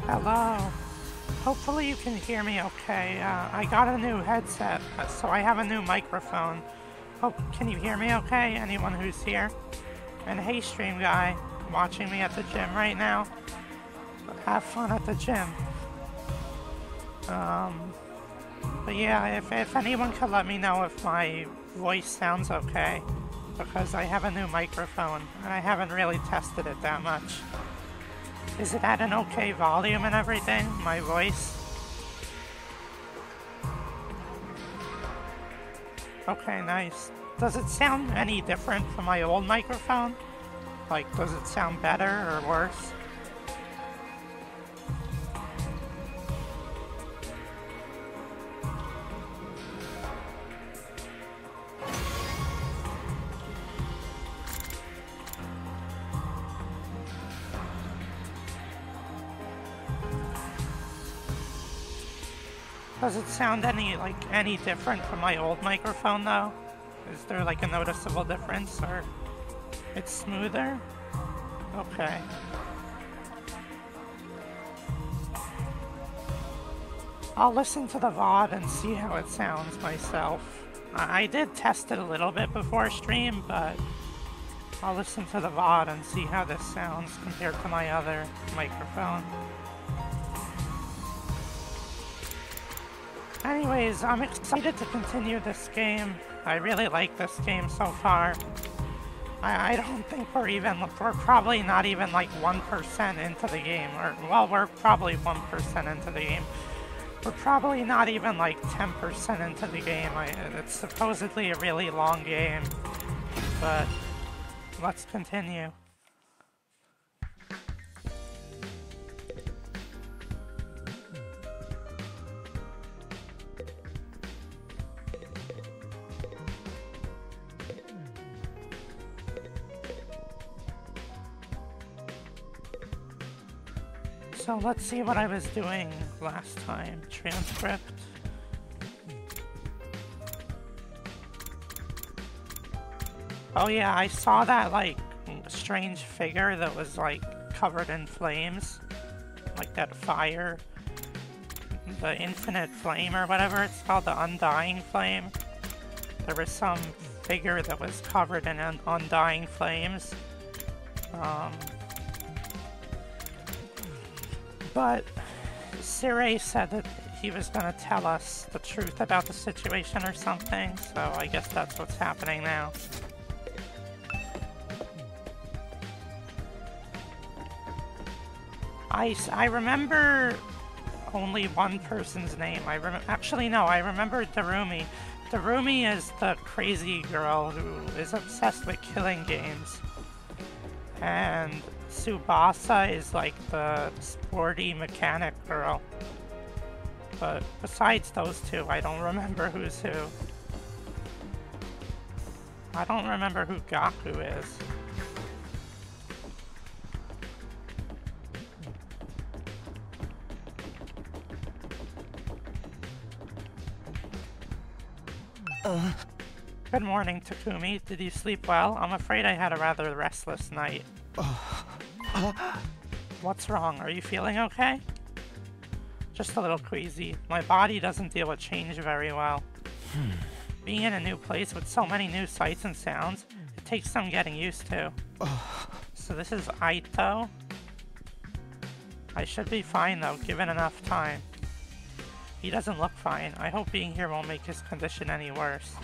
Hello. Hopefully you can hear me okay. I got a new headset, so I have a new microphone. Can you hear me okay? Anyone who's here? And hey, stream guy, watching me at the gym right now. Have fun at the gym. But yeah, if anyone could let me know if my voice sounds okay, because I have a new microphone and I haven't really tested it that much. Is it at an okay volume and everything, my voice? Okay, nice. Does it sound any different from my old microphone? Like, does it sound better or worse? Does it sound any different from my old microphone though? Is there like a noticeable difference, or it's smoother? Okay. I'll listen to the VOD and see how it sounds myself. I did test it a little bit before stream, but I'll listen to the VOD and see how this sounds compared to my other microphone. Anyways, I'm excited to continue this game. I really like this game so far. I don't think we're probably not even like 1% into the game, or, well, we're probably 1% into the game. We're probably not even like 10% into the game. It's supposedly a really long game, but let's continue. So let's see what I was doing last time. Transcript. Oh yeah, I saw that like strange figure that was like covered in flames. Like that fire. The infinite flame or whatever it's called, the undying flame. There was some figure that was covered in undying flames. But Sirei said that he was going to tell us the truth about the situation or something, so I guess that's what's happening now. I remember only one person's name. Actually, no, I remember Darumi. Darumi is the crazy girl who is obsessed with killing games. And Tsubasa is like the sporty mechanic girl. But besides those two, I don't remember who's who. I don't remember who Gaku is. Good morning, Takumi. Did you sleep well? I'm afraid I had a rather restless night. What's wrong? Are you feeling okay? Just a little queasy. My body doesn't deal with change very well. Being in a new place with so many new sights and sounds, it takes some getting used to. So this is Aito. I should be fine though, given enough time. He doesn't look fine. I hope being here won't make his condition any worse.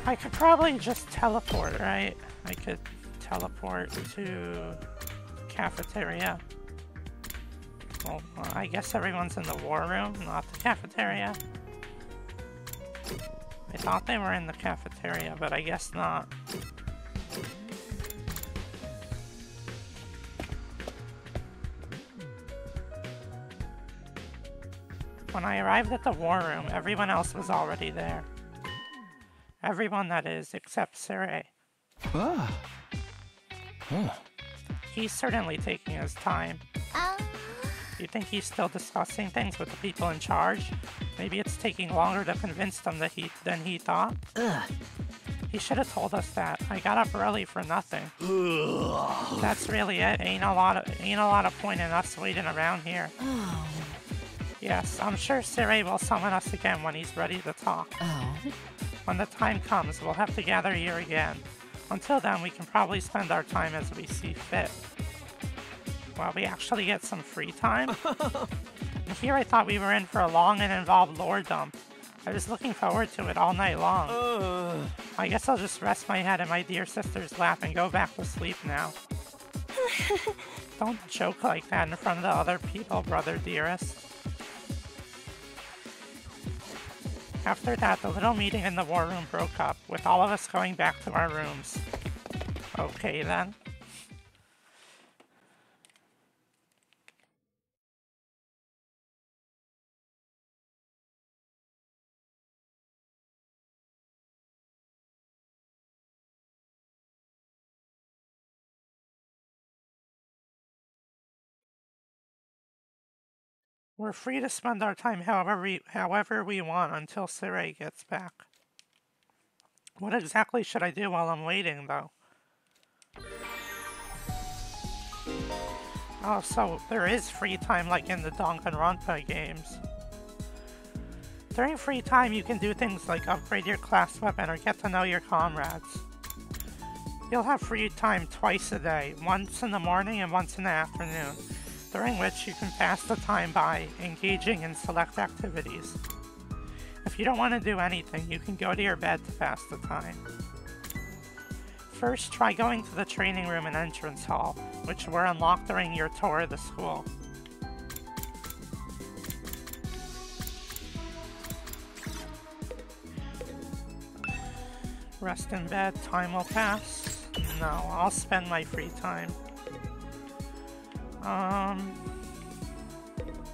I could probably just teleport, right? I could teleport to cafeteria. Well, I guess everyone's in the war room, not the cafeteria. I thought they were in the cafeteria, but I guess not. When I arrived at the war room, everyone else was already there. Everyone, that is, except Sirei. He's certainly taking his time. You think he's still discussing things with the people in charge? Maybe it's taking longer to convince them than he thought? Ugh. He should have told us that. I got up early for nothing. That's really it. Ain't a lot of point in us waiting around here. Oh. Yes, I'm sure Sirei will summon us again when he's ready to talk. Oh. When the time comes, we'll have to gather here again. Until then, we can probably spend our time as we see fit. Well, we actually get some free time? And here I thought we were in for a long and involved lore dump. I was looking forward to it all night long. I guess I'll just rest my head in my dear sister's lap and go back to sleep now. Don't joke like that in front of the other people, brother dearest. After that, the little meeting in the war room broke up, with all of us going back to our rooms. Okay then. We're free to spend our time however we want until Sirei gets back. What exactly should I do while I'm waiting, though? Oh, so there is free time like in the Danganronpa games. During free time, you can do things like upgrade your class weapon or get to know your comrades. You'll have free time twice a day, once in the morning and once in the afternoon, during which you can pass the time by engaging in select activities. If you don't want to do anything, you can go to your bed to pass the time. First, try going to the training room and entrance hall, which were unlocked during your tour of the school. Rest in bed, time will pass. No, I'll spend my free time.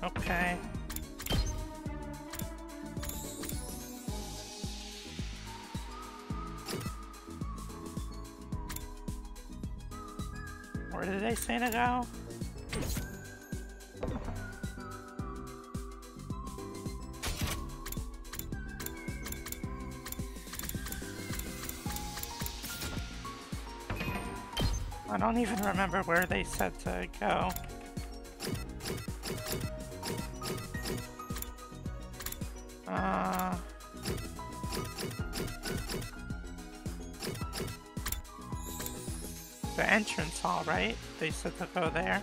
Okay. Where did they say to go? I don't even remember where they said to go. The entrance hall, right? They said to go there.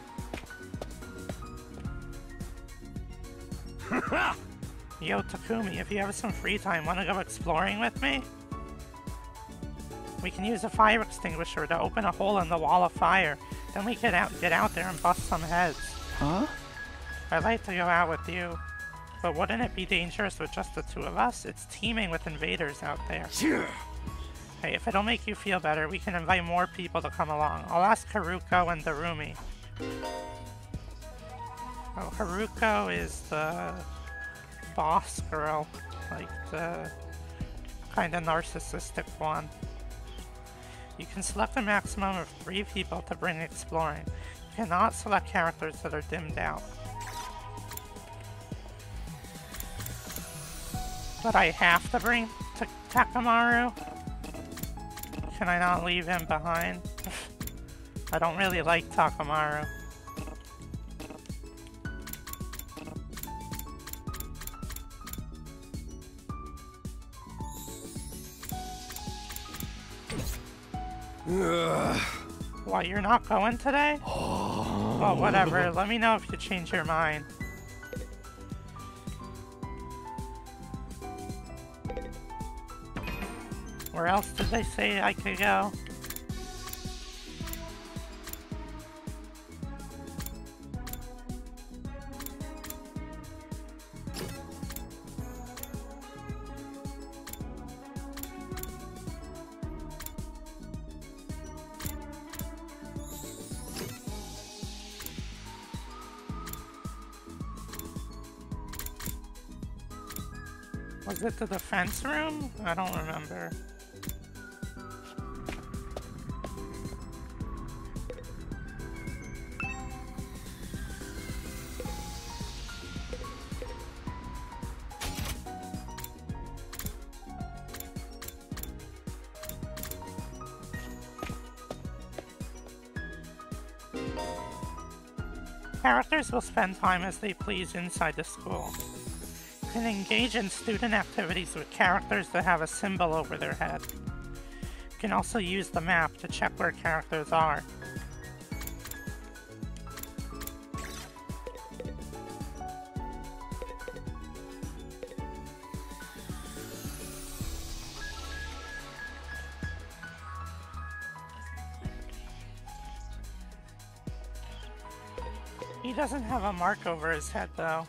Yo, Takumi, if you have some free time, wanna go exploring with me? We can use a fire extinguisher to open a hole in the wall of fire. Then we get out there and bust some heads. Huh? I'd like to go out with you. But wouldn't it be dangerous with just the two of us? It's teeming with invaders out there. Sure. Hey, if it'll make you feel better, we can invite more people to come along. I'll ask Haruko and Darumi. Oh, Haruko is the boss girl. Like the kind of narcissistic one. You can select a maximum of 3 people to bring exploring. You cannot select characters that are dimmed out. But I have to bring Takamaru? Can I not leave him behind? I don't really like Takamaru. What, you're not going today? Well, whatever. Let me know if you change your mind. Where else did they say I could go? Was it the defense room? I don't remember. characters will spend time as they please inside the school. You can engage in student activities with characters that have a symbol over their head. You can also use the map to check where characters are. He doesn't have a mark over his head though,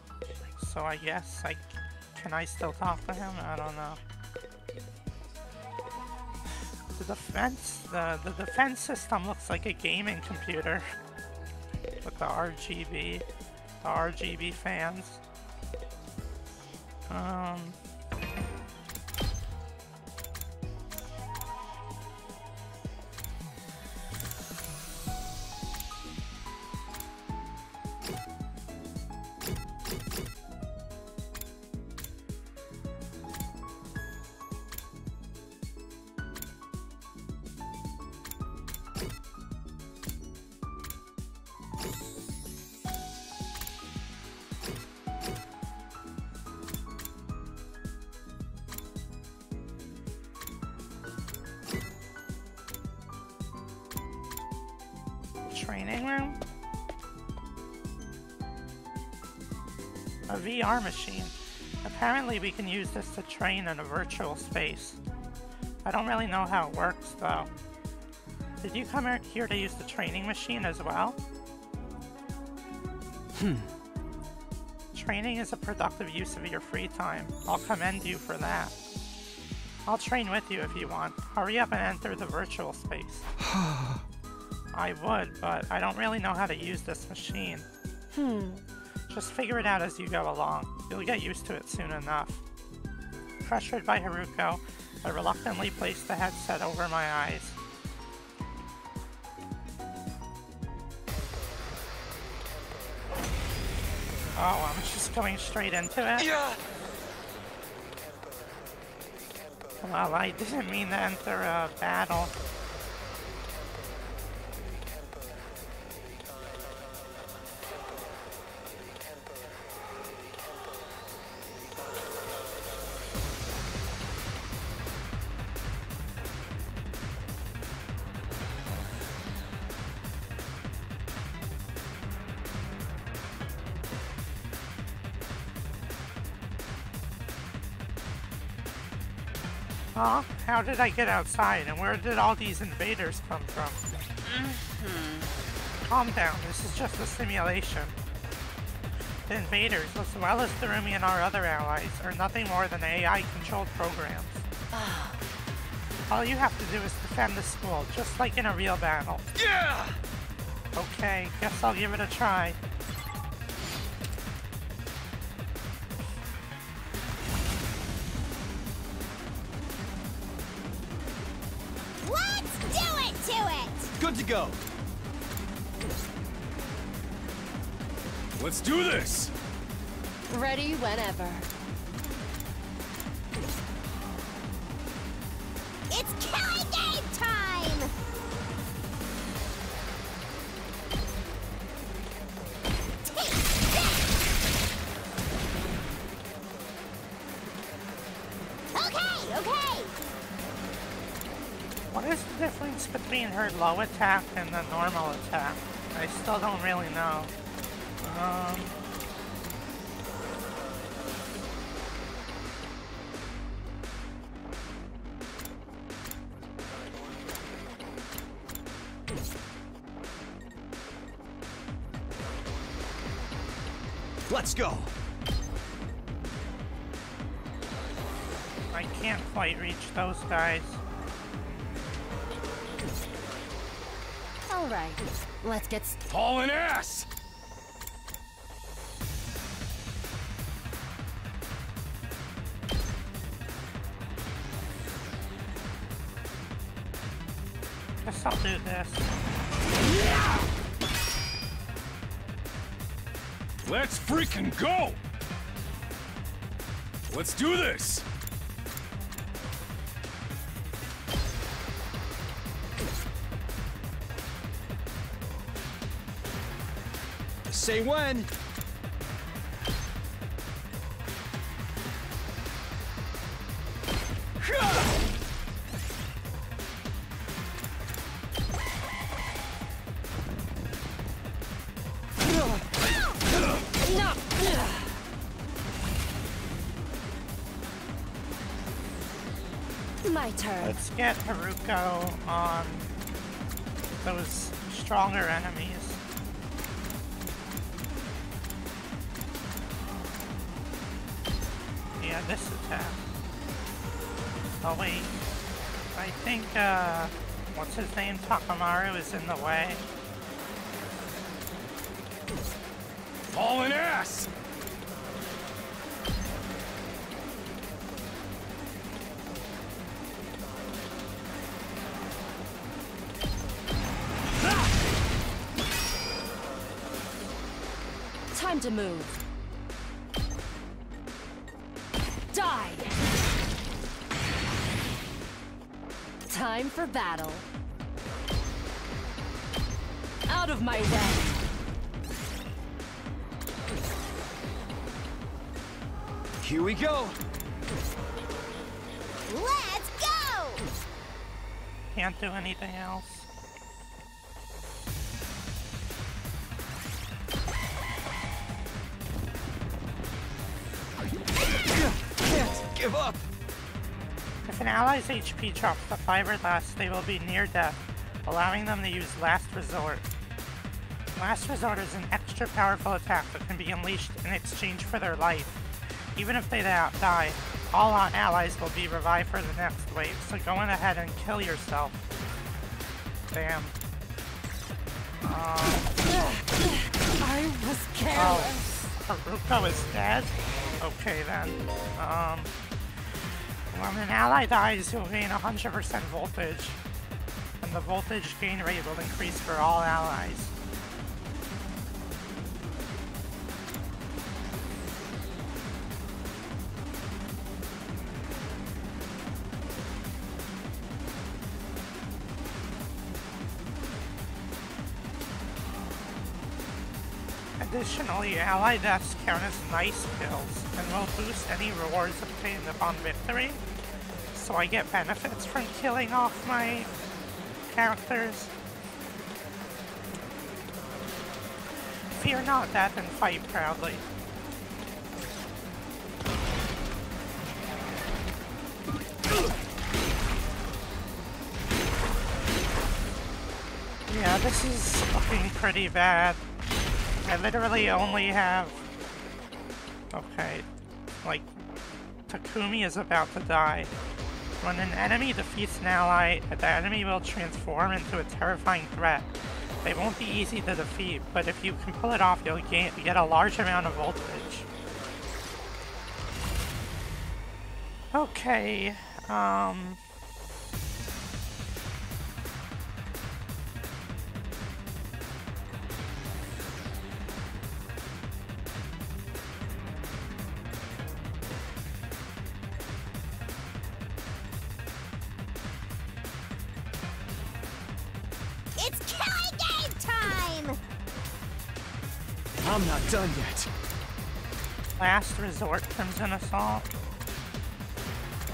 so I guess can I still talk to him? I don't know. The defense system looks like a gaming computer with the RGB fans. Training room? A VR machine. Apparently we can use this to train in a virtual space. I don't really know how it works though. Did you come here to use the training machine as well? Training is a productive use of your free time. I'll commend you for that. I'll train with you if you want. Hurry up and enter the virtual space. I would, but I don't really know how to use this machine. Just figure it out as you go along. You'll get used to it soon enough. Pressured by Haruko, I reluctantly placed the headset over my eyes. Oh, I'm just going straight into it? Yeah. Well, I didn't mean to enter a battle. Huh? How did I get outside, and where did all these invaders come from? Calm down, this is just a simulation. The invaders, as well as Therumi and our other allies, are nothing more than AI-controlled programs. All you have to do is defend the school, just like in a real battle. Yeah! Okay, guess I'll give it a try. Good to go. Let's do this. Ready whenever. It's killing game time! Take that! Okay. What is the difference between her low attack and the normal attack? I still don't really know. Let's go. I can't quite reach those guys. All right, let's get hauling ass. Guess I'll do this. Yeah! Let's freaking go! Let's do this! Just say when. My turn. Let's get Haruko on those stronger enemies. Yeah, this attack. Oh wait, I think, what's his name? Takamaru is in the way. Hauling ass! Time to move. Die! Time for battle. Out of my way! Here we go. Let's go! Can't do anything else. Can't give up. If an ally's HP drops to 5 or less, they will be near death, allowing them to use Last Resort. Last Resort is an extra powerful attack that can be unleashed in exchange for their life. Even if they die, all allies will be revived for the next wave, so go on ahead and kill yourself. Damn. I was careless. Haruko is dead? Okay then. When an ally dies, you'll gain 100% voltage, and the voltage gain rate will increase for all allies. Additionally, ally deaths count as nice kills and will boost any rewards obtained upon victory, so I get benefits from killing off my characters. Fear not death and fight proudly. Yeah, this is looking pretty bad. I literally only have... Okay, like, Takumi is about to die. When an enemy defeats an ally, the enemy will transform into a terrifying threat. They won't be easy to defeat, but if you can pull it off, you'll get a large amount of voltage. Okay, It's killing game time! I'm not done yet. Last Resort Crimson Assault.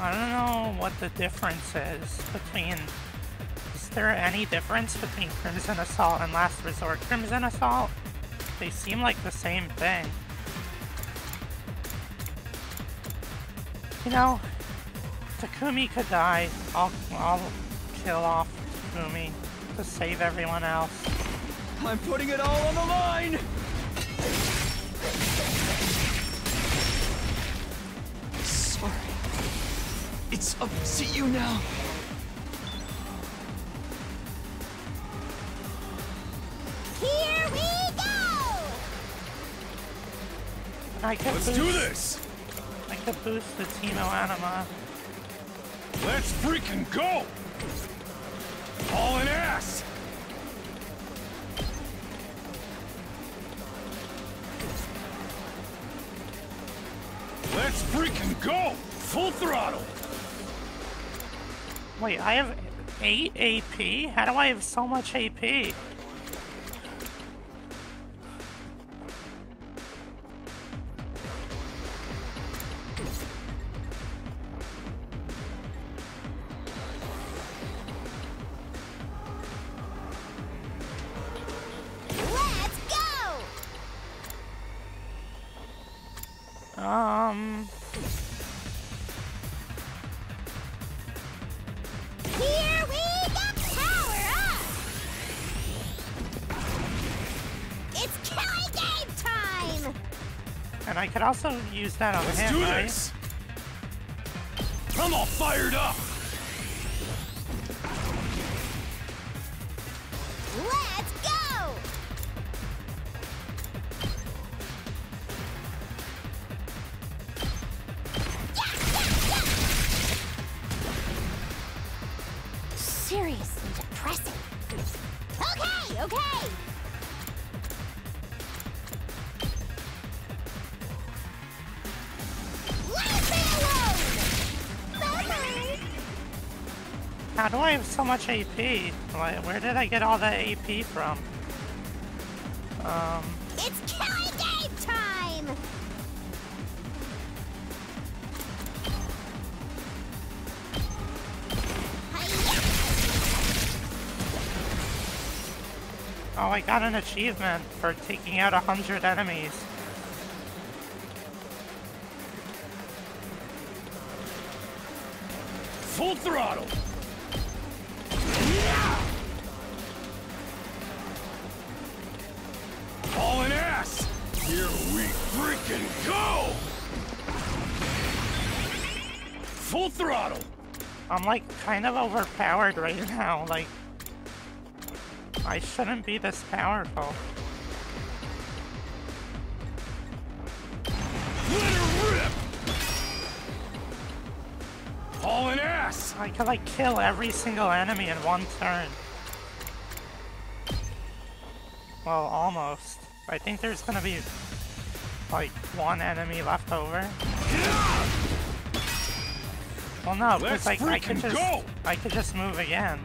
I don't know what the difference is between... Is there any difference between Crimson Assault and Last Resort Crimson Assault? They seem like the same thing. You know, Takumi could die. I'll kill off Takumi to save everyone else. I'm putting it all on the line! Sorry. It's up to you now. Here we go! I could Let's boost, do this! I could boost the Teemo Anima. Let's freaking go! Hauling ass! Let's freaking go! Full throttle! Wait, I have 8 AP? How do I have so much AP? Here we go! Power up! It's killing game time! And I could also use that on Let's him, do right? this! I'm all fired up! Let's go! Seriously depressing. Okay, okay. Leave me alone. Bye-bye. How do I have so much AP? Like, where did I get all that AP from? It's killing game time. Oh, I got an achievement for taking out 100 enemies. Full throttle! Hauling ass! Here we freaking go! Full throttle! I'm like kind of overpowered right now. Like, I shouldn't be this powerful. Let her rip! Hauling ass! I could like kill every single enemy in one turn. Well, almost. I think there's gonna be like one enemy left over. Well, no, because Let's like freaking I could just move again.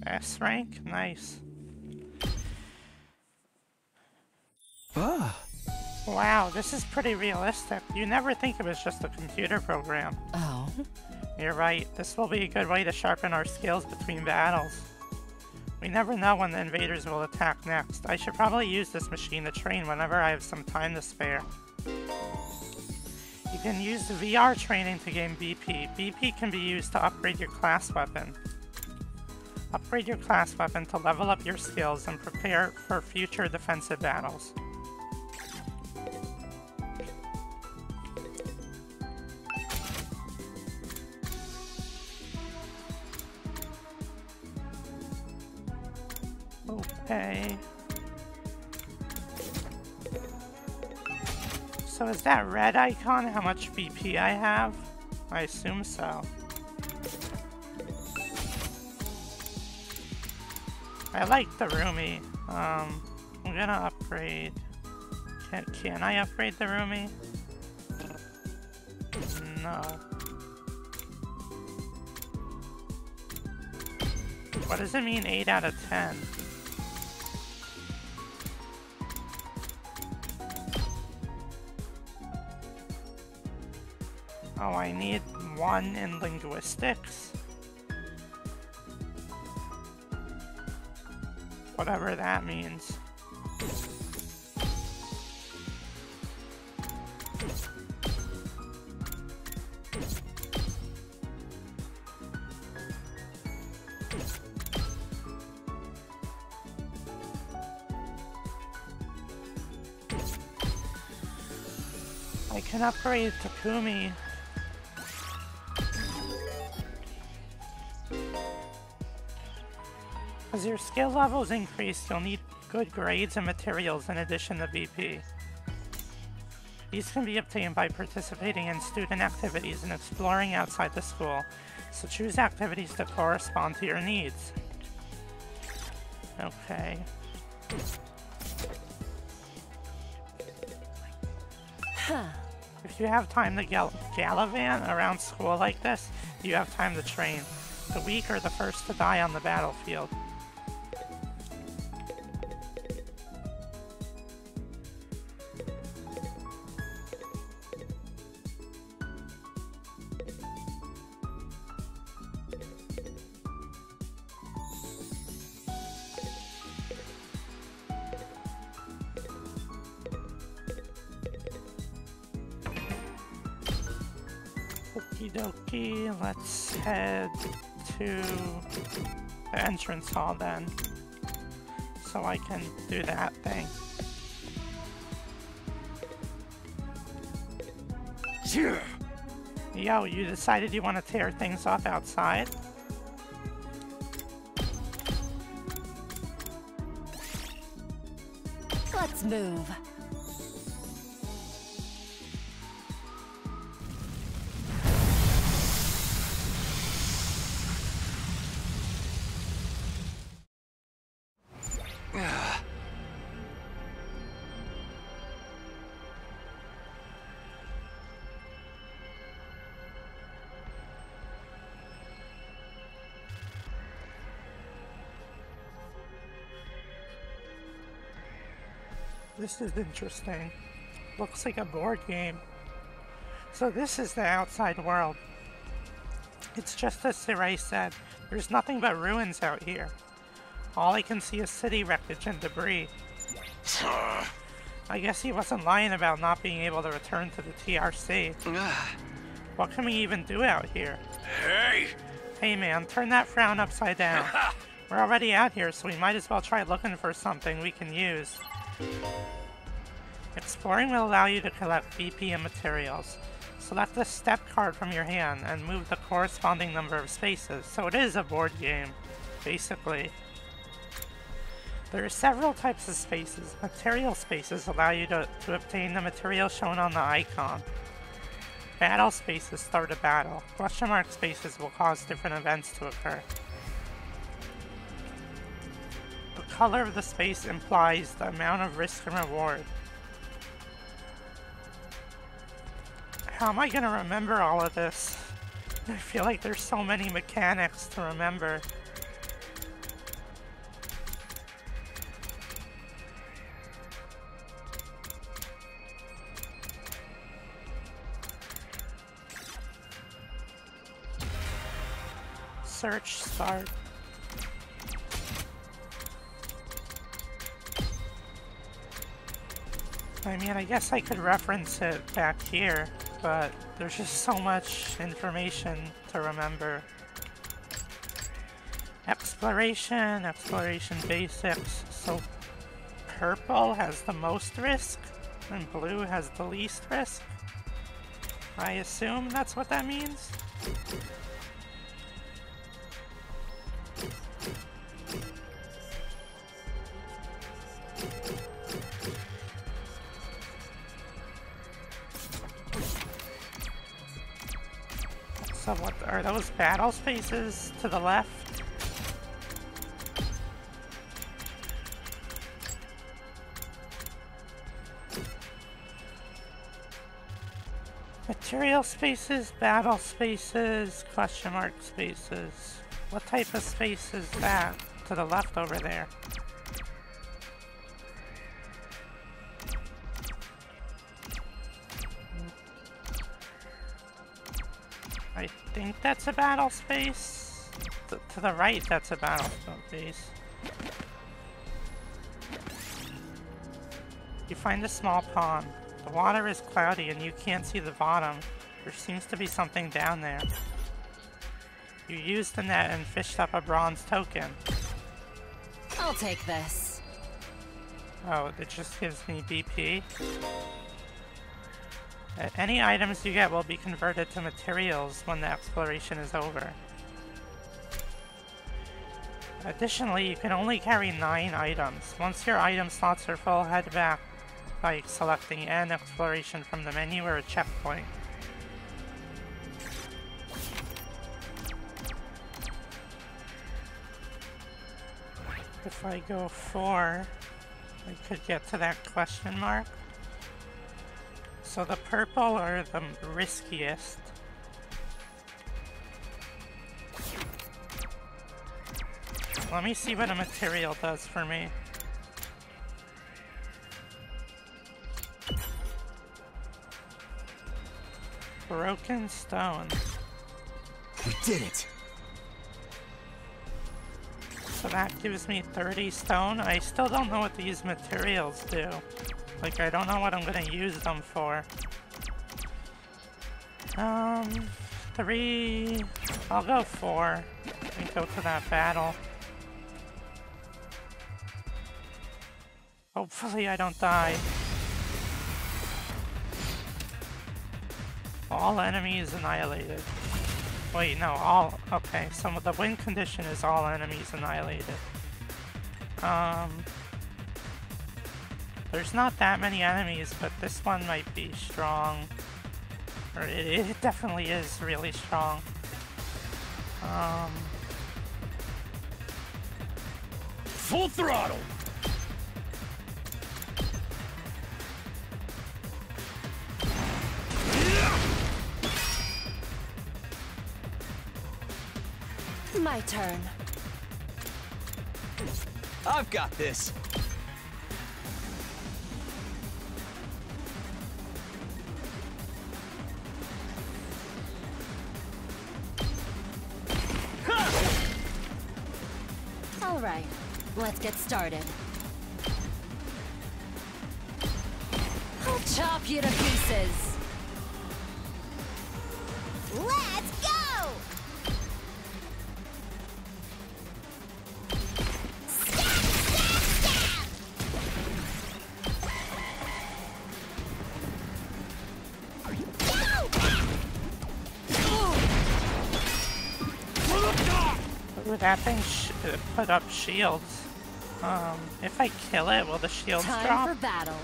S rank, nice. Ah. Wow, this is pretty realistic. You never think it was just a computer program. Oh. You're right, this will be a good way to sharpen our skills between battles. We never know when the invaders will attack next. I should probably use this machine to train whenever I have some time to spare. You can use the VR training to gain BP. BP can be used to upgrade your class weapon. Upgrade your class weapon to level up your skills and prepare for future defensive battles. Okay. So is that red icon how much BP I have? I assume so. I like the Rumi. I'm gonna upgrade. Can I upgrade the Rumi? No. What does it mean 8 out of 10? Oh, I need 1 in linguistics? Whatever that means. I can upgrade Takumi. As your skill levels increase, you'll need good grades and materials in addition to BP. These can be obtained by participating in student activities and exploring outside the school, so choose activities that correspond to your needs. Okay. If you have time to gallivant around school like this, you have time to train. The weak are the first to die on the battlefield. Okie dokie, let's head to the entrance hall then, so I can do that thing. Yo, you decided you want to tear things off outside? Let's move. This is interesting. Looks like a board game. So this is the outside world. It's just as Sarai said, there's nothing but ruins out here. All I can see is city wreckage and debris. I guess he wasn't lying about not being able to return to the TRC. What can we even do out here? Hey! Hey man, turn that frown upside down. We're already out here, so we might as well try looking for something we can use. Exploring will allow you to collect BP and materials. Select the step card from your hand and move the corresponding number of spaces. So it is a board game, basically. There are several types of spaces. Material spaces allow you to obtain the material shown on the icon. Battle spaces start a battle. Question mark spaces will cause different events to occur. The color of the space implies the amount of risk and reward. How am I gonna remember all of this? I feel like there's so many mechanics to remember. Search start. I mean, I guess I could reference it back here, but there's just so much information to remember. Exploration, exploration basics. So purple has the most risk, and blue has the least risk. I assume that's what that means. So what are those battle spaces to the left? Material spaces, battle spaces, question mark spaces. What type of space is that to the left over there? I think that's a battle space. To the right, that's a battle space. You find a small pond. The water is cloudy and you can't see the bottom. There seems to be something down there. You used the net and fished up a bronze token. I'll take this. Oh, it just gives me BP. Any items you get will be converted to materials when the exploration is over. Additionally, you can only carry 9 items. Once your item slots are full, head back by selecting End Exploration from the menu or a checkpoint. If I go 4, I could get to that question mark. So the purple are the riskiest. Let me see what a material does for me. Broken stone. We did it! So that gives me 30 stone. I still don't know what these materials do. Like, I don't know what I'm gonna use them for. 3... I'll go 4 and go to that battle. Hopefully I don't die. All enemies annihilated. Wait, no, all... Okay, so the win condition is all enemies annihilated. There's not that many enemies, but this one might be strong. Or it definitely is really strong. Full throttle! My turn. I've got this. All right, let's get started. I'll chop you to pieces. Let's go! Ooh, that thing put up shields. If I kill it, will the shields Time drop? for battle.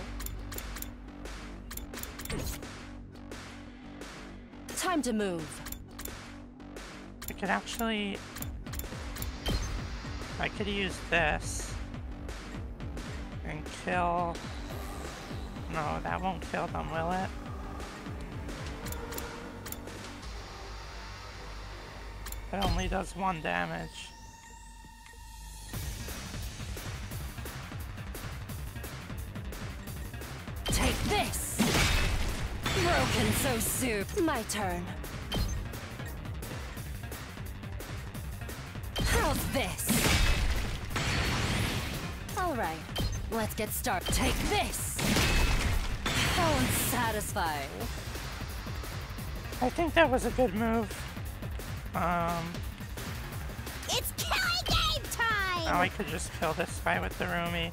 Time to move. I could actually... I could use this and kill... No, that won't kill them, will it? It only does 1 damage. Take this! Broken so soon. My turn. How's this? Alright, let's get started. Take this! How unsatisfying. I think that was a good move. It's killing game time! Now I could just kill this guy with the Rumi.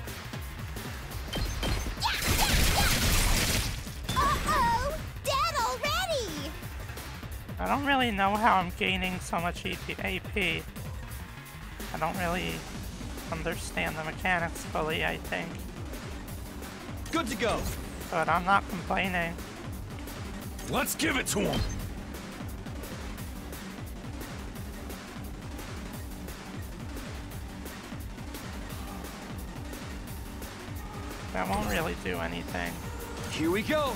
Uh-oh! Dead already! I don't really know how I'm gaining so much AP. I don't really understand the mechanics fully, I think. Good to go. But I'm not complaining. Let's give it to him! That won't really do anything. Here we go.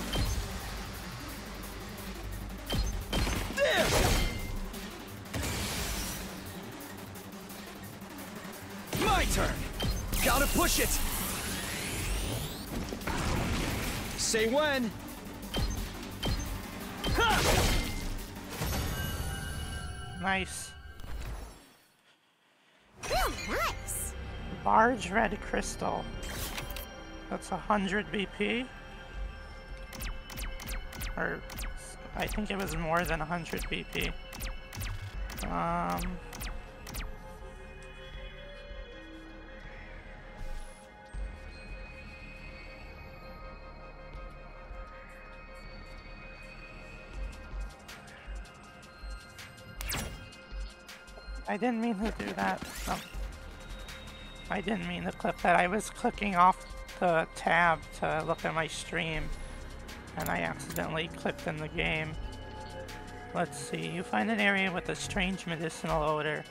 There! My turn. Gotta push it. Say when. Ha! Nice. Real nice! Large red crystal. That's 100 BP. Or, I think it was more than 100 BP. I didn't mean to do that. No. I didn't mean to click that. I was clicking off the tab to look at my stream, and I accidentally clicked in the game. Let's see. You find an area with a strange medicinal odor.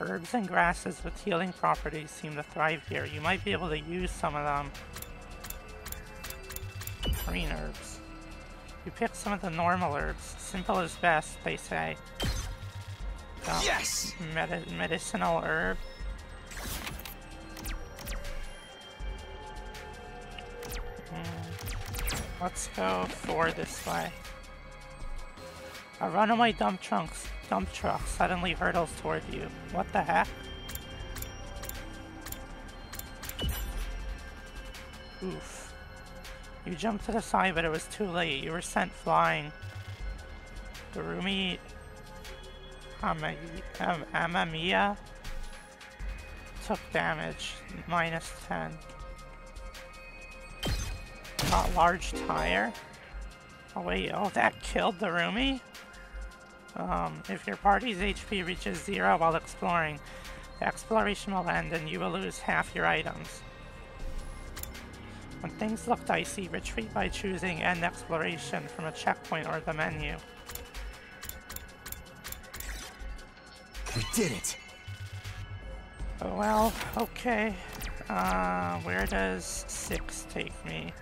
Herbs and grasses with healing properties seem to thrive here. You might be able to use some of them. Green herbs. You pick some of the normal herbs. Simple is best, they say. Yes! Medicinal herb. Let's go 4 this way. A runaway dump truck suddenly hurtles toward you. What the heck? Oof. You jumped to the side, but it was too late. You were sent flying. The Rumi Amamiya took damage, -10. Got large tire. Oh wait, oh that killed the Rumi? If your party's HP reaches 0 while exploring, the exploration will end and you will lose half your items. When things look dicey, retreat by choosing End Exploration from a checkpoint or the menu. We did it! Oh well, okay. Where does 6 take me?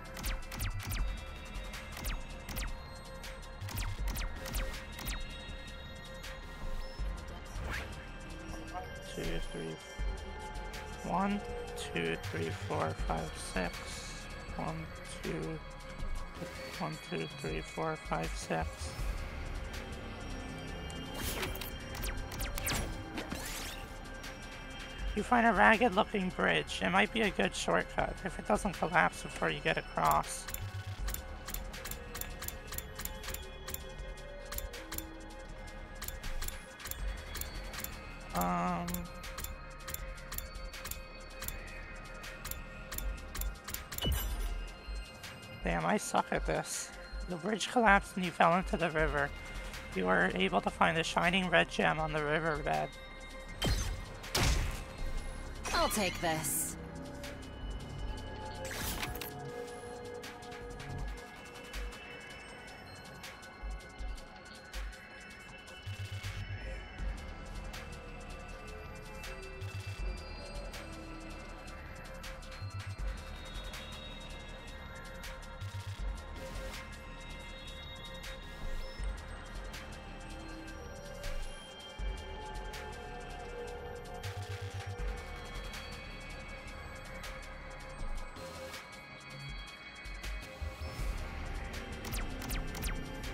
1, 2, 3, 4, 5, 6. 1, 2, 3, 4, 5, 6. You find a ragged looking bridge. It might be a good shortcut if it doesn't collapse before you get across. Damn, I suck at this. The bridge collapsed and you fell into the river. You were able to find a shining red gem on the riverbed. I'll take this.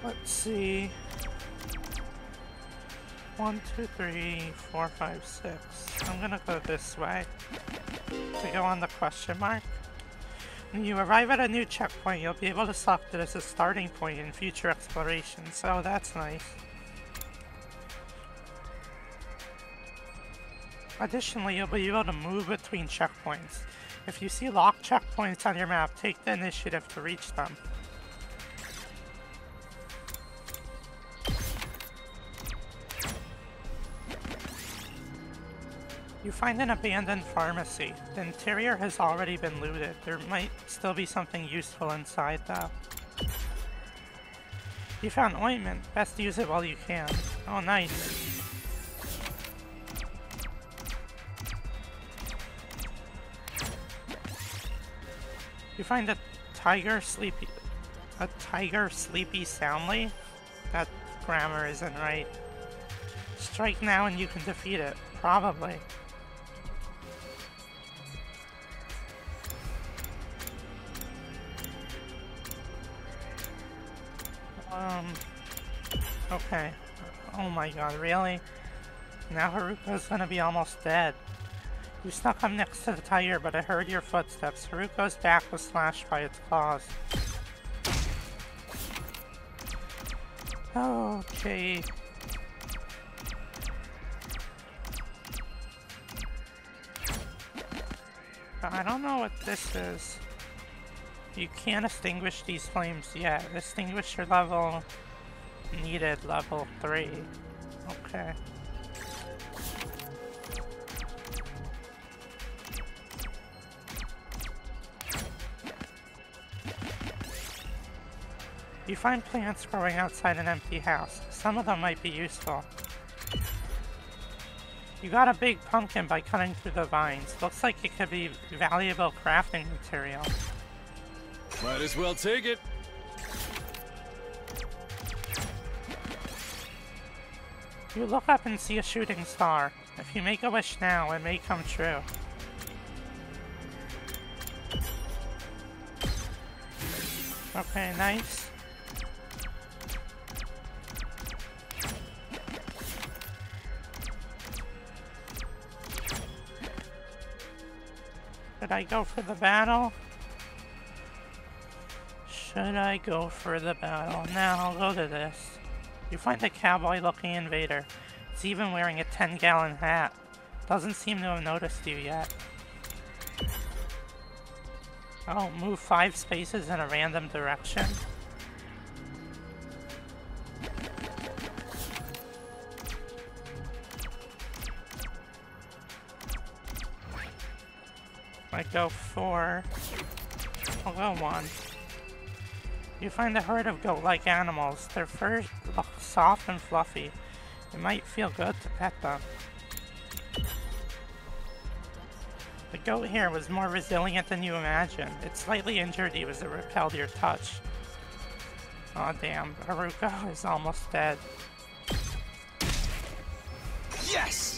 Let's see. 1, 2, 3, 4, 5, 6. I'm gonna go this way to go on the question mark. When you arrive at a new checkpoint, you'll be able to select it as a starting point in future exploration, so that's nice. Additionally, you'll be able to move between checkpoints. If you see locked checkpoints on your map, take the initiative to reach them. You find an abandoned pharmacy. The interior has already been looted. There might still be something useful inside though. You found ointment. Best use it while you can. Oh, nice. You find a tiger sleepy soundly? That grammar isn't right. Strike now and you can defeat it. Probably. Okay. Oh my god, really? Now Haruko's gonna be almost dead. You snuck up next to the tiger, but I heard your footsteps. Haruko's back was slashed by its claws. Okay. I don't know what this is. You can't extinguish these flames yet. Extinguisher level needed level 3. Okay. You find plants growing outside an empty house. Some of them might be useful. You got a big pumpkin by cutting through the vines. Looks like it could be valuable crafting material. Might as well take it. You look up and see a shooting star. If you make a wish now, it may come true. Okay, nice. Should I go for the battle? Should I go for the battle? Now I'll go to this. You find a cowboy-looking invader. It It's even wearing a 10-gallon hat. Doesn't seem to have noticed you yet. Oh, move 5 spaces in a random direction. Might go 4. I'll go 1. You find a herd of goat-like animals. Their fur looks soft and fluffy. It might feel good to pet them. The goat here was more resilient than you imagined. It slightly injured you as it repelled your touch. Aw, damn. Haruko is almost dead. Yes!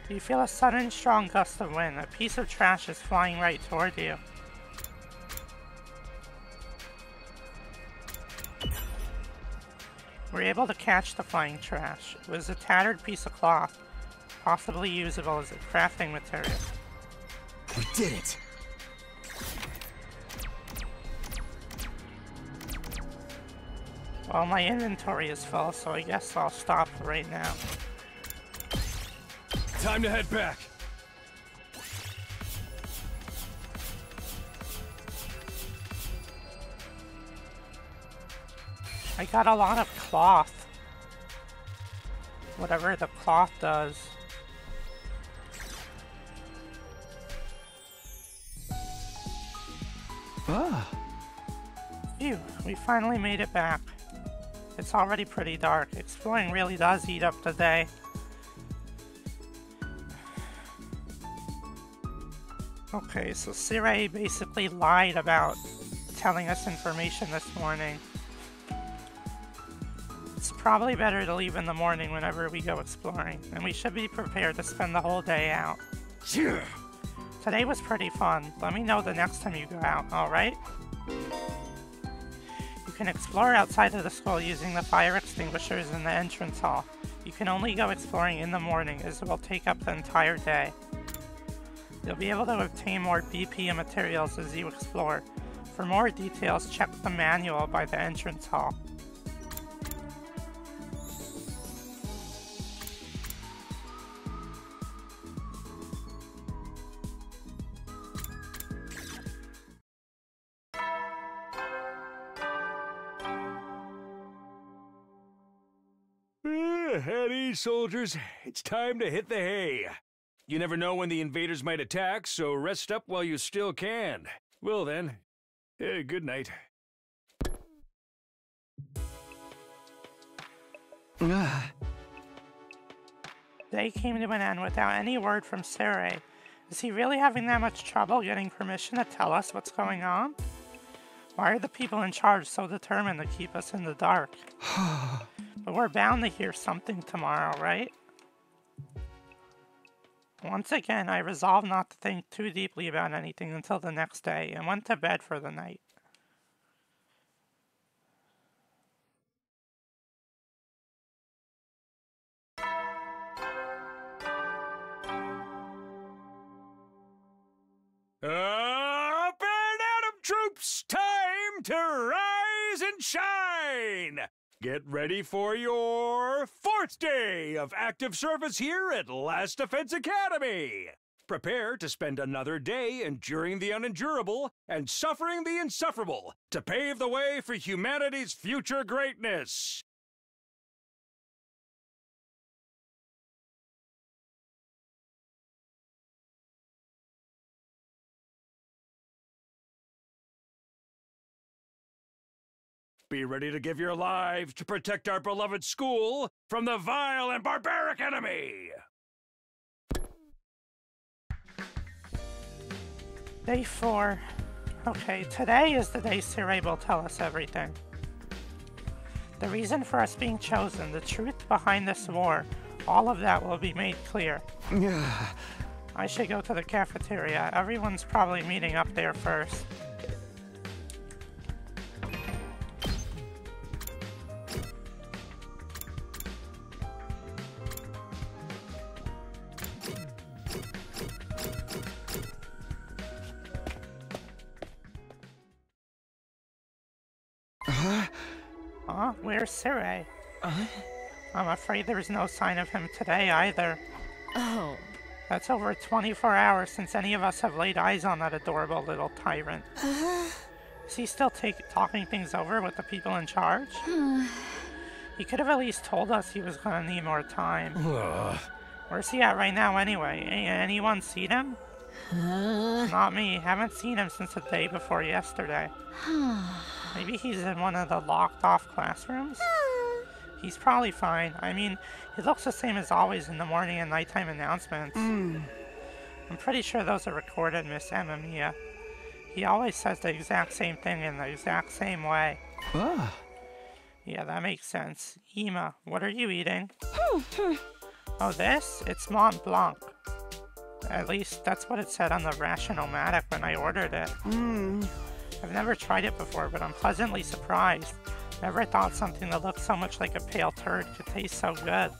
You feel a sudden strong gust of wind. A piece of trash is flying right toward you. We're able to catch the flying trash. It was a tattered piece of cloth, possibly usable as a crafting material. We did it! Well, my inventory is full, so I guess I'll stop right now. Time to head back. I got a lot of cloth. Whatever the cloth does. Ah. Phew, we finally made it back. It's already pretty dark. Exploring really does eat up the day. Okay, so Sirei basically lied about telling us information this morning. It's probably better to leave in the morning whenever we go exploring, and we should be prepared to spend the whole day out. Yeah. Today was pretty fun. Let me know the next time you go out, alright? You can explore outside of the school using the fire extinguishers in the entrance hall. You can only go exploring in the morning, as it will take up the entire day. You'll be able to obtain more BP materials as you explore. For more details, check the manual by the entrance hall. At ease, soldiers. It's time to hit the hay. You never know when the invaders might attack, so rest up while you still can. Well then, good night. Day came to an end without any word from Sirei. Is he really having that much trouble getting permission to tell us what's going on? Why are the people in charge so determined to keep us in the dark? But we're bound to hear something tomorrow, right? Once again, I resolved not to think too deeply about anything until the next day, and went to bed for the night. Up and at 'em, troops! Time to rise and shine! Get ready for your 4th day of active service here at Last Defense Academy! Prepare to spend another day enduring the unendurable and suffering the insufferable to pave the way for humanity's future greatness! Be ready to give your lives to protect our beloved school from the vile and barbaric enemy! Day 4. Okay, today is the day Sirei will tell us everything. The reason for us being chosen, the truth behind this war, all of that will be made clear. I should go to the cafeteria. Everyone's probably meeting up there first. Huh? Where's Sirei? I'm afraid there's no sign of him today either. Oh. That's over 24 hours since any of us have laid eyes on that adorable little tyrant. Is he still talking things over with the people in charge? He could have at least told us he was gonna need more time. Where's he at right now anyway? Anyone seen him? Not me. Haven't seen him since the day before yesterday. Maybe he's in one of the locked off classrooms? He's probably fine. I mean, he looks the same as always in the morning and nighttime announcements. I'm pretty sure those are recorded, Miss Amamiya. He always says the exact same thing in the exact same way. Yeah, that makes sense. Ima, what are you eating? Oh, this? It's Mont Blanc. At least that's what it said on the Rationomatic when I ordered it. I've never tried it before, but I'm pleasantly surprised. Never thought something that looked so much like a pale turd could taste so good.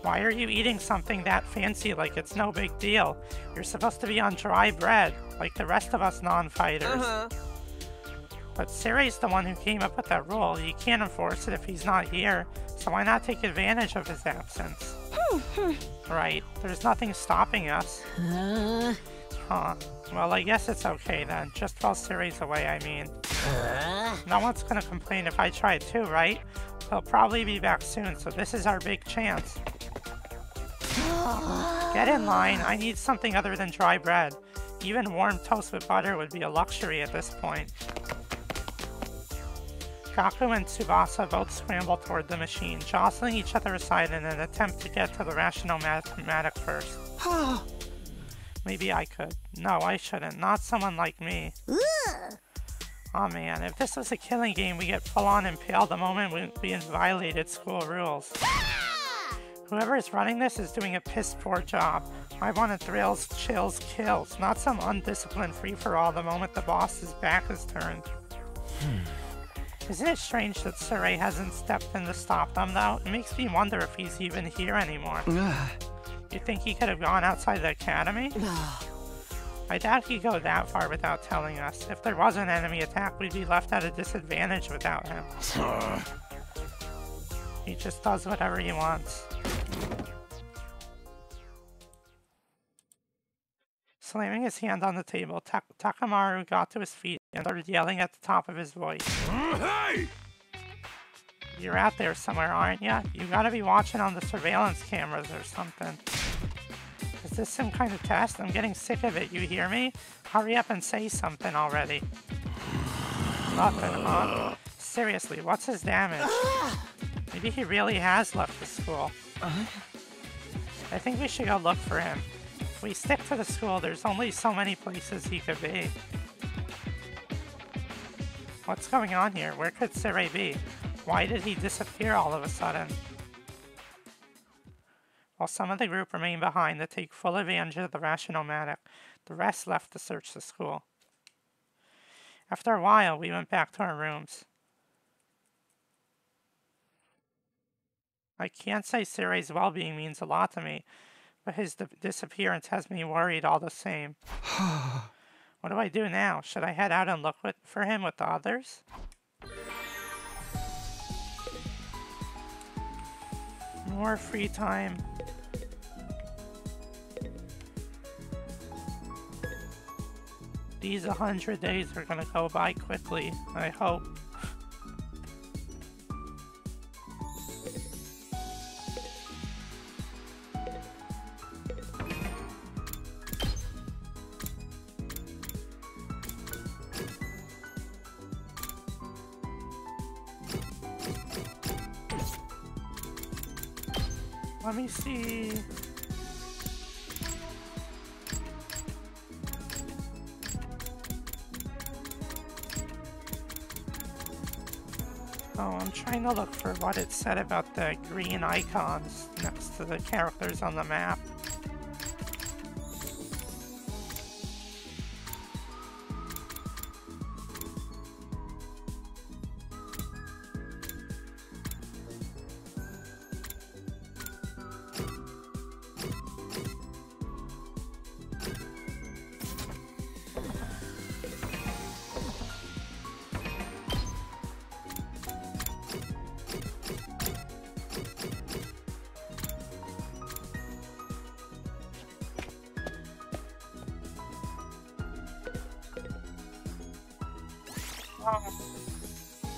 Why are you eating something that fancy like it's no big deal? You're supposed to be on dry bread, like the rest of us non-fighters. But Sirei's the one who came up with that rule. You can't enforce it if he's not here, so why not take advantage of his absence? Right, there's nothing stopping us. Huh. Well, I guess it's okay then. Just while Sirei's away, I mean. No one's gonna complain if I try it too, right? He'll probably be back soon, so this is our big chance. Get in line. I need something other than dry bread. Even warm toast with butter would be a luxury at this point. Gaku and Tsubasa both scramble toward the machine, jostling each other aside in an attempt to get to the Rationomatic first. Maybe I could. No, I shouldn't. Not someone like me. Oh man, if this was a killing game, we get full-on impaled the moment we violated school rules. Whoever is running this is doing a piss-poor job. I wanted thrills, chills, kills, not some undisciplined free-for-all the moment the boss's back is turned. Isn't it strange that Sirei hasn't stepped in to stop them, though? It makes me wonder if he's even here anymore. You think he could have gone outside the academy? I doubt he'd go that far without telling us. If there was an enemy attack, we'd be left at a disadvantage without him. He just does whatever he wants. Slamming his hand on the table, Takamaru got to his feet and started yelling at the top of his voice. Hey! You're out there somewhere, aren't ya? You gotta be watching on the surveillance cameras or something. Is this some kind of test? I'm getting sick of it, you hear me? Hurry up and say something already. Nothing, huh? Seriously, what's his damage? Maybe he really has left the school. I think we should go look for him. If we stick to the school, there's only so many places he could be. What's going on here? Where could Sirei be? Why did he disappear all of a sudden? While some of the group remained behind to take full advantage of the Rationomatic, the rest left to search the school. After a while, we went back to our rooms. I can't say Sirei's well-being means a lot to me, but his disappearance has me worried all the same. What do I do now? Should I head out and look for him with the others? More free time. These 100 days are gonna go by quickly, I hope. Let me see. Oh, I'm trying to look for what it said about the green icons next to the characters on the map.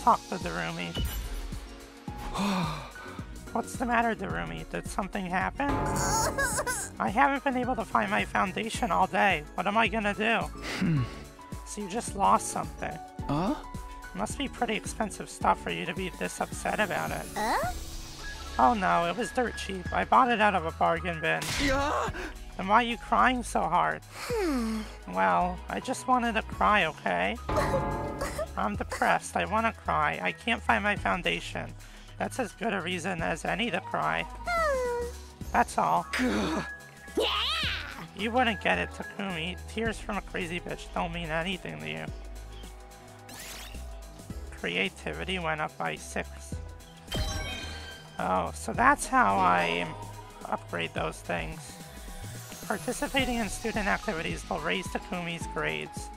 Talk to Darumi. What's the matter, Darumi? Did something happen? I haven't been able to find my foundation all day. What am I gonna do? So you just lost something. Huh? It must be pretty expensive stuff for you to be this upset about it. Oh no, it was dirt cheap. I bought it out of a bargain bin. Yeah. Then why are you crying so hard? Well, I just wanted to cry, okay? I'm depressed. I want to cry. I can't find my foundation. That's as good a reason as any to cry. That's all. You wouldn't get it, Takumi. Tears from a crazy bitch don't mean anything to you. Creativity went up by 6. Oh, so that's how I upgrade those things. Participating in student activities will raise Takumi's grades.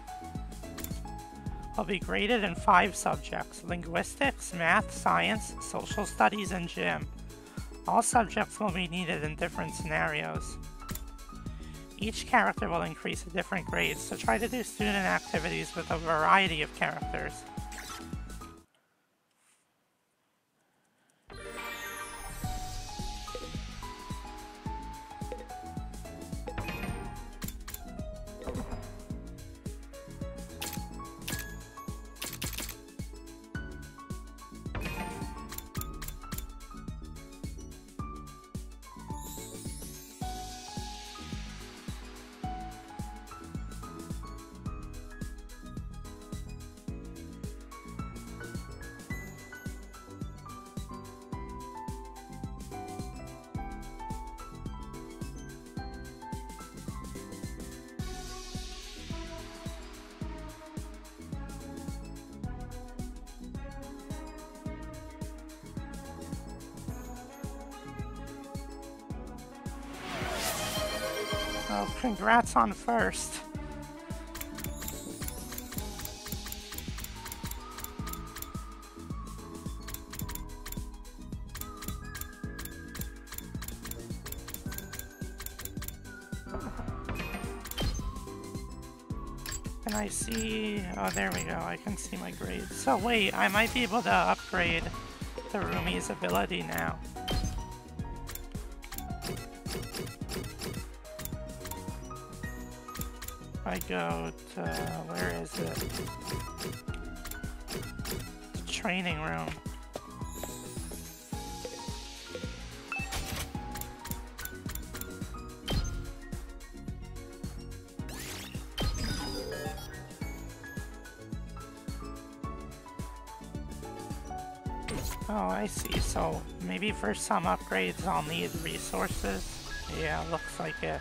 Will be graded in 5 subjects: linguistics, math, science, social studies, and gym. All subjects will be needed in different scenarios. Each character will increase a different grade, so try to do student activities with a variety of characters. Oh, congrats on first. Can I see? Oh, there we go. I can see my grades. So wait, I might be able to upgrade Darumi's ability now. I go to, where is it? The training room. Oh, I see. So maybe for some upgrades I'll need resources. Yeah, looks like it.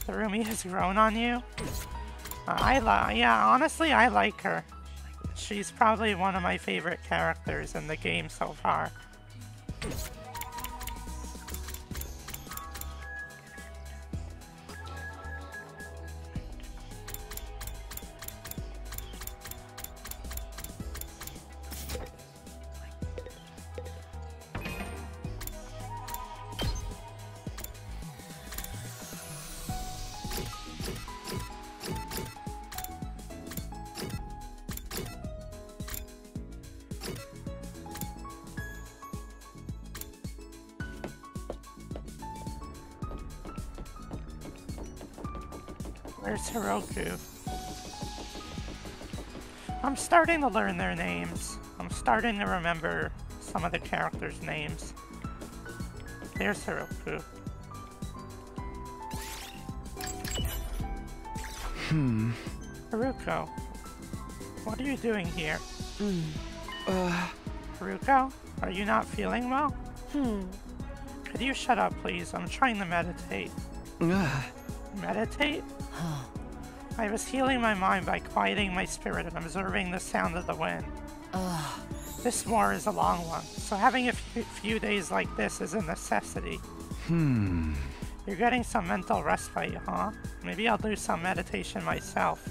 Darumi has grown on you? Yeah, honestly, I like her. She's probably one of my favorite characters in the game so far. Where's Hiroku? I'm starting to learn their names. I'm starting to remember some of the characters' names. There's Hiroku. Haruko, what are you doing here? Haruko, are you not feeling well? Could you shut up, please? I'm trying to meditate. Meditate? I was healing my mind by quieting my spirit and observing the sound of the wind. This war is a long one, so having a few days like this is a necessity. You're getting some mental respite, huh? Maybe I'll do some meditation myself.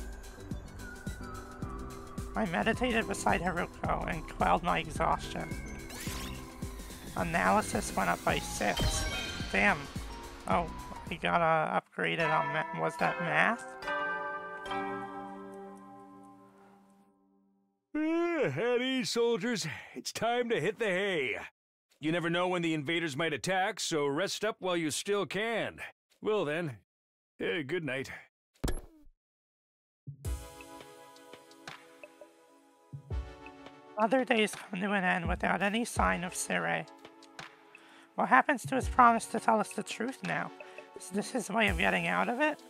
I meditated beside Haruko and quelled my exhaustion. Analysis went up by 6. Damn. Oh, we gotta upgrade it on was that math? At ease, soldiers. It's time to hit the hay. You never know when the invaders might attack, so rest up while you still can. Well then, good night. Other days come to an end without any sign of Sirei. What happens to his promise to tell us the truth now? Is this his way of getting out of it?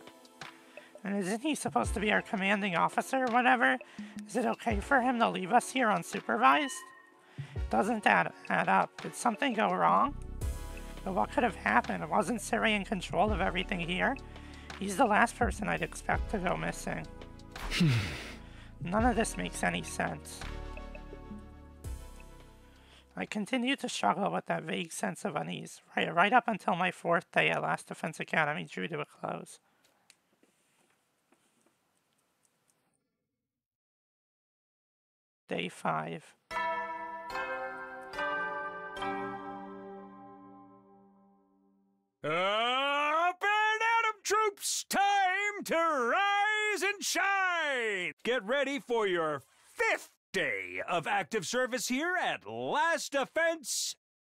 And isn't he supposed to be our commanding officer or whatever? Is it okay for him to leave us here unsupervised? It doesn't add up. Did something go wrong? But what could have happened? Wasn't Sirei in control of everything here? He's the last person I'd expect to go missing. None of this makes any sense. I continued to struggle with that vague sense of unease, right up until my 4th day at Last Defense Academy drew to a close. Day 5. Up and at 'em, troops! Time to rise and shine! Get ready for your 5th day of active service here at Last Defense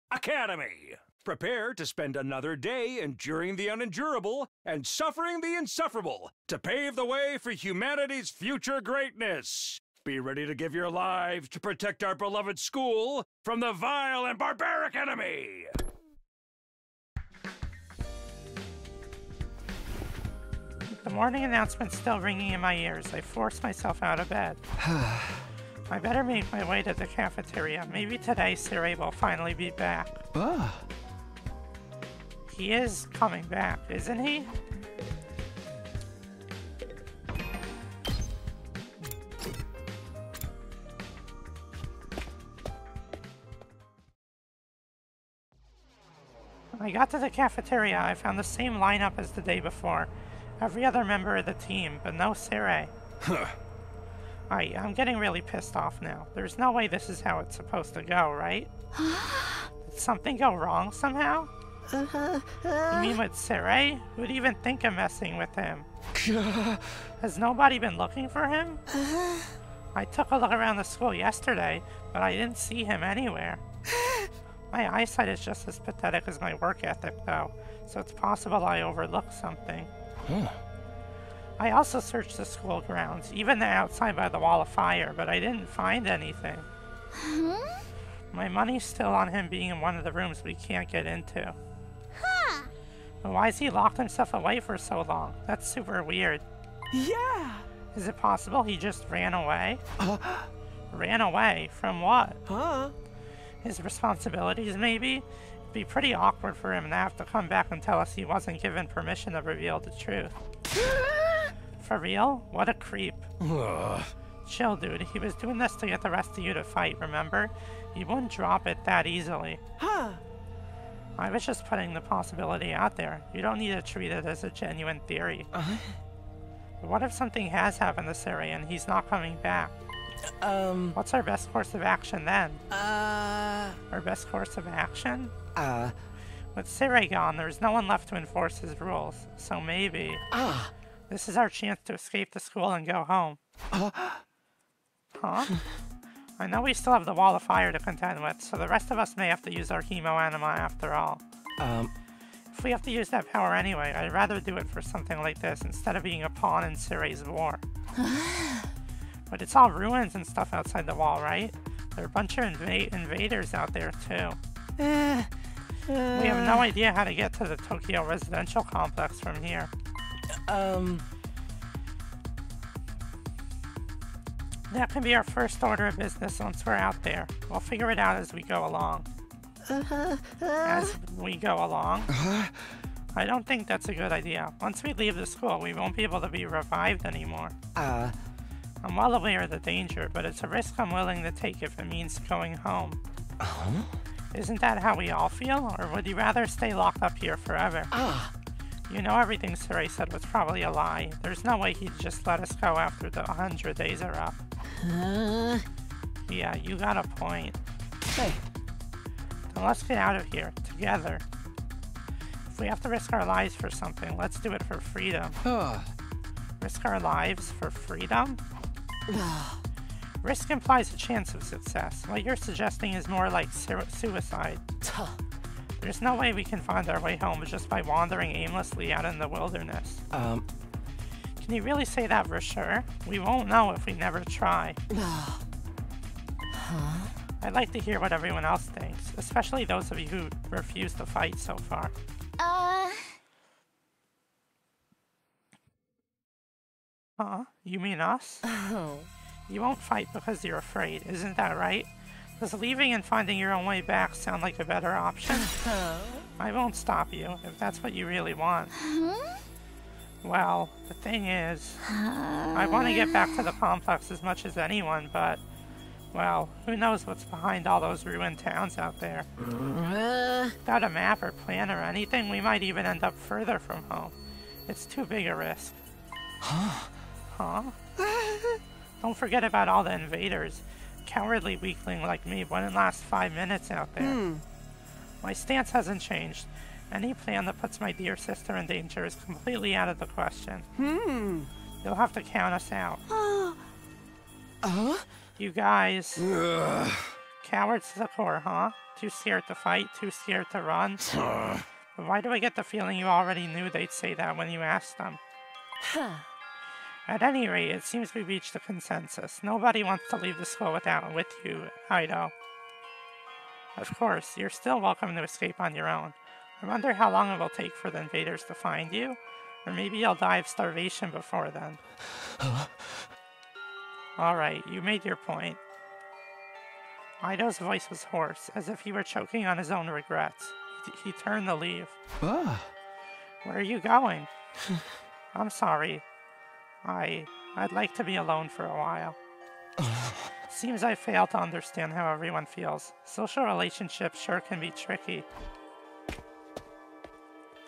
Academy. Prepare to spend another day enduring the unendurable and suffering the insufferable to pave the way for humanity's future greatness. Be ready to give your lives to protect our beloved school from the vile and barbaric enemy. The morning announcement still ringing in my ears, I forced myself out of bed. I better make my way to the cafeteria. Maybe today Sirei will finally be back. He is coming back, isn't he? When I got to the cafeteria, I found the same lineup as the day before. Every other member of the team, but no Sirei. I'm getting really pissed off now. There's no way this is how it's supposed to go, right? Did something go wrong somehow? You mean with Sirei? Who'd even think of messing with him? Has nobody been looking for him? I took a look around the school yesterday, but I didn't see him anywhere. My eyesight is just as pathetic as my work ethic, though, so it's possible I overlooked something. I also searched the school grounds, even the outside by the wall of fire, but I didn't find anything. My money's still on him being in one of the rooms we can't get into. But why has he locked himself away for so long? That's super weird. Yeah! Is it possible he just ran away? Ran away? From what? His responsibilities, maybe? It'd be pretty awkward for him to have to come back and tell us he wasn't given permission to reveal the truth. For real? What a creep. Chill, dude. He was doing this to get the rest of you to fight, remember? He wouldn't drop it that easily. I was just putting the possibility out there. You don't need to treat it as a genuine theory. But what if something has happened to Sirei and he's not coming back? What's our best course of action then? Our best course of action? With Sirei gone, there's no one left to enforce his rules, so maybe... This is our chance to escape the school and go home. Huh? I know we still have the wall of fire to contend with, so the rest of us may have to use our hemo anima after all. If we have to use that power anyway, I'd rather do it for something like this instead of being a pawn in Sirei's war. But it's all ruins and stuff outside the wall, right? There are a bunch of invaders out there, too. We have no idea how to get to the Tokyo residential complex from here. That can be our first order of business once we're out there. We'll figure it out as we go along. As we go along? I don't think that's a good idea. Once we leave the school, we won't be able to be revived anymore. I'm well aware of the danger, but it's a risk I'm willing to take if it means going home. Isn't that how we all feel? Or would you rather stay locked up here forever? You know everything Sirei said was probably a lie. There's no way he'd just let us go after the 100 days are up. Yeah, you got a point. Hey. Then let's get out of here, together. If we have to risk our lives for something, let's do it for freedom. Risk our lives for freedom? Risk implies a chance of success. What you're suggesting is more like suicide. There's no way we can find our way home just by wandering aimlessly out in the wilderness. Can you really say that for sure? We won't know if we never try. I'd like to hear what everyone else thinks, especially those of you who refuse to fight so far. Huh? You mean us? Oh. You won't fight because you're afraid, isn't that right? Does leaving and finding your own way back sound like a better option? I won't stop you, if that's what you really want. Well, the thing is, I want to get back to the complex as much as anyone, but, well, who knows what's behind all those ruined towns out there. Without a map or plan or anything, we might even end up further from home. It's too big a risk. Huh? Don't forget about all the invaders. Cowardly weakling like me wouldn't last 5 minutes out there. My stance hasn't changed. Any plan that puts my dear sister in danger is completely out of the question. You'll have to count us out. You guys... Cowards to the core, huh? Too scared to fight, too scared to run? But why do I get the feeling you already knew they'd say that when you asked them? At any rate, it seems we reached a consensus. Nobody wants to leave the school with you, Ido. Of course, you're still welcome to escape on your own. I wonder how long it will take for the invaders to find you. Or maybe you'll die of starvation before then. Alright, you made your point. Ido's voice was hoarse, as if he were choking on his own regrets. He turned to leave. Where are you going? I'm sorry. I'd like to be alone for a while. Seems I fail to understand how everyone feels. Social relationships sure can be tricky.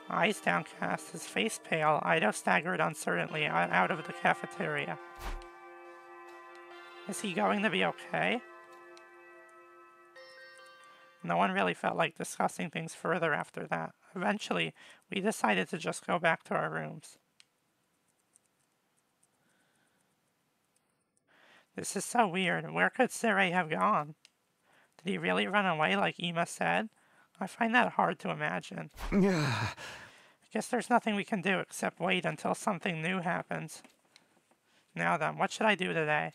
Eyes downcast, his face pale, Ido staggered uncertainly out of the cafeteria. Is he going to be okay? No one really felt like discussing things further after that. Eventually, we decided to just go back to our rooms. This is so weird. Where could Sirei have gone? Did he really run away like Ima said? I find that hard to imagine. I guess there's nothing we can do except wait until something new happens. Now then, what should I do today?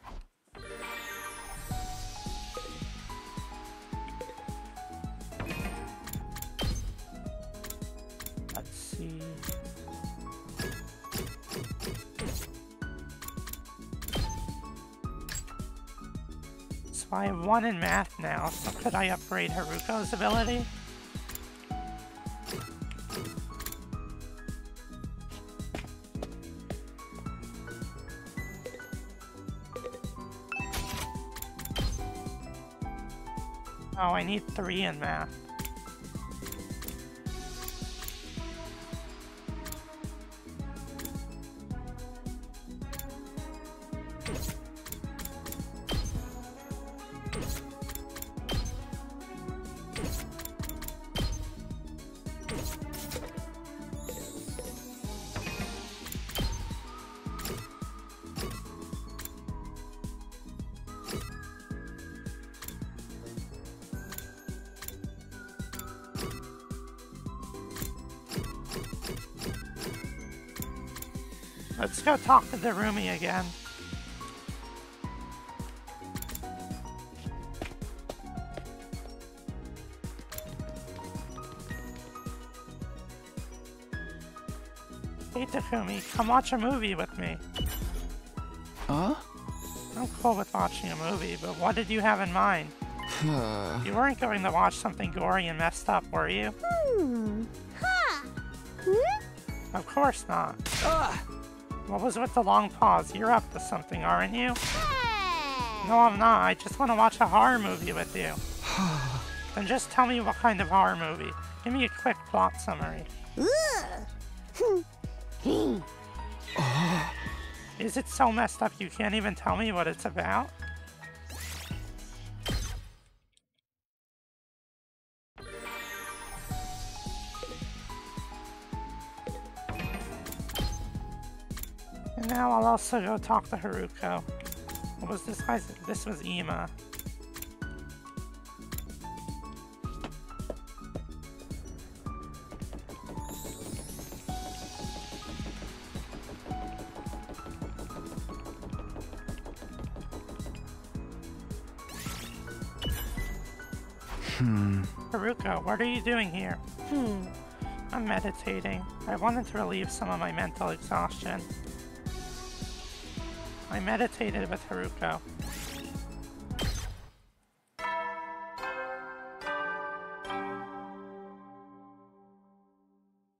Let's see... So I have 1 in math now, so could I upgrade Haruko's ability? Oh, I need 3 in math. Let's go talk to Darumi again. Hey Takumi, come watch a movie with me. Huh? I'm cool with watching a movie, but what did you have in mind? You weren't going to watch something gory and messed up, were you? Of course not. What was with the long pause? You're up to something, aren't you? No, I'm not. I just want to watch a horror movie with you. Then just tell me what kind of horror movie. Give me a quick plot summary. Is it so messed up you can't even tell me what it's about? And now I'll also go talk to Haruko. was this guy's? This was Ema. Haruka, what are you doing here? I'm meditating. I wanted to relieve some of my mental exhaustion. I meditated with Haruko.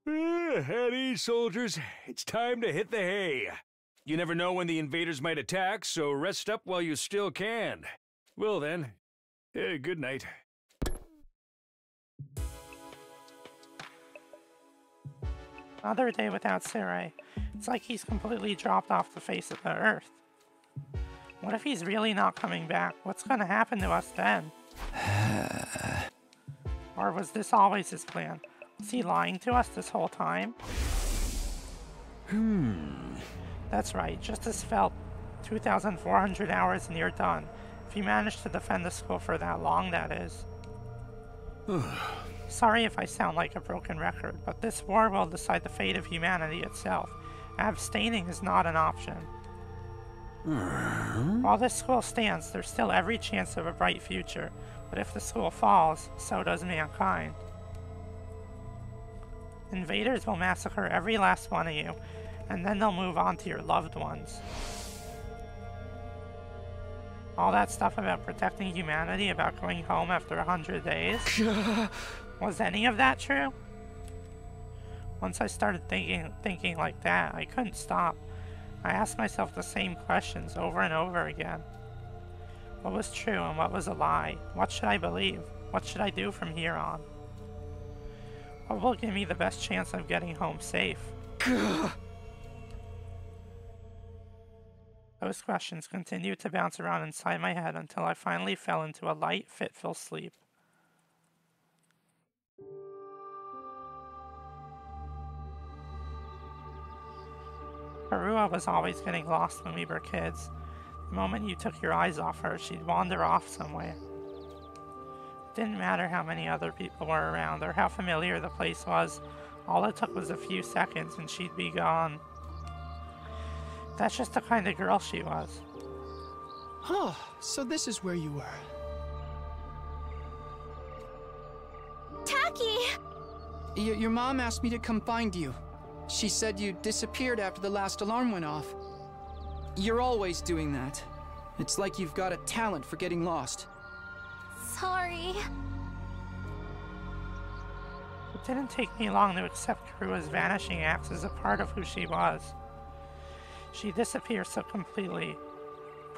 At ease, soldiers. It's time to hit the hay. You never know when the invaders might attack, so rest up while you still can. Well then, good night. Another day without Sarai. It's like he's completely dropped off the face of the earth. What if he's really not coming back? What's gonna happen to us then? Or was this always his plan? Was he lying to us this whole time? That's right, Justice felt 2,400 hours near done. If he managed to defend the school for that long, that is. Sorry if I sound like a broken record, but this war will decide the fate of humanity itself. Abstaining is not an option. While this school stands, there's still every chance of a bright future, but if the school falls, so does mankind. Invaders will massacre every last one of you, and then they'll move on to your loved ones. All that stuff about protecting humanity, about going home after 100 days. Was any of that true? Once I started thinking like that, I couldn't stop. I asked myself the same questions over and over again. What was true and what was a lie? What should I believe? What should I do from here on? What will give me the best chance of getting home safe? Those questions continued to bounce around inside my head until I finally fell into a light, fitful sleep. Harua was always getting lost when we were kids. The moment you took your eyes off her, she'd wander off somewhere. It didn't matter how many other people were around or how familiar the place was. All it took was a few seconds and she'd be gone. That's just the kind of girl she was. Oh, so this is where you were. Taki! Your mom asked me to come find you. She said you disappeared after the last alarm went off. You're always doing that. It's like you've got a talent for getting lost. Sorry. It didn't take me long to accept Karua's vanishing acts as a part of who she was. She disappeared so completely.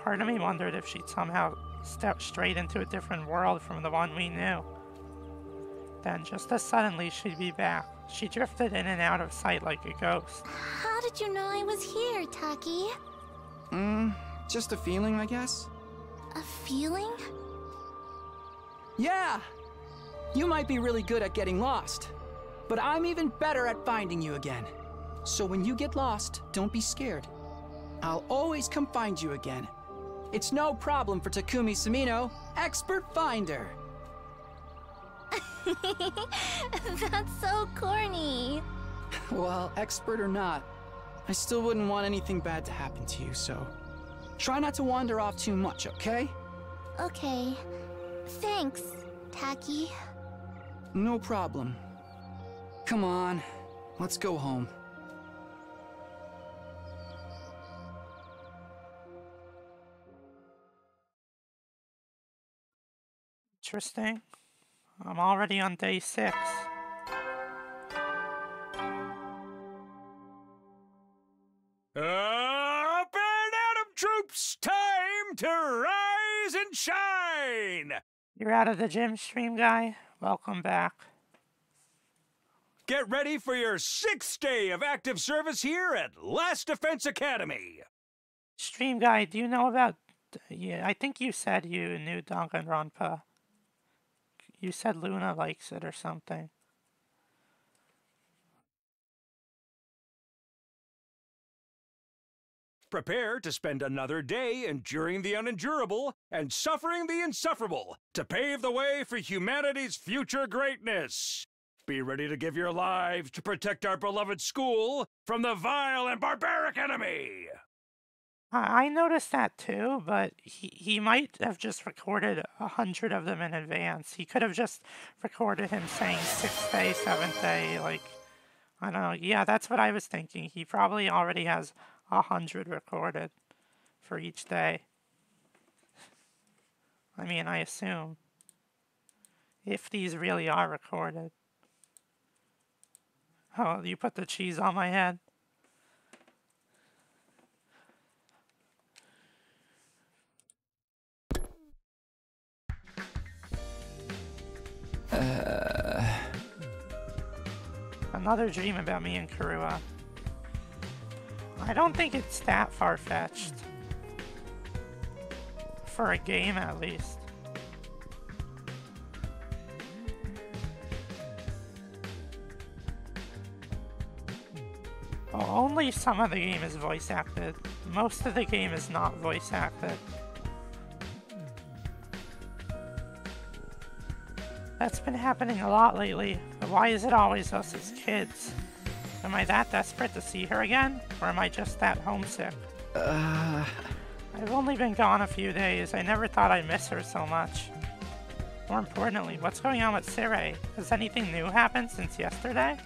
Part of me wondered if she'd somehow stepped straight into a different world from the one we knew. Then, just as suddenly, she'd be back. She drifted in and out of sight like a ghost. How did you know I was here, Taki? Just a feeling, I guess. A feeling? Yeah! You might be really good at getting lost, but I'm even better at finding you again. So when you get lost, don't be scared. I'll always come find you again. It's no problem for Takumi Sumino, expert finder. That's so corny. Well, expert or not, I still wouldn't want anything bad to happen to you, so try not to wander off too much, okay? Okay. Thanks, Taki. No problem. Come on, let's go home. Interesting. I'm already on day 6. Up and Atom troops! Time to rise and shine! You're out of the gym, stream guy? Welcome back. Get ready for your 6th day of active service here at Last Defense Academy! Stream guy, do you know about... Yeah, I think you said you knew Danganronpa. You said Luna likes it or something. Prepare to spend another day enduring the unendurable and suffering the insufferable to pave the way for humanity's future greatness. Be ready to give your lives to protect our beloved school from the vile and barbaric enemy. I noticed that too, but he might have just recorded 100 of them in advance. He could have just recorded him saying 6th day, 7th day, like, I don't know. Yeah, that's what I was thinking. He probably already has 100 recorded for each day. I mean, I assume. If these really are recorded. Oh, you put the cheese on my head? Another dream about me and Kirua. I don't think it's that far-fetched. For a game, at least. Well, only some of the game is voice acted. Most of the game is not voice acted. That's been happening a lot lately, but why is it always us as kids? Am I that desperate to see her again, or am I just that homesick? I've only been gone a few days. I never thought I'd miss her so much. More importantly, what's going on with Cirei? Has anything new happened since yesterday?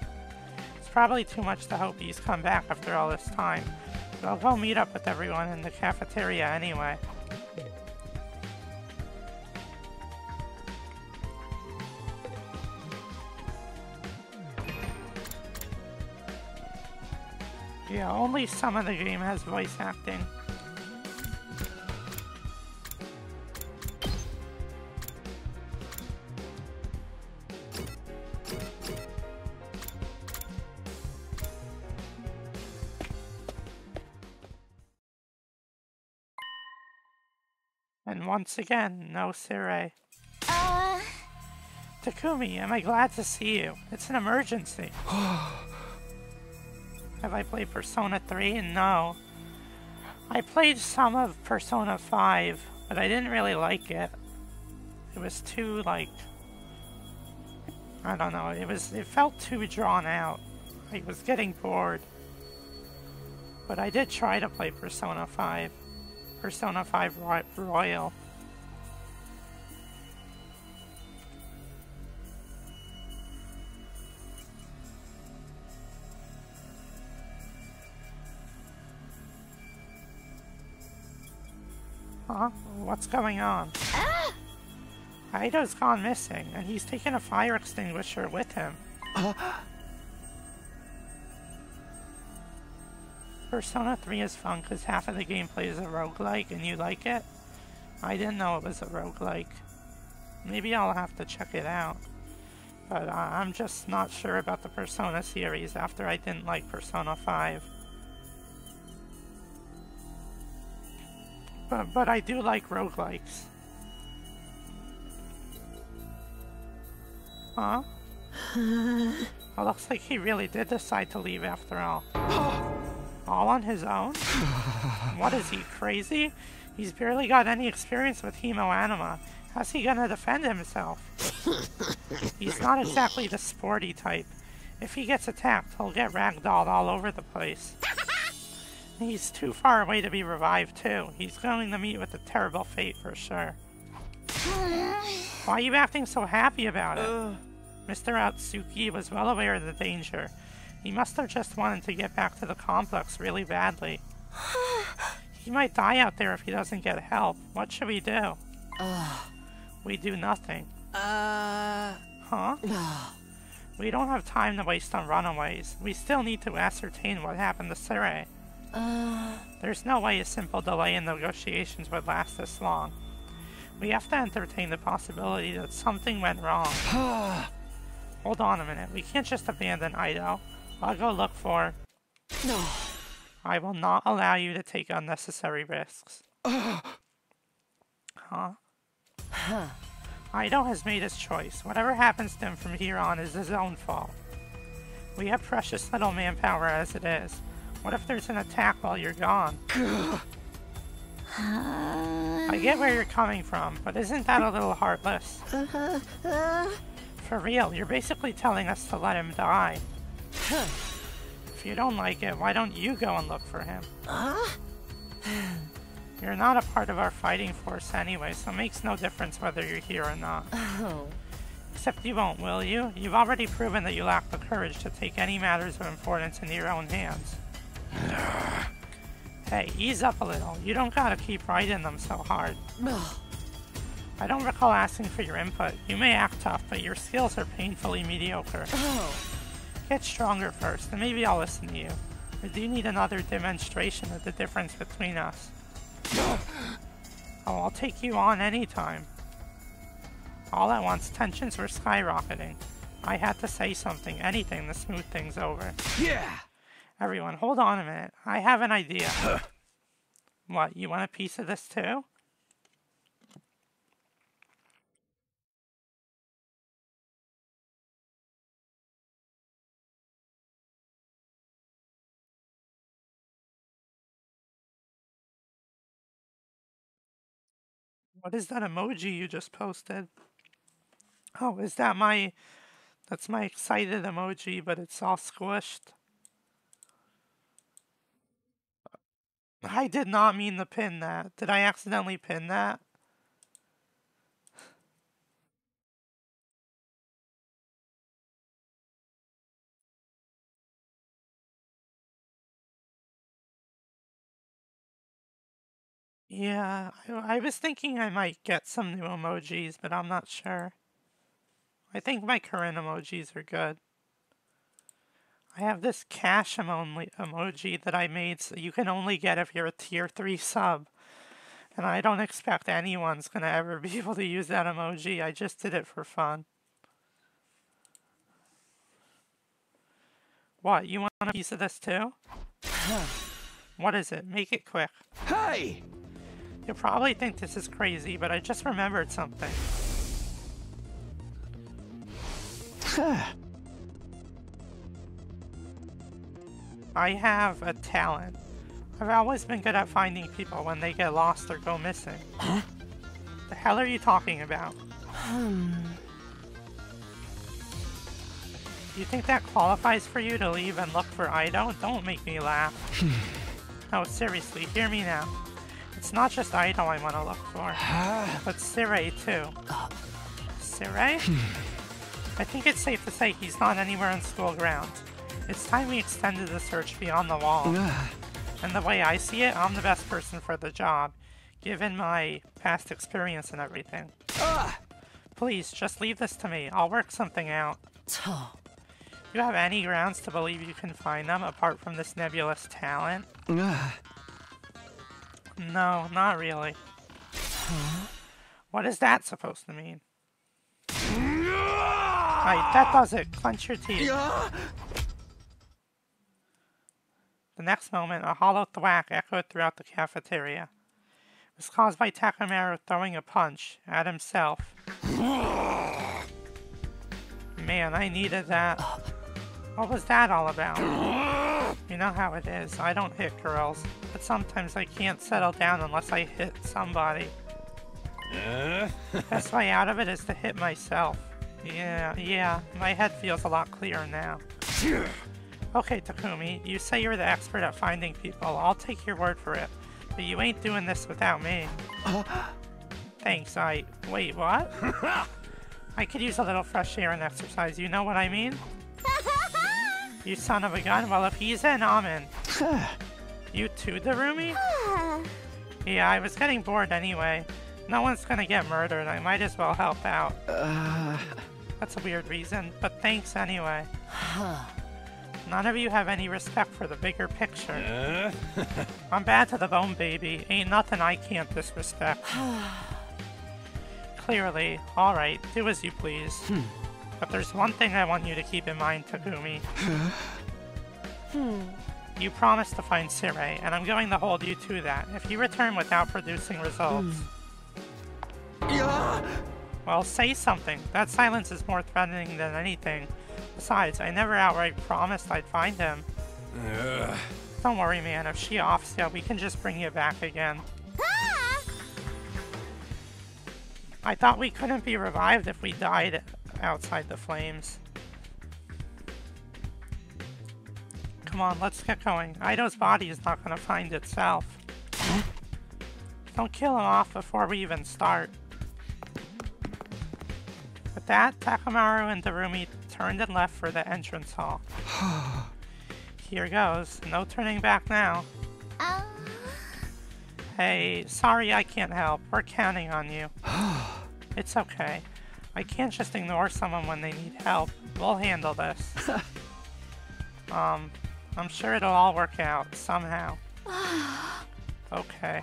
It's probably too much to hope he's come back after all this time, but I'll go meet up with everyone in the cafeteria anyway. Yeah, only some of the game has voice acting. And once again, no Cirei. Takumi, am I glad to see you? It's an emergency. Have I played Persona 3? No. I played some of Persona 5, but I didn't really like it. It was too, like... I don't know, it felt too drawn out. I was getting bored. But I did try to play Persona 5. Persona 5 Royal. Huh? What's going on? Aido's gone missing, and he's taken a fire extinguisher with him. Persona 3 is fun because half of the gameplay is a roguelike, and you like it? I didn't know it was a roguelike. Maybe I'll have to check it out. But I'm just not sure about the Persona series after I didn't like Persona 5. But I do like roguelikes. Huh? Well, looks like he really did decide to leave after all. All on his own? What is he, crazy? He's barely got any experience with Hemo Anima. How's he gonna defend himself? He's not exactly the sporty type. If he gets attacked, he'll get ragdolled all over the place. He's too far away to be revived, too. He's going to meet with a terrible fate for sure. Why are you acting so happy about it? Mr. Atsuki was well aware of the danger. He must have just wanted to get back to the complex really badly. He might die out there if he doesn't get help. What should we do? We do nothing. Huh? We don't have time to waste on runaways. We still need to ascertain what happened to Cirei. There's no way a simple delay in negotiations would last this long. We have to entertain the possibility that something went wrong. Hold on a minute. We can't just abandon Aido. I'll go look for... No. I will not allow you to take unnecessary risks. Huh? Aido has made his choice. Whatever happens to him from here on is his own fault. We have precious little manpower as it is. What if there's an attack while you're gone? I get where you're coming from, but isn't that a little heartless? For real, you're basically telling us to let him die. If you don't like it, why don't you go and look for him? You're not a part of our fighting force anyway, so it makes no difference whether you're here or not. Except you won't, will you? You've already proven that you lack the courage to take any matters of importance into your own hands. Hey, ease up a little. You don't gotta keep riding them so hard. I don't recall asking for your input. You may act tough, but your skills are painfully mediocre. Get stronger first, and maybe I'll listen to you. Or do you need another demonstration of the difference between us? Oh, I'll take you on anytime. All at once, tensions were skyrocketing. I had to say something, anything, to smooth things over. Yeah! Everyone, hold on a minute. I have an idea. What, you want a piece of this too? What is that emoji you just posted? Oh, is that my... That's my excited emoji, but it's all squished. I did not mean to pin that. Did I accidentally pin that? Yeah, I was thinking I might get some new emojis, but I'm not sure. I think my current emojis are good. I have this cash emoji that I made so you can only get if you're a tier 3 sub. And I don't expect anyone's gonna ever be able to use that emoji. I just did it for fun. What, you want a piece of this too? What is it? Make it quick. Hey! You'll probably think this is crazy, but I just remembered something. I have a talent. I've always been good at finding people when they get lost or go missing. Huh? The hell are you talking about? You think that qualifies for you to leave and look for Ido? Don't make me laugh. No, seriously, hear me now. It's not just Ido I want to look for, but Cirei too. Cirei? I think it's safe to say he's not anywhere on school grounds. It's time we extended the search beyond the wall. And the way I see it, I'm the best person for the job, given my past experience and everything. Please, just leave this to me. I'll work something out. Do you have any grounds to believe you can find them, apart from this nebulous talent? No, not really. What is that supposed to mean? Right, that does it. Clench your teeth. The next moment, a hollow thwack echoed throughout the cafeteria. It was caused by Takamaru throwing a punch at himself. Man, I needed that. What was that all about? You know how it is. I don't hit girls, but sometimes I can't settle down unless I hit somebody. Best way out of it is to hit myself. Yeah, my head feels a lot clearer now. Okay, Takumi, you say you're the expert at finding people. I'll take your word for it. But you ain't doing this without me. Thanks, Wait, what? I could use a little fresh air and exercise, you know what I mean? You son of a gun, well if he's in, I'm in. You too, Darumi? Yeah, I was getting bored anyway. No one's gonna get murdered, I might as well help out. That's a weird reason, but thanks anyway. None of you have any respect for the bigger picture. I'm bad to the bone, baby. Ain't nothing I can't disrespect. Clearly. Alright, do as you please. But there's one thing I want you to keep in mind, Takumi. You promised to find Cirei, and I'm going to hold you to that. If you return without producing results... Well, say something. That silence is more threatening than anything. Besides, I never outright promised I'd find him. Don't worry, man. If she offs you, we can just bring you back again. Ah! I thought we couldn't be revived if we died outside the flames. Come on, let's get going. Ido's body is not going to find itself. Don't kill him off before we even start. With that, Takamaru and Darumi turned and left for the entrance hall. Here goes. No turning back now. Hey, sorry I can't help. We're counting on you. It's okay. I can't just ignore someone when they need help. We'll handle this. I'm sure it'll all work out, somehow. Okay.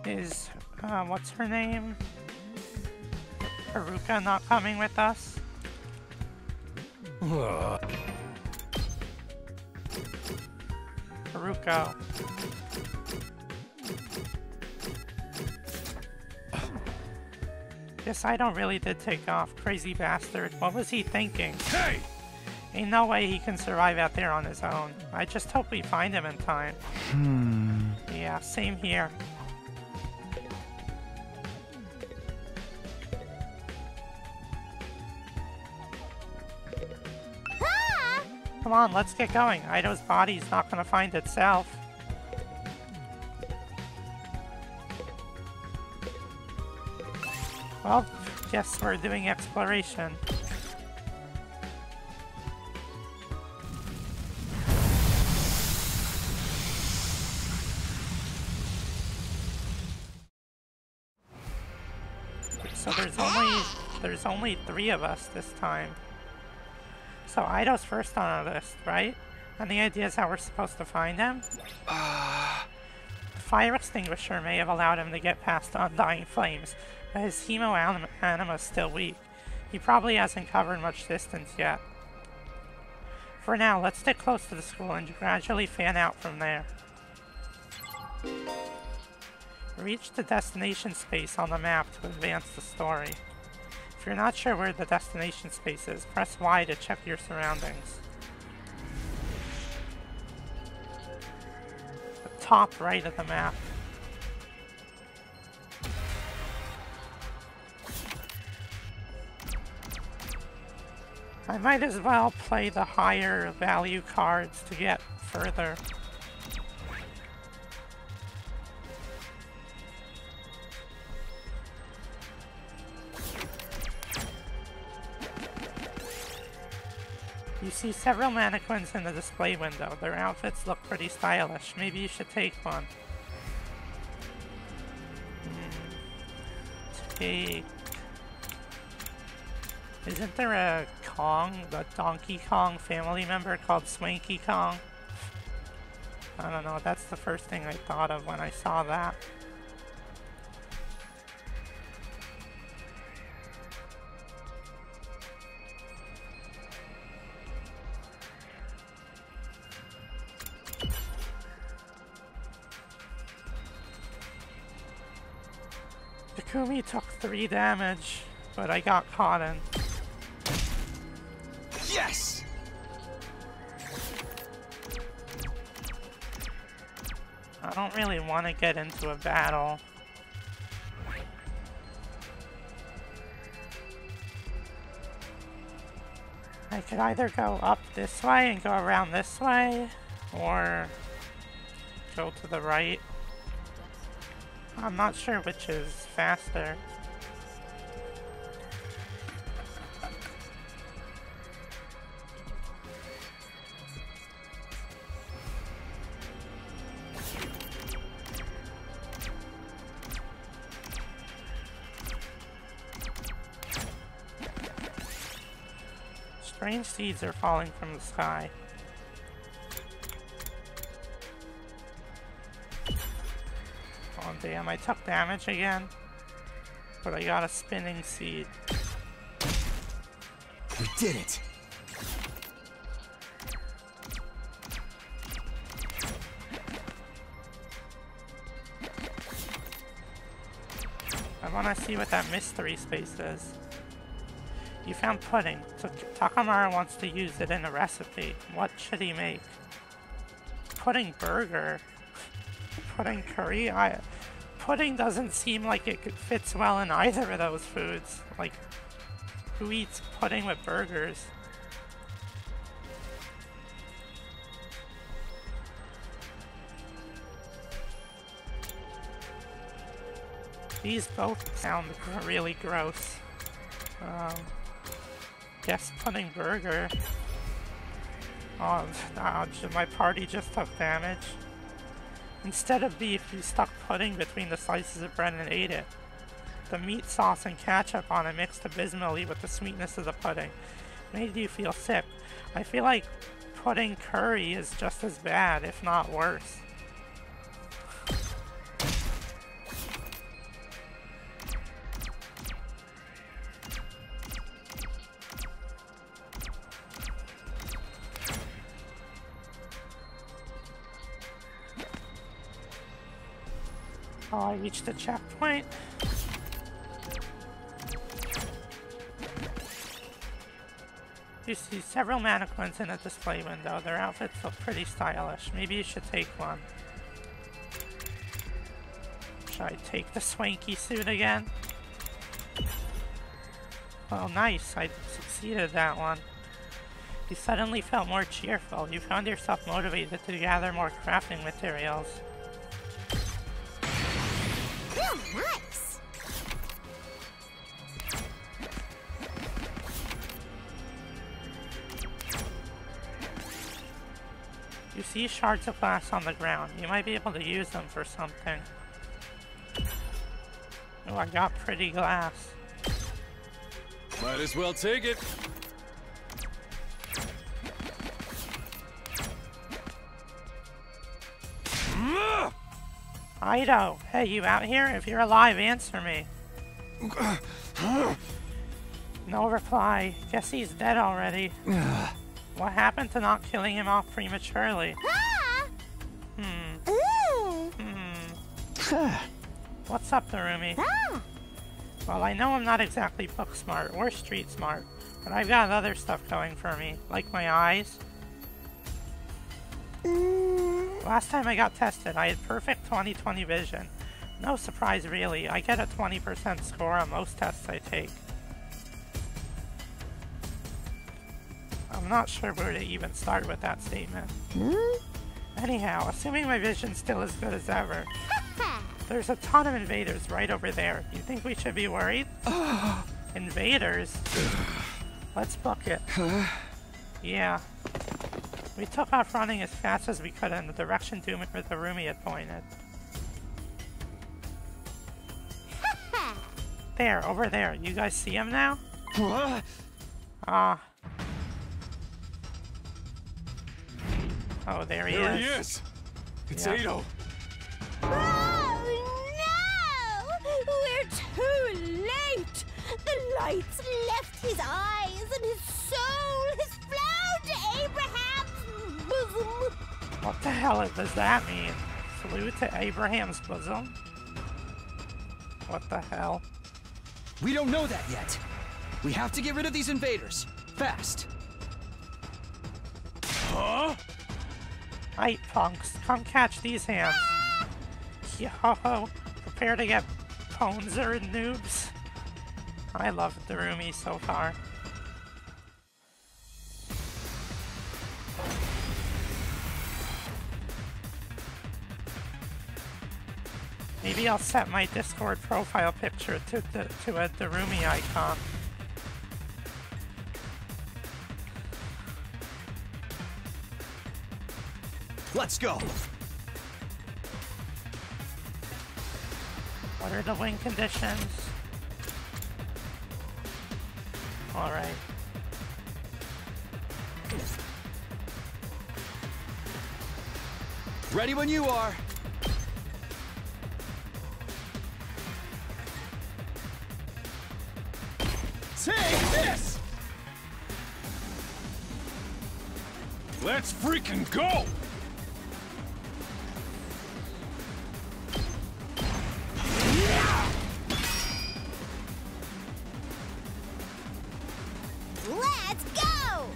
Is, what's her name? Haruka not coming with us? Haruka. Guess I don't really did take off, crazy bastard. What was he thinking? Hey! Ain't no way he can survive out there on his own. I just hope we find him in time. Yeah, same here. Come on, let's get going. Ido's body's not gonna find itself. Well, guess we're doing exploration. So there's only 3 of us this time. So Ido's first on our list, right? And the idea is how we're supposed to find him? The fire extinguisher may have allowed him to get past the undying flames, but his hemo anima is still weak. He probably hasn't covered much distance yet. For now, let's stick close to the school and gradually fan out from there. Reach the destination space on the map to advance the story. If you're not sure where the destination space is, press Y to check your surroundings. The top right of the map. I might as well play the higher value cards to get further. You see several mannequins in the display window. Their outfits look pretty stylish. Maybe you should take one. Take... Isn't there a Donkey Kong family member called Swanky Kong? I don't know, that's the first thing I thought of when I saw that. Takumi took 3 damage, but I got caught in. Yes! I don't really want to get into a battle. I could either go up this way and go around this way, or go to the right. I'm not sure which is faster. Strange seeds are falling from the sky. Oh damn, I took damage again. but I got a spinning seed. We did it. I want to see what that mystery space is. You found pudding. So Takamura wants to use it in a recipe. What should he make? Pudding burger? Pudding curry? Pudding doesn't seem like it fits well in either of those foods. Like, who eats pudding with burgers? These both sound really gross. Guess pudding burger. Oh, my party just took damage. Instead of beef, you stuck pudding between the slices of bread and ate it. The meat sauce and ketchup on it mixed abysmally with the sweetness of the pudding. Made you feel sick. I feel like pudding curry is just as bad, if not worse. Oh, I reached the checkpoint. You see several mannequins in a display window. Their outfits look pretty stylish. Maybe you should take one. Should I take the swanky suit again? Oh, nice. I succeeded that one. You suddenly felt more cheerful. You found yourself motivated to gather more crafting materials. Nice! You see shards of glass on the ground. You might be able to use them for something. Oh, I got pretty glass. Might as well take it. Ido, hey, you out here? If you're alive, answer me. No reply. Guess he's dead already. What happened to not killing him off prematurely? Ah! What's up, Darumi? Ah! Well, I know I'm not exactly book smart or street smart, but I've got other stuff going for me, like my eyes. Last time I got tested, I had perfect 20/20 vision. No surprise really, I get a 20% score on most tests I take. I'm not sure where to even start with that statement. Anyhow, assuming my vision's still as good as ever, there's a ton of invaders right over there. You think we should be worried? Invaders? Let's book it. Yeah. We took off running as fast as we could in the direction Darumi had pointed. There, over there. You guys see him now? Ah. Oh, there he is. There he is. It's Yeah. Ado. Oh no! We're too late! The lights left his eyes and his soul has flown to Abraham's bosom! What the hell does that mean? Flew to Abraham's bosom? What the hell? We don't know that yet. We have to get rid of these invaders. Fast. Huh? Aight, punks. Come catch these hands. Yo, prepare to get Ponzer, noobs. I love Darumi so far. Maybe I'll set my Discord profile picture to a Darumi icon. Let's go. What are the win conditions? Alright. Ready when you are. Take this! Let's freaking go! Let's go!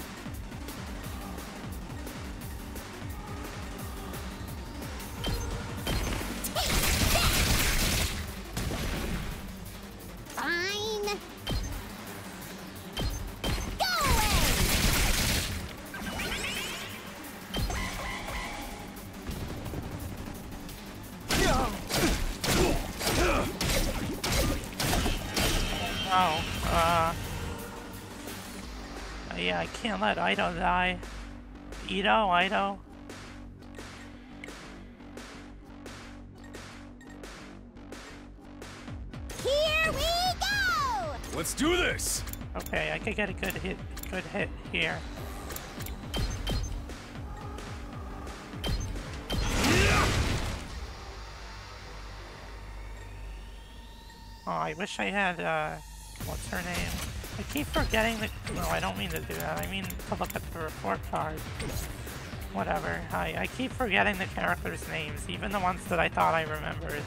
Take that! Fine. Go Oh, yeah, I can't let Ido die. Ido? Here we go! Let's do this! Okay, I could get a good hit here. Oh, I wish I had, what's her name? I keep forgetting the... No, I don't mean to do that. I mean to look at the report card. Whatever. I keep forgetting the characters' names, even the ones that I thought I remembered.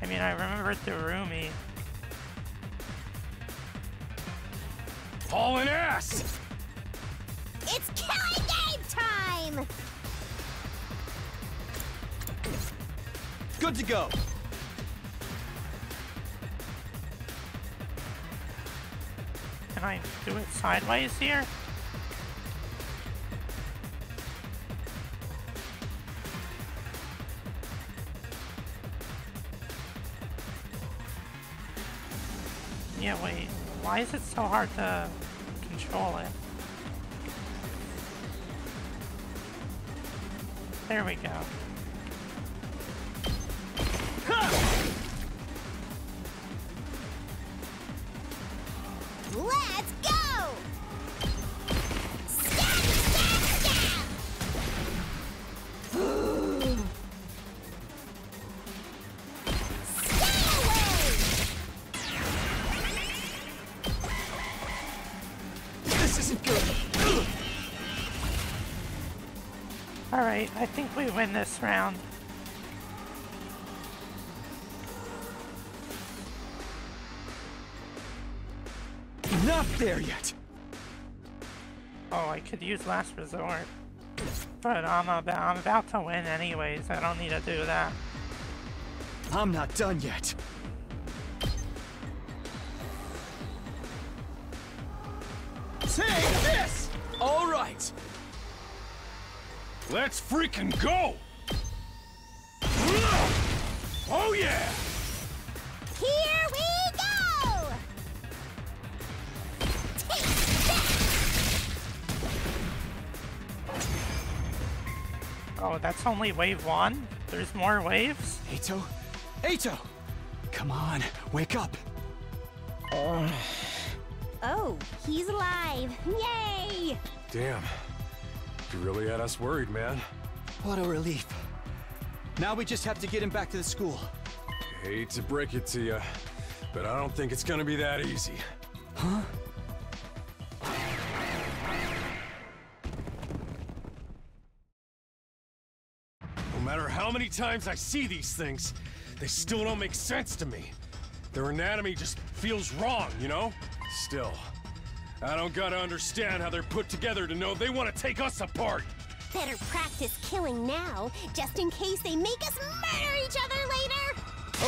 I mean, I remembered Darumi. Hauling ass! It's killing game time! Good to go. Can I do it sideways here? Yeah, wait. Why is it so hard to control it? There we go. Let's go! Stab, stab, stab! Stay away! This isn't good. Alright, I think we win this round. Not there yet. Oh, I could use last resort. But I'm about to win anyways. I don't need to do that. I'm not done yet. Take this! All right. Let's freaking go! Oh yeah! Here we go! Take that! Oh, that's only wave 1? There's more waves? Eito? Eito! Come on, wake up. Oh, he's alive. Yay! Damn. You really had us worried, man. What a relief. Now we just have to get him back to the school. Hate to break it to you, but I don't think it's gonna be that easy. Huh? No matter how many times I see these things, they still don't make sense to me. Their anatomy just feels wrong, you know? Still, I don't gotta understand how they're put together to know they want to take us apart. Better practice killing now, just in case they make us murder each other later!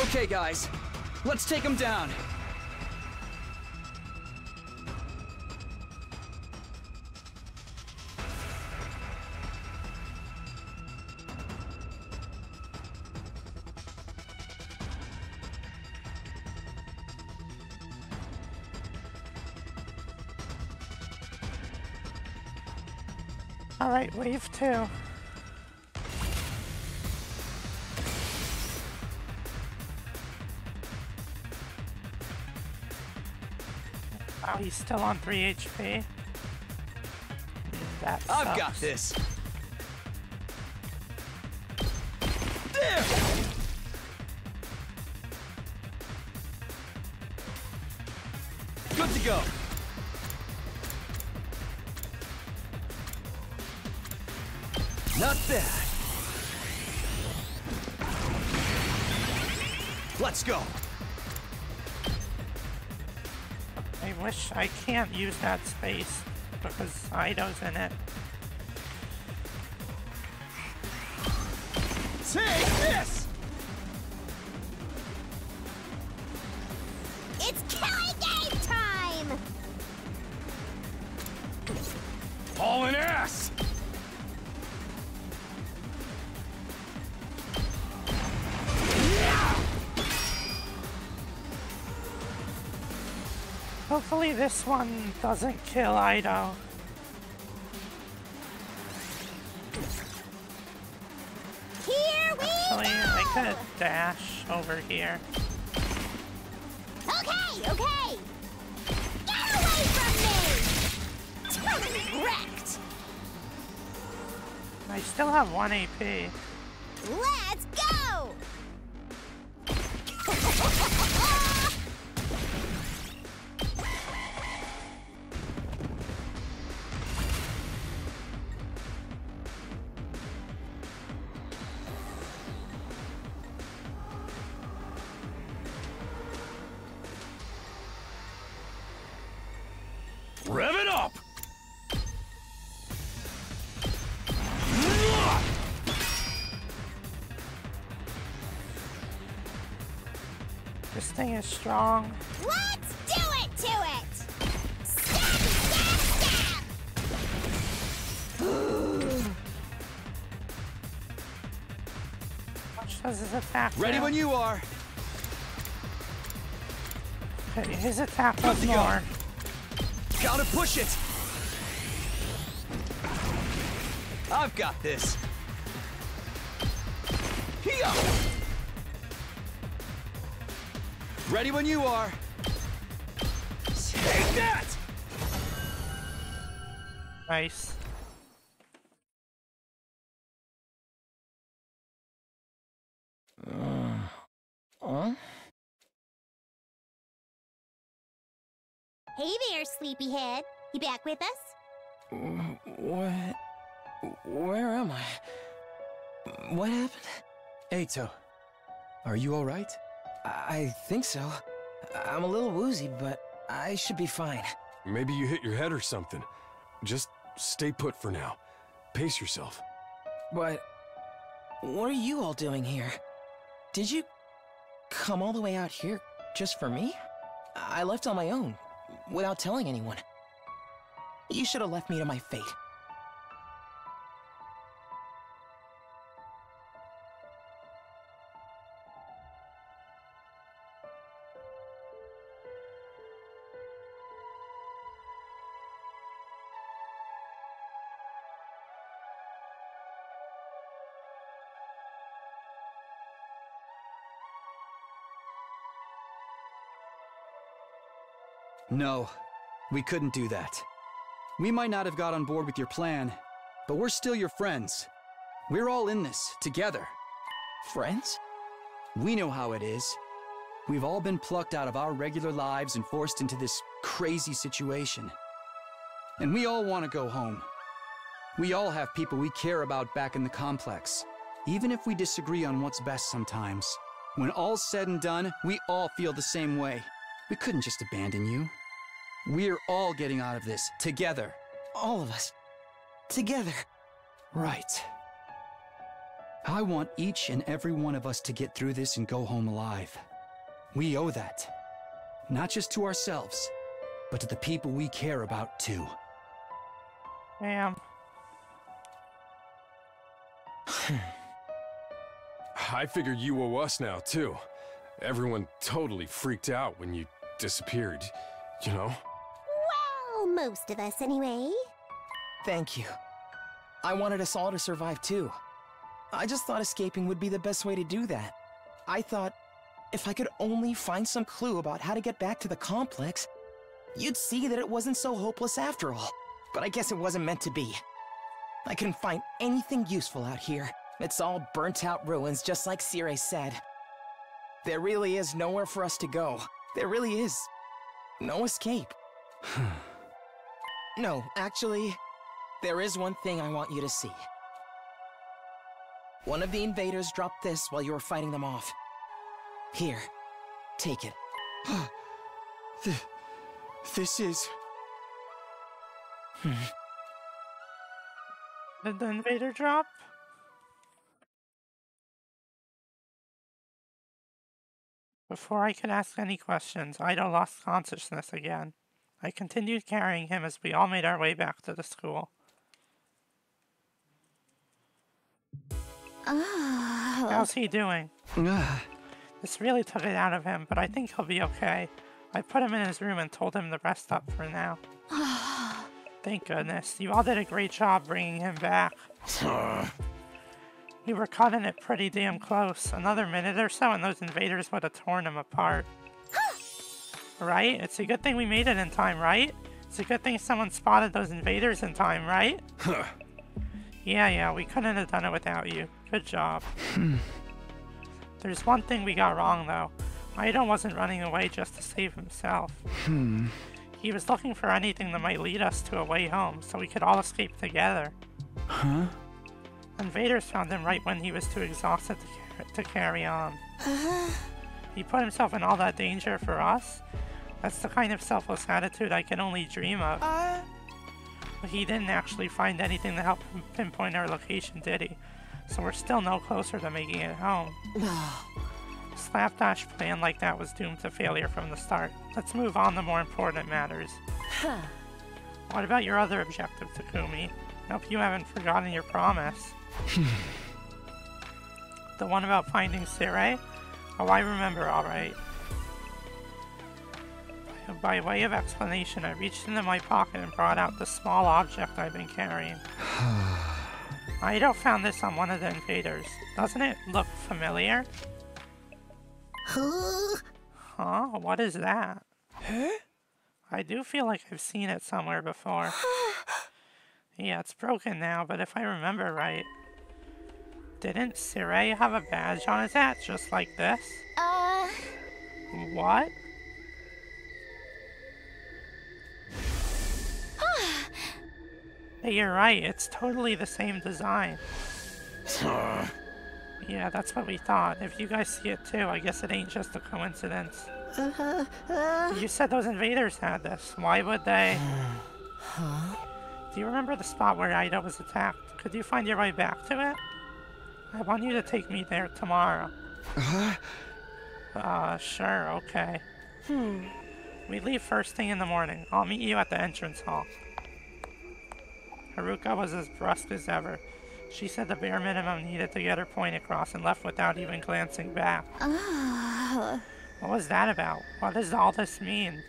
Okay, guys. Let's take him down. Alright, wave 2. Wow, he's still on 3 HP. That sucks. I've got this. There! Good to go. Not bad. Let's go. I wish I can't use that space because Ido's in it. Take this! It's killing game time! Hauling ass! Hopefully this one doesn't kill Ido. Here we Actually, go! I could dash over here. Okay, okay! Get away from me! Totally wrecked! I still have 1 AP. Let's go! Rev it up! This thing is strong. Let's do it to it! Stab, stab, stab! How much does his attack Ready do? when you are. Okay, his attack Good was to go. more. Gotta push it. I've got this. Here. Ready when you are. Take that! Nice. Hey there, sleepyhead. You back with us? What? Where am I? What happened? Eito, are you all right? I think so. I'm a little woozy, but I should be fine. Maybe you hit your head or something. Just stay put for now. Pace yourself. But what are you all doing here? Did you come all the way out here just for me? I left on my own, without telling anyone. You should have left me to my fate. No, we couldn't do that. We might not have got on board with your plan, but we're still your friends. We're all in this, together. Friends? We know how it is. We've all been plucked out of our regular lives and forced into this crazy situation. And we all want to go home. We all have people we care about back in the complex. Even if we disagree on what's best sometimes, when all's said and done, we all feel the same way. We couldn't just abandon you. We're all getting out of this, together. All of us. Together. Right. I want each and every one of us to get through this and go home alive. We owe that. Not just to ourselves, but to the people we care about too. Damn. I figured you owe us now, too. Everyone totally freaked out when you disappeared, you know? Well, most of us anyway. Thank you. I wanted us all to survive too. I just thought escaping would be the best way to do that. I thought if I could only find some clue about how to get back to the complex, you'd see that it wasn't so hopeless after all. But I guess it wasn't meant to be. I couldn't find anything useful out here. It's all burnt-out ruins, just like Circe said. There really is nowhere for us to go. There really is no escape. No, actually, there is one thing I want you to see. One of the invaders dropped this while you were fighting them off. Here, take it. This is... Did the invader drop? Before I could ask any questions, Ido lost consciousness again. I continued carrying him as we all made our way back to the school. How's he doing? This really took it out of him, but I think he'll be okay. I put him in his room and told him to rest up for now. Thank goodness. You all did a great job bringing him back. We were cutting it pretty damn close. Another minute or so and those invaders would have torn him apart. Right? It's a good thing we made it in time, right? It's a good thing someone spotted those invaders in time, right? Yeah, we couldn't have done it without you. Good job. There's one thing we got wrong, though. Ido wasn't running away just to save himself. He was looking for anything that might lead us to a way home, so we could all escape together. Huh? Invaders found him right when he was too exhausted to carry on. He put himself in all that danger for us? That's the kind of selfless attitude I can only dream of. But he didn't actually find anything to help him pinpoint our location, did he? So we're still no closer to making it home. A slapdash plan like that was doomed to failure from the start. Let's move on to more important matters. What about your other objective, Takumi? I hope you haven't forgotten your promise. The one about finding Sirei? Oh, I remember alright. By way of explanation, I reached into my pocket and brought out the small object I've been carrying. Ido found this on one of the invaders. Doesn't it look familiar? Huh? What is that? I do feel like I've seen it somewhere before. Yeah, it's broken now, but if I remember right... Didn't Sirei have a badge on his hat just like this? What? Hey, you're right, it's totally the same design. Yeah, that's what we thought. If you guys see it too, I guess it ain't just a coincidence. You said those invaders had this. Why would they? Do you remember the spot where Ido was attacked? Could you find your way back to it? I want you to take me there tomorrow. Sure, okay. We leave first thing in the morning. I'll meet you at the entrance hall. Haruka was as brusque as ever. She said the bare minimum needed to get her point across and left without even glancing back. What was that about? What does all this mean?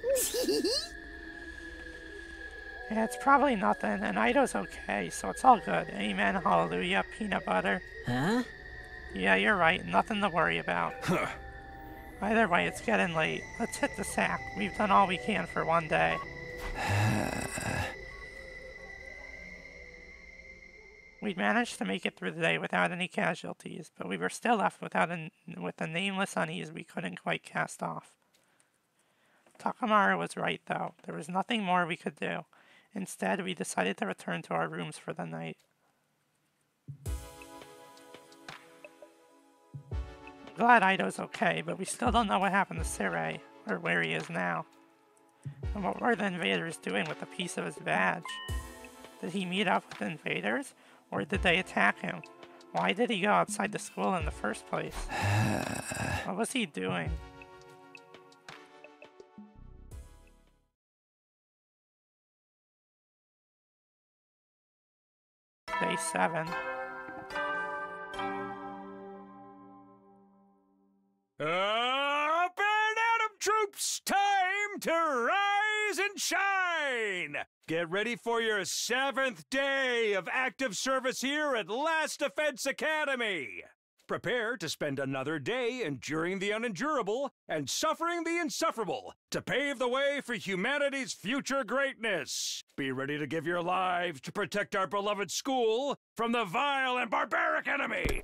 Yeah, it's probably nothing, and Ido's okay, so it's all good. Amen, hallelujah, peanut butter. Huh? Yeah, you're right, nothing to worry about. Either way, it's getting late. Let's hit the sack. We've done all we can for one day. We'd managed to make it through the day without any casualties, but we were still left with a nameless unease we couldn't quite cast off. Takamaru was right, though. There was nothing more we could do. Instead, we decided to return to our rooms for the night. Glad Ido's okay, but we still don't know what happened to Sirei, or where he is now. And what were the invaders doing with a piece of his badge? Did he meet up with the invaders, or did they attack him? Why did he go outside the school in the first place? What was he doing? Day 7. Up and Atom troops! Time to rise and shine! Get ready for your 7th day of active service here at Last Defense Academy! Prepare to spend another day enduring the unendurable and suffering the insufferable to pave the way for humanity's future greatness. Be ready to give your lives to protect our beloved school from the vile and barbaric enemy.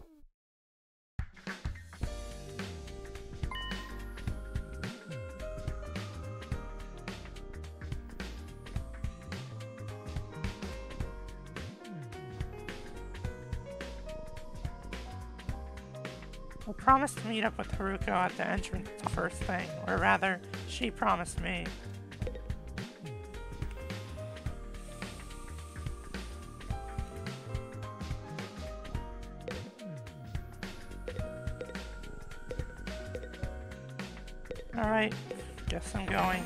I promised to meet up with Haruko at the entrance the first thing, or rather, she promised me. Alright, guess I'm going.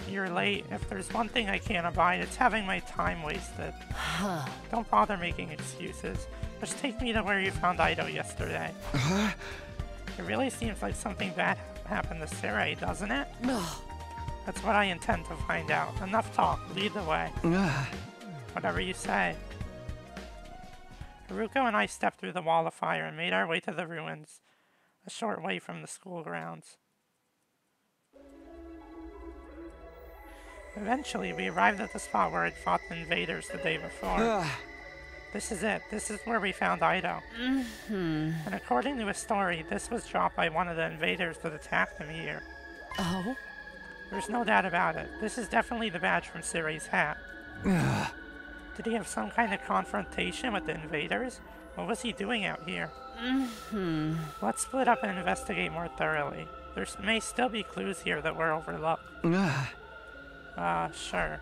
You're late. If there's one thing I can't abide, it's having my time wasted. Don't bother making excuses. Just take me to where you found Ido yesterday. It really seems like something bad happened to Cirei, doesn't it? That's what I intend to find out. Enough talk. Lead the way. Whatever you say. Haruko and I stepped through the wall of fire and made our way to the ruins, a short way from the school grounds. Eventually, we arrived at the spot where I'd fought the invaders the day before. This is it. This is where we found Ido. And according to his story, this was dropped by one of the invaders that attacked him here. Oh? There's no doubt about it. This is definitely the badge from Cirei's hat. Did he have some kind of confrontation with the invaders? What was he doing out here? Let's split up and investigate more thoroughly. There may still be clues here that were overlooked. Sure.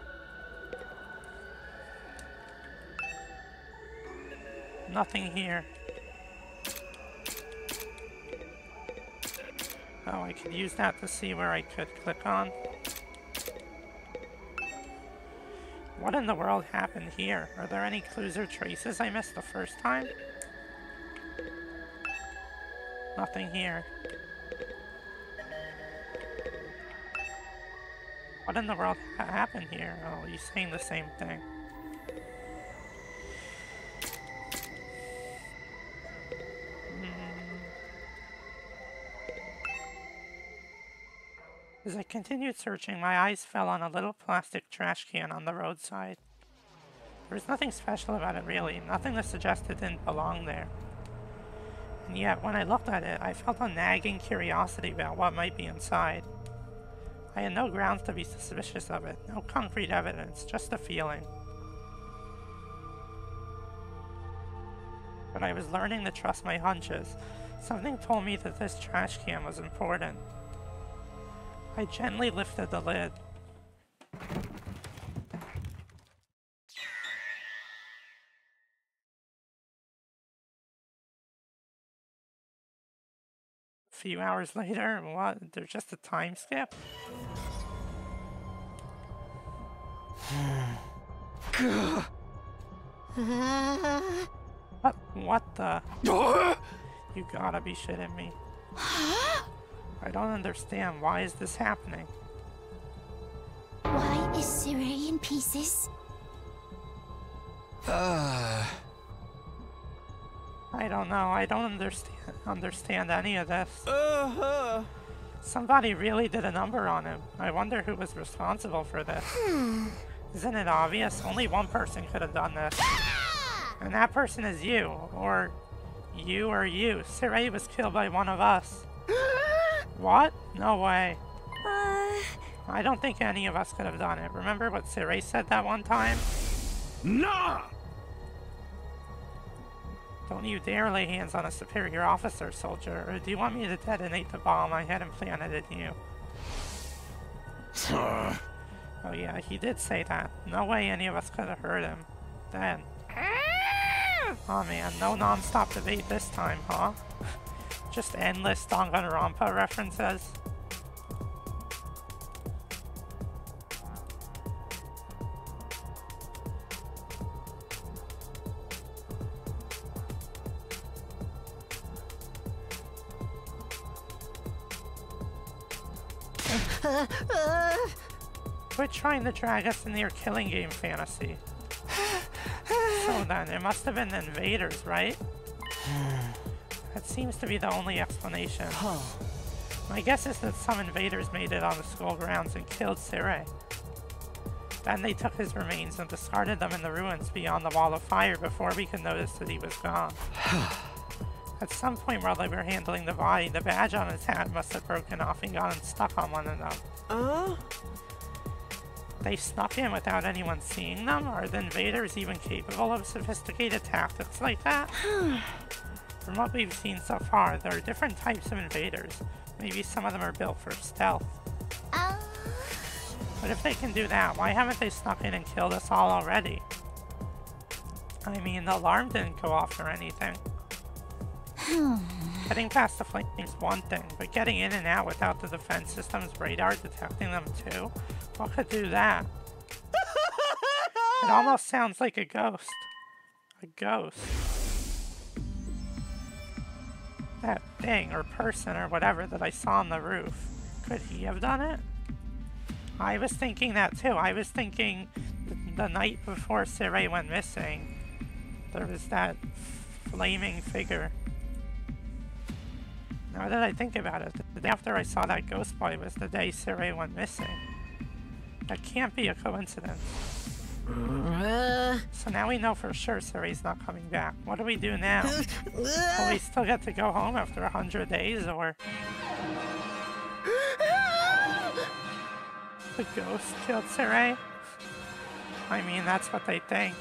Nothing here. Oh, I could use that to see where I could click on. What in the world happened here? Are there any clues or traces I missed the first time? Nothing here. What in the world happened here? Oh, he's saying the same thing. As I continued searching, my eyes fell on a little plastic trash can on the roadside. There was nothing special about it really, nothing that suggested it didn't belong there. And yet, when I looked at it, I felt a nagging curiosity about what might be inside. I had no grounds to be suspicious of it, no concrete evidence, just a feeling. But I was learning to trust my hunches. Something told me that this trash can was important. I gently lifted the lid. A few hours later, what? There's just a time skip? What the? You gotta be shitting me. I don't understand. Why is this happening? Why is Cirei in pieces? I don't know. I don't understand any of this. Somebody really did a number on him. I wonder who was responsible for this. Isn't it obvious? Only one person could have done this. And that person is you. Or you. Cirei was killed by one of us. What? No way. I don't think any of us could have done it. Remember what Cirei said that one time? Nah! Don't you dare lay hands on a superior officer, soldier. Or do you want me to detonate the bomb I had implanted in you? Oh yeah, he did say that. No way any of us could have heard him. Then. Oh man, no non-stop debate this time, huh? Just endless Danganronpa references. Quit trying to drag us into your killing game fantasy. So then, it must have been the invaders, right? That seems to be the only explanation. My guess is that some invaders made it on the school grounds and killed Cirei. Then they took his remains and discarded them in the ruins beyond the wall of fire before we could notice that he was gone. At some point while they were handling the body, the badge on his hat must have broken off and gotten stuck on one of them. They snuck in without anyone seeing them? Are the invaders even capable of sophisticated tactics like that? From what we've seen so far, there are different types of invaders. Maybe some of them are built for stealth. But if they can do that, why haven't they snuck in and killed us all already? I mean, the alarm didn't go off or anything. Getting past the flames is one thing, but getting in and out without the defense system's radar detecting them too? What could do that? It almost sounds like a ghost. A ghost. That thing or person or whatever that I saw on the roof. Could he have done it? I was thinking that too. I was thinking the night before Circe went missing, there was that flaming figure. Now that I think about it, the day after I saw that ghost boy was the day Circe went missing. That can't be a coincidence. So now we know for sure Circe's not coming back. What do we do now? Will we still get to go home after 100 days, or... The ghost killed Circe? I mean, that's what they think.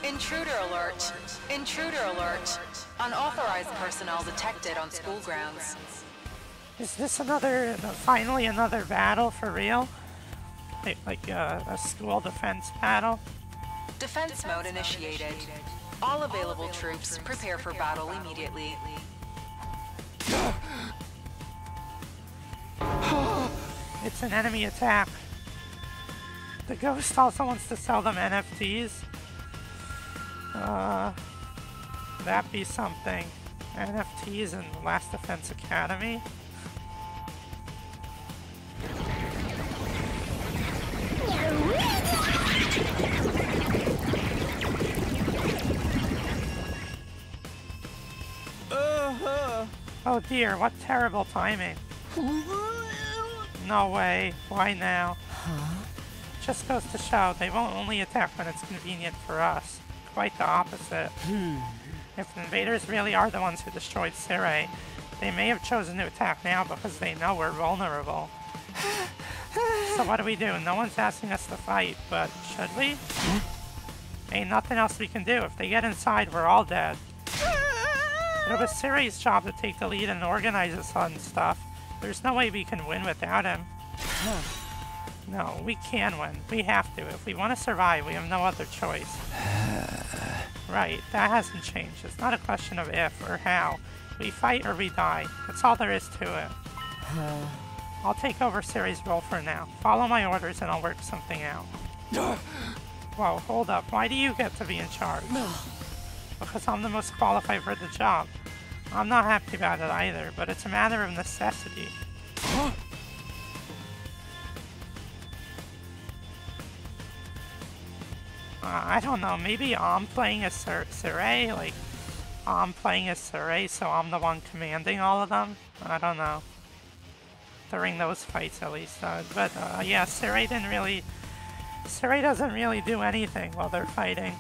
Intruder alert! Intruder alert! Unauthorized personnel detected on school grounds. Is this finally another battle for real? Like a school defense battle? Defense mode initiated. All available troops prepare for battle immediately. It's an enemy attack. The ghost also wants to sell them NFTs. That'd be something. NFTs in Last Defense Academy. Oh dear, what terrible timing. No way. Why now? Just goes to show they won't only attack when it's convenient for us. Quite the opposite. If the invaders really are the ones who destroyed Circe, they may have chosen to attack now because they know we're vulnerable. So what do? No one's asking us to fight, but should we? Ain't nothing else we can do. If they get inside, we're all dead. But it was Circe's job to take the lead and organize this and stuff. There's no way we can win without him. No, we can win. We have to. If we want to survive, we have no other choice. Right, that hasn't changed. It's not a question of if or how. We fight or we die. That's all there is to it. I'll take over Circe's role for now. Follow my orders and I'll work something out. Whoa, hold up. Why do you get to be in charge? Because I'm the most qualified for the job. I'm not happy about it either, but it's a matter of necessity. I don't know, maybe I'm playing as Circe, like, I'm playing as Circe, so I'm the one commanding all of them? I don't know. During those fights, at least. But yeah, Circe doesn't really do anything while they're fighting.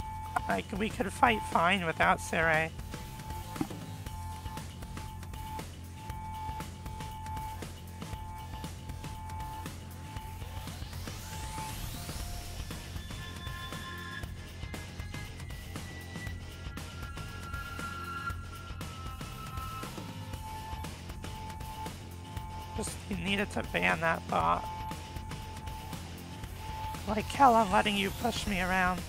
Like, we could fight fine without Circe. Just needed to ban that bot. Like hell, I'm letting you push me around.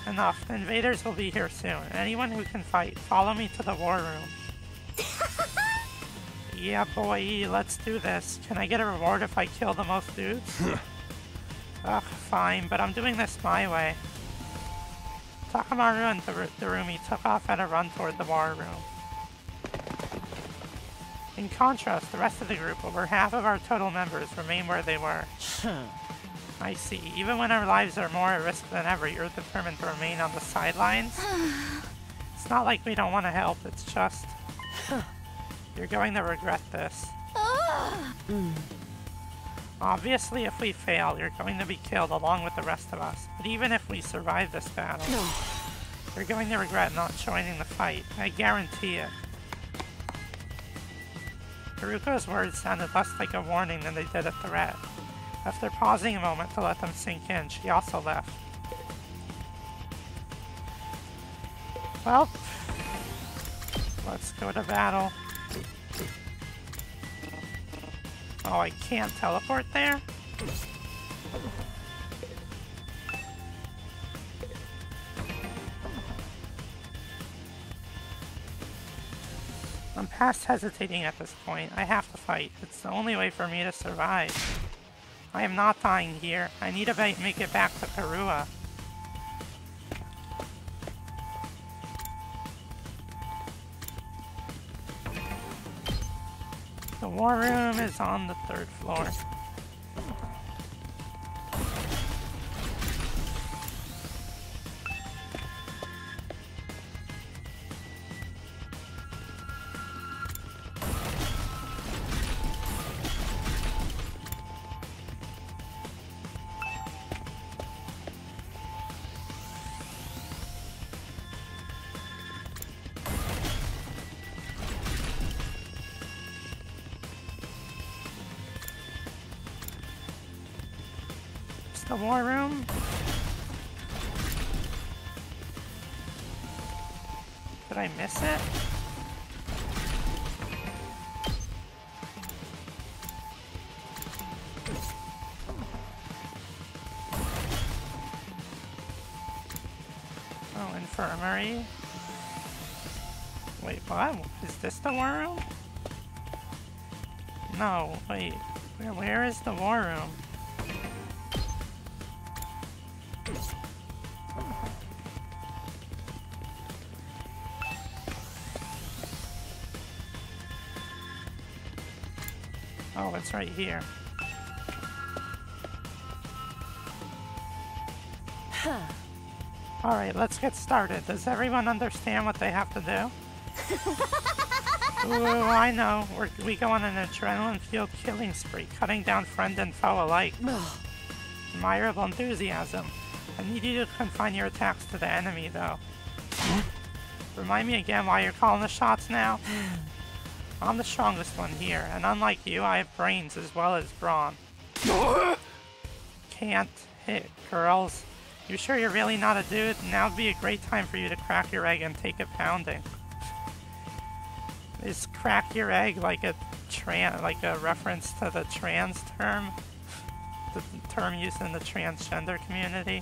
Enough. The invaders will be here soon. Anyone who can fight, follow me to the war room. Yeah, boy, let's do this. Can I get a reward if I kill the most dudes? Ugh, fine, but I'm doing this my way. Takamaru and Darumi took off at a run toward the war room. In contrast, the rest of the group, over half of our total members, remain where they were. I see. Even when our lives are more at risk than ever, you're determined to remain on the sidelines? It's not like we don't want to help, it's just... You're going to regret this. Obviously, if we fail, you're going to be killed along with the rest of us. But even if we survive this battle, You're going to regret not joining the fight. I guarantee it. Haruko's words sounded less like a warning than they did a threat. After pausing a moment to let them sink in, she also left. Well, let's go to battle. Oh, I can't teleport there? I'm past hesitating at this point. I have to fight. It's the only way for me to survive. I am not dying here. I need to make it back to Karua. The war room is on the 3rd floor. The war room. Did I miss it? Oh, infirmary. Wait, what? Is this the war room? No, wait. Where is the war room? Oh, it's right here. Alright, let's get started. Does everyone understand what they have to do? Ooh, I know. We go on an adrenaline-fueled killing spree, cutting down friend and foe alike. Admirable enthusiasm. I need you to confine your attacks to the enemy, though. Remind me again why you're calling the shots now? I'm the strongest one here, and unlike you, I have brains as well as brawn. Can't hit, girls. You sure you're really not a dude? Now would be a great time for you to crack your egg and take it pounding. Is crack your egg like a reference to the trans term? The term used in the transgender community?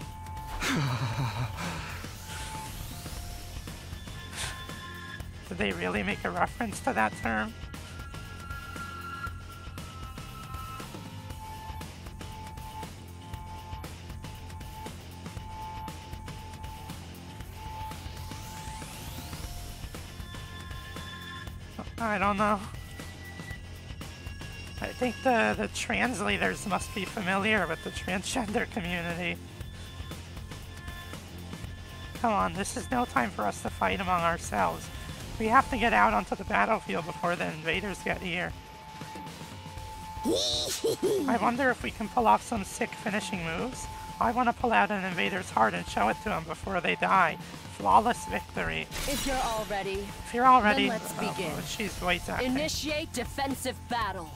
Did they really make a reference to that term? I don't know. I think the translators must be familiar with the transgender community. Come on, this is no time for us to fight among ourselves. We have to get out onto the battlefield before the invaders get here. I wonder if we can pull off some sick finishing moves. I want to pull out an invader's heart and show it to them before they die. Flawless victory. If you're all ready, If you're all ready, then let's begin. She's voice acting. Initiate defensive battle.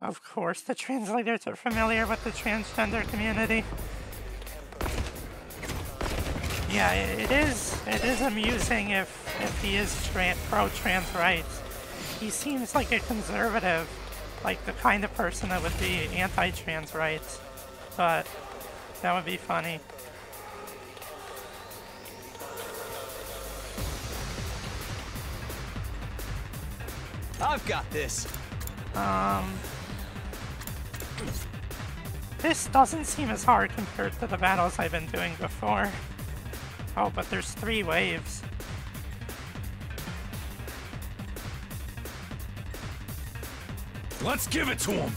Of course, the translators are familiar with the transgender community. Yeah, it is amusing if he is pro-trans rights. He seems like a conservative, like the kind of person that would be anti-trans rights, but that would be funny. I've got this. This doesn't seem as hard compared to the battles I've been doing before. Oh, but there's 3 waves. Let's give it to him!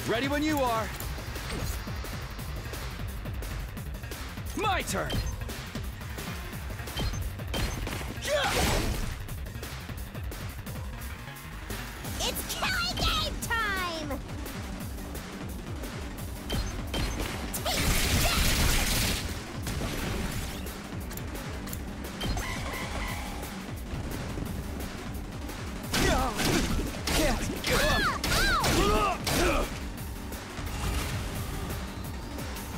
Ready when you are. My turn. It's killing game time! Take that!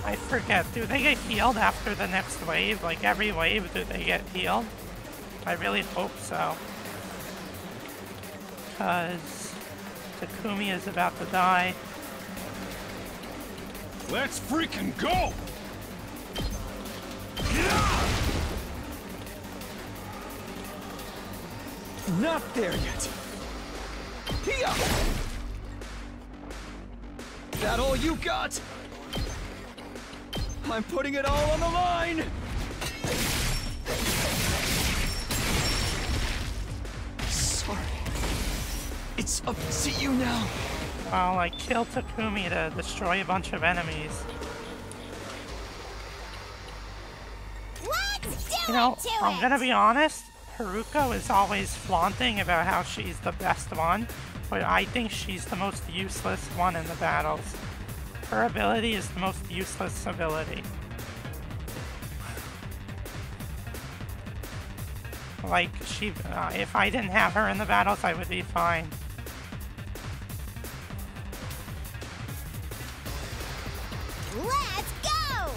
I forget, do they get healed after the next wave? Like every wave, do they get healed? I really hope so. Because Takumi is about to die. Let's freaking go! Not there yet. Here. That all you got? I'm putting it all on the line! Sorry. It's up to you now. Well, I killed Takumi to destroy a bunch of enemies. Let's do You know, it to I'm it! gonna be honest, Haruko is always flaunting about how she's the best one, but I think she's the most useless one in the battles. Her ability is the most useless ability. Like, if I didn't have her in the battles, I would be fine. Let's go!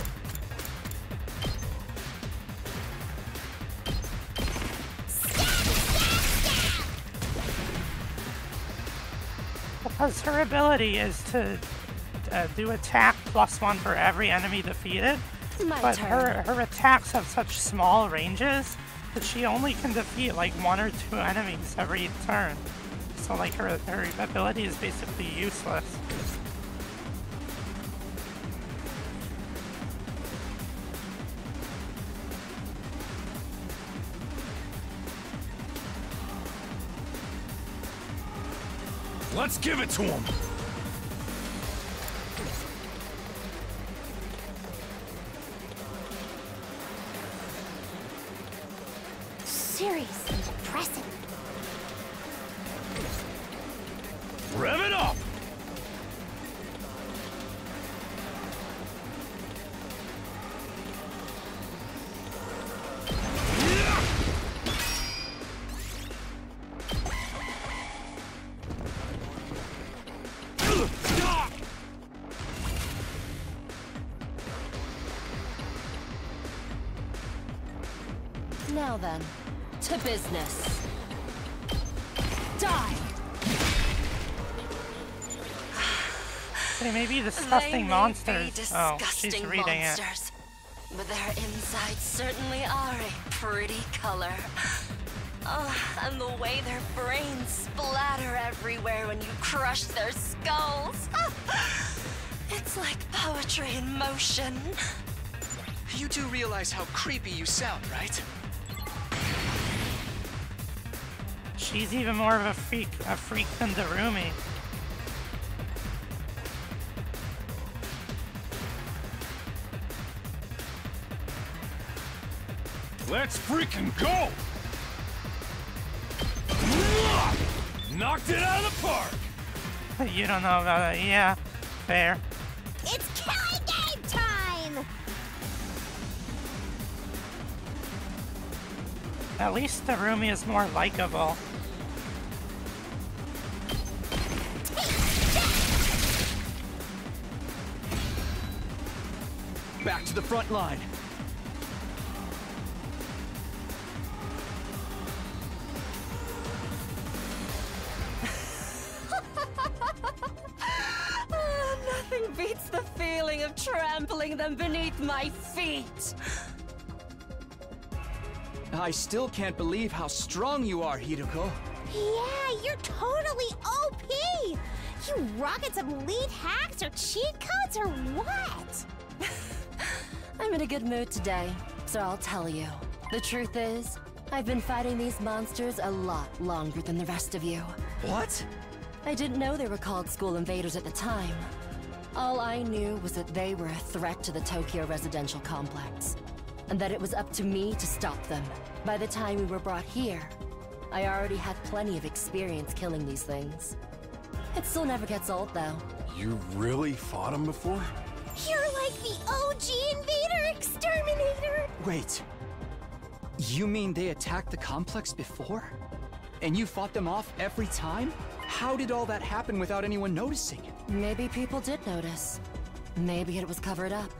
Because her ability is to do attack +1 for every enemy defeated, but her attacks have such small ranges that she only can defeat like 1 or 2 enemies every turn. So like her ability is basically useless. Let's give it to him! Seriously depressing. Rev it up! Now then, to business. Die! They may be disgusting monsters. Disgusting oh, she's reading monsters, but their insides certainly are a pretty color. Oh, and the way their brains splatter everywhere when you crush their skulls. It's like poetry in motion. You do realize how creepy you sound, right? She's even more of a freak than Darumi. Let's freaking go! Knocked it out of the park! You don't know about it. Yeah, fair. It's killing game time! At least Darumi is more likable. Back to the front line. Nothing beats the feeling feeling of trampling them beneath my feet. I still can't believe how strong you are, Hiruko. Yeah, you're totally OP! You rocket some lead hacks or cheat codes or what? I'm in a good mood today, so I'll tell you. The truth is, I've been fighting these monsters a lot longer than the rest of you. What? I didn't know they were called school invaders at the time. All I knew was that they were a threat to the Tokyo residential complex, and that it was up to me to stop them. By the time we were brought here, I already had plenty of experience killing these things. It still never gets old, though. You really fought him before? You're like the OG invader exterminator! Wait. You mean they attacked the complex before? And you fought them off every time? How did all that happen without anyone noticing? Maybe people did notice. Maybe it was covered up.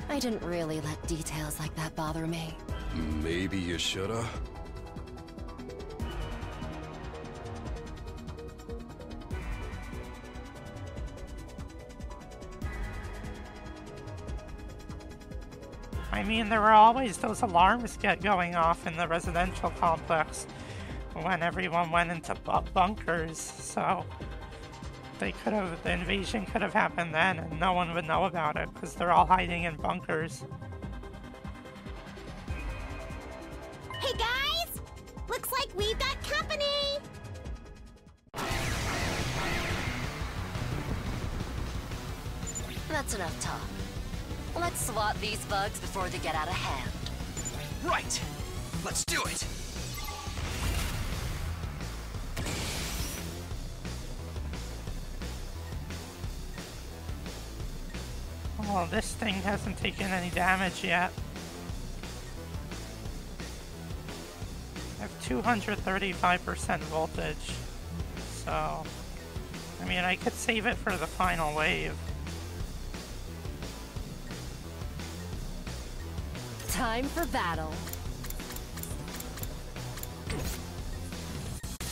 I didn't really let details like that bother me. Maybe you shoulda. I mean, there were always those alarms going off in the residential complex when everyone went into bunkers, so the invasion could have happened then and no one would know about it because they're all hiding in bunkers. Hey guys! Looks like we've got company! That's enough talk. Let's swat these bugs before they get out of hand. Right! Let's do it! Well, this thing hasn't taken any damage yet. I have 235% voltage, so I mean, I could save it for the final wave. Time for battle.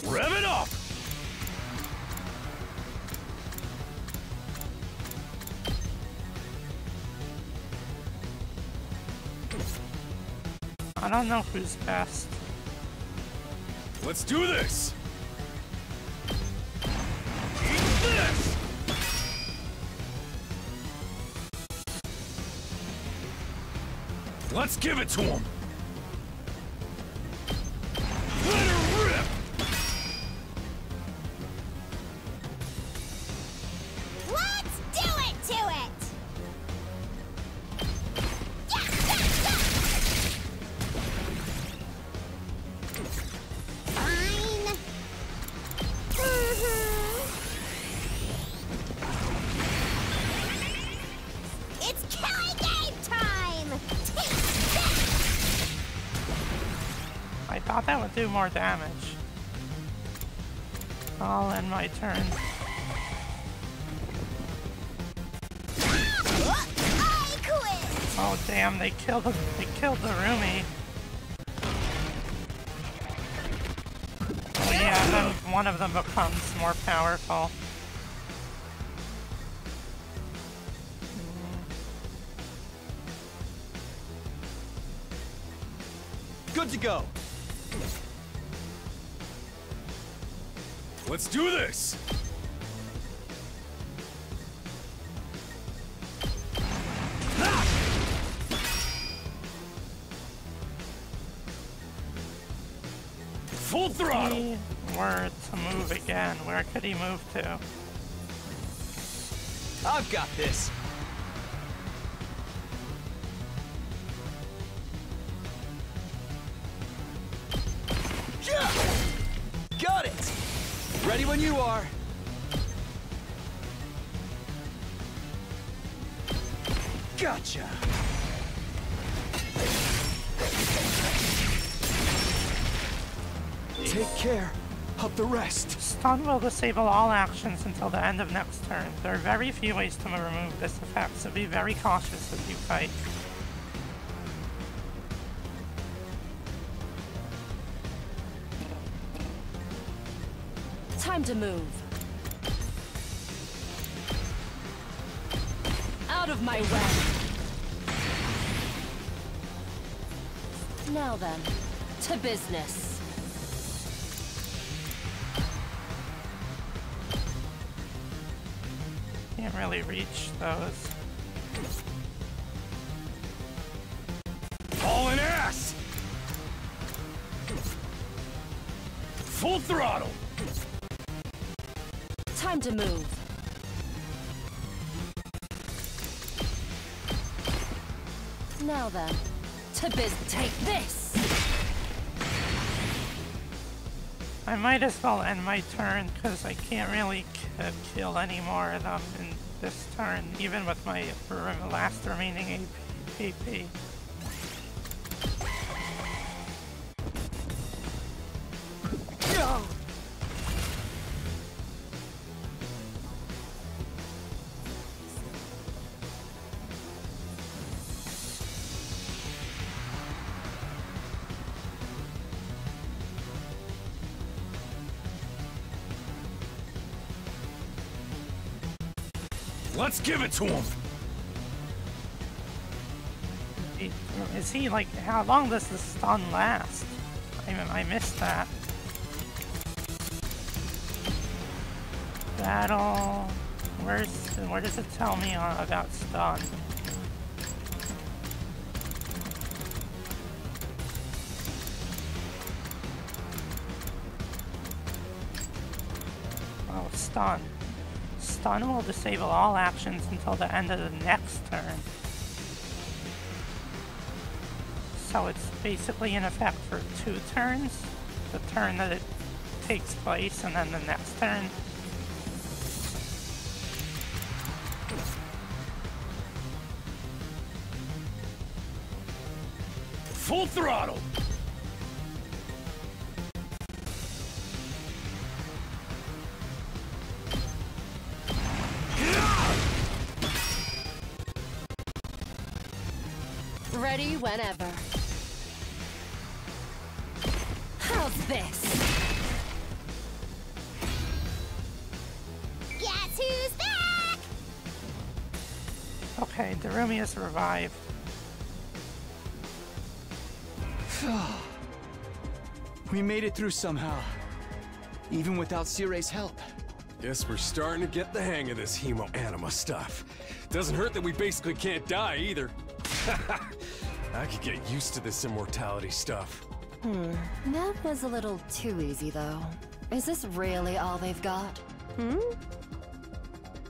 Rev it up! I don't know who's best. Let's do this! Eat this! Let's give it to him! Let her rip! Let's do it to it! Fine. It's killing game time! Take that! I thought that would do more damage. I'll end my turn. I quit! Oh damn, they killed the Rumi. Oh yeah, then one of them becomes more powerful. Good to go! Let's do this! Full throttle! If he were to move again, where could he move to? I've got this! Got it! Ready when you are. Gotcha! Take care of the rest. Stun will disable all actions until the end of next turn. There are very few ways to remove this effect, so be very cautious as you fight. Time to move. Out Out of my way! Now then, to business. Can't really reach those. Hauling ass! Full throttle! Time to move. Now then, to take this! I might as well end my turn, because I can't really kill any more of them in this turn, even with my last remaining AP. Let's give it to him! Is he like, how long does the stun last? I missed that. Battle. Where does it tell me about stun? Oh, stun. Stun will disable all actions until the end of the next turn. So it's basically in effect for 2 turns. The turn that it takes place and then the next turn. Full throttle! Ready whenever. How's this? Guess who's back? Okay, Darumi is revived. We made it through somehow. Even without Sirei's help. Guess we're starting to get the hang of this hemo anima stuff. Doesn't hurt that we basically can't die either. I could get used to this immortality stuff. That was a little too easy, though. Is this really all they've got?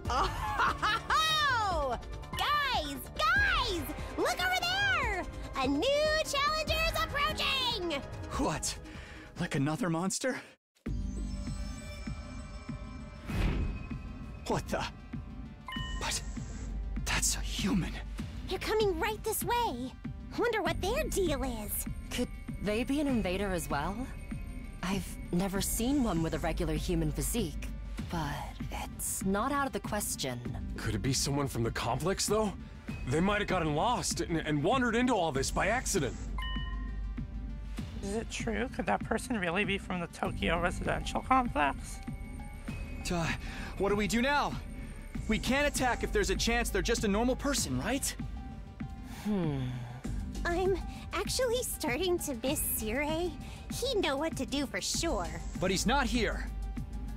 Oh! Guys! Look over there! A new challenger's approaching! What? Like another monster? What the? But that's a human. They're coming right this way. Wonder what their deal is. Could they be an invader as well? I've never seen one with a regular human physique, but it's not out of the question. Could it be someone from the complex, though? They might have gotten lost and wandered into all this by accident. Is it true? Could that person really be from the Tokyo residential complex? What do we do now? We can't attack if there's a chance they're just a normal person, right? I'm actually starting to miss Sirei. He'd know what to do for sure. But he's not here.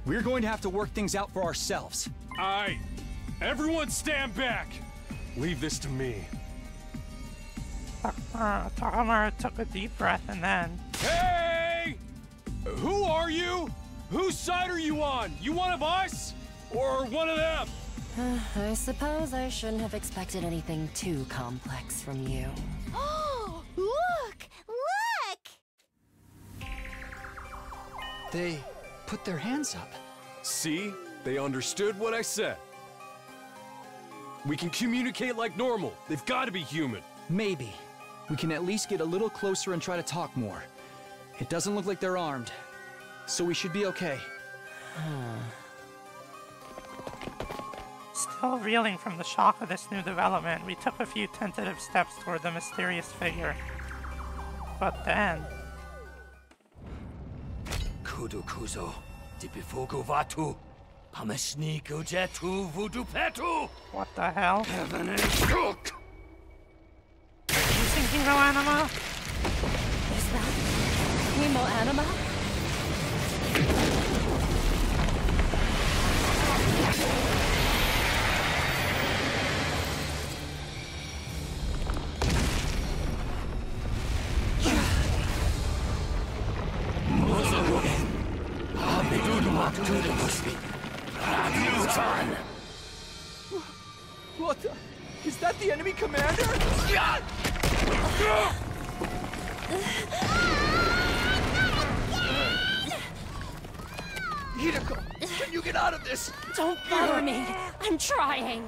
We're going to have to work things out for ourselves. Aight. Everyone stand back! Leave this to me. Takamaru took a deep breath and then... Hey! Who are you? Whose side are you on? You one of us? Or one of them? I suppose I shouldn't have expected anything too complex from you. Oh, look! They put their hands up. See? They understood what I said. We can communicate like normal. They've got to be human. Maybe. We can at least get a little closer and try to talk more. It doesn't look like they're armed, so we should be okay. Still reeling from the shock of this new development, we took a few tentative steps toward the mysterious figure. But then... Kudo Kuzo, di Bifogo Vatu. Pamashniku jetu vudupetu! What the hell? Heaven is cook! You think Hemo Anima? Is that Hemo Anima? What the? Is that the enemy commander? Hideko, can you get out of this? Don't bother me. I'm trying.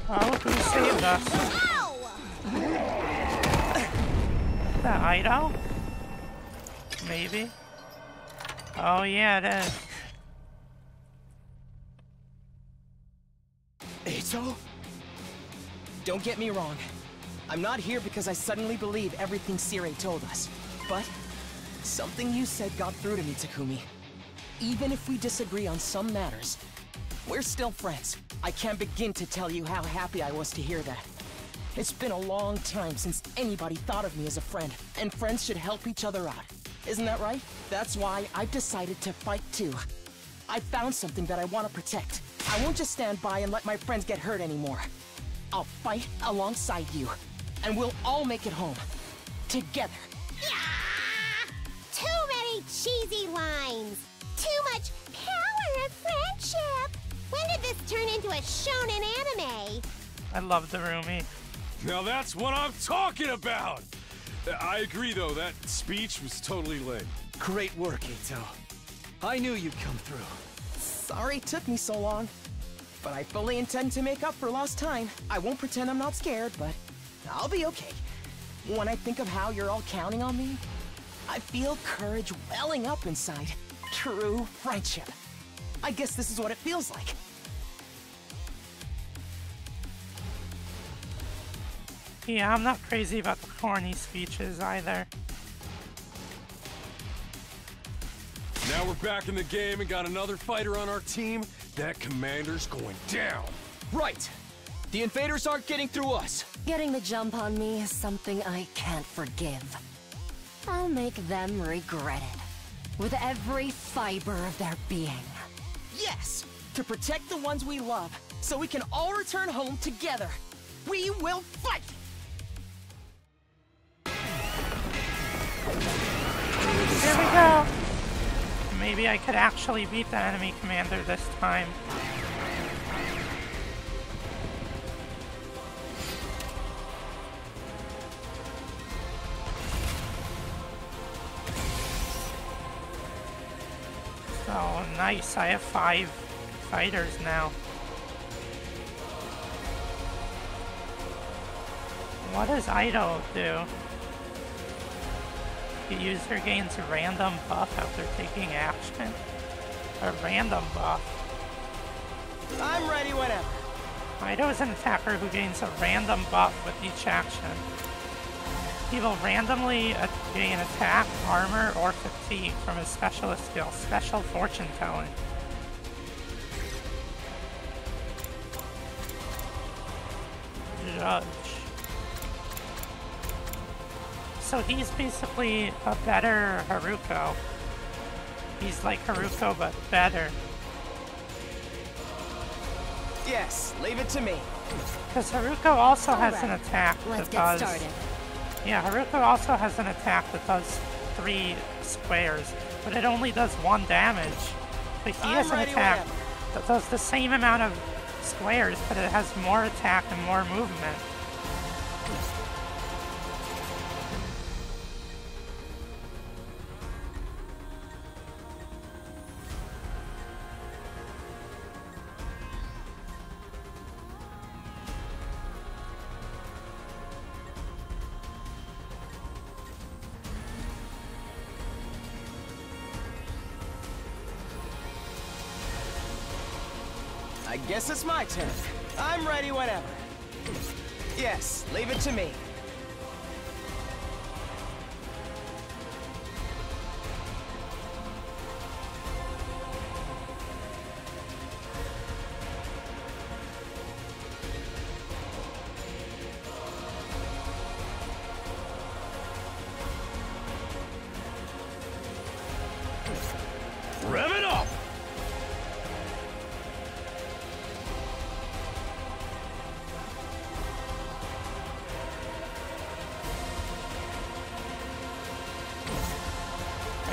Oh, who saved us? The Ido? Maybe? Oh yeah, it is. Eito? Don't get me wrong. I'm not here because I suddenly believe everything Sirei told us. But something you said got through to me, Takumi. Even if we disagree on some matters, we're still friends. I can't begin to tell you how happy I was to hear that. It's been a long time since anybody thought of me as a friend, and friends should help each other out. Isn't that right? That's why I've decided to fight too. I found something that I want to protect. I won't just stand by and let my friends get hurt anymore. I'll fight alongside you, and we'll all make it home. Together. Too many cheesy lines. Too much power of friendship. When did this turn into a shonen anime? I love the Rumi. Now that's what I'm talking about! I agree though, that speech was totally lame. Great work, Eito. I knew you'd come through. Sorry it took me so long. But I fully intend to make up for lost time. I won't pretend I'm not scared, but I'll be okay. When I think of how you're all counting on me, I feel courage welling up inside. True friendship. I guess this is what it feels like. Yeah, I'm not crazy about the corny speeches either. Now we're back in the game and got another fighter on our team. That commander's going down. Right. The invaders aren't getting through us. Getting the jump on me is something I can't forgive. I'll make them regret it. With every fiber of their being. Yes! To protect the ones we love, so we can all return home together. We will fight! Here we go! Maybe I could actually beat the enemy commander this time. So nice, I have 5 fighters now. What does Ido do? The user gains a random buff after taking action. A random buff. I'm ready whenever. Ido is an attacker who gains a random buff with each action. He will randomly gain attack, armor, or fatigue from his specialist skill, Special Fortune Telling. Judge. So he's basically a better Haruko. He's like Haruko, but better. Yes, leave it to me. Because Haruko also has an attack Let's that get does... started. Yeah, Haruko also has an attack that does 3 squares, but it only does 1 damage. But he has an attack that does the same amount of squares, but it has more attack and more movement. I guess it's my turn. I'm ready whenever. Yes, leave it to me.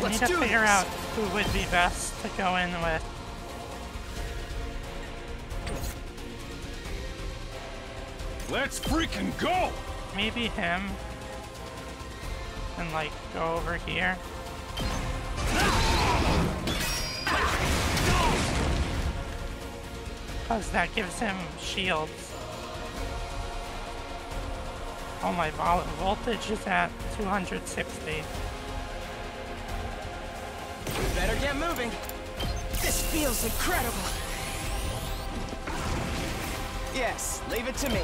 I need to figure out who would be best to go in with. Let's freaking go! Maybe him. And like go over here. Because that gives him shields. Oh, my voltage is at 260. We better get moving. This feels incredible. Yes, leave it to me.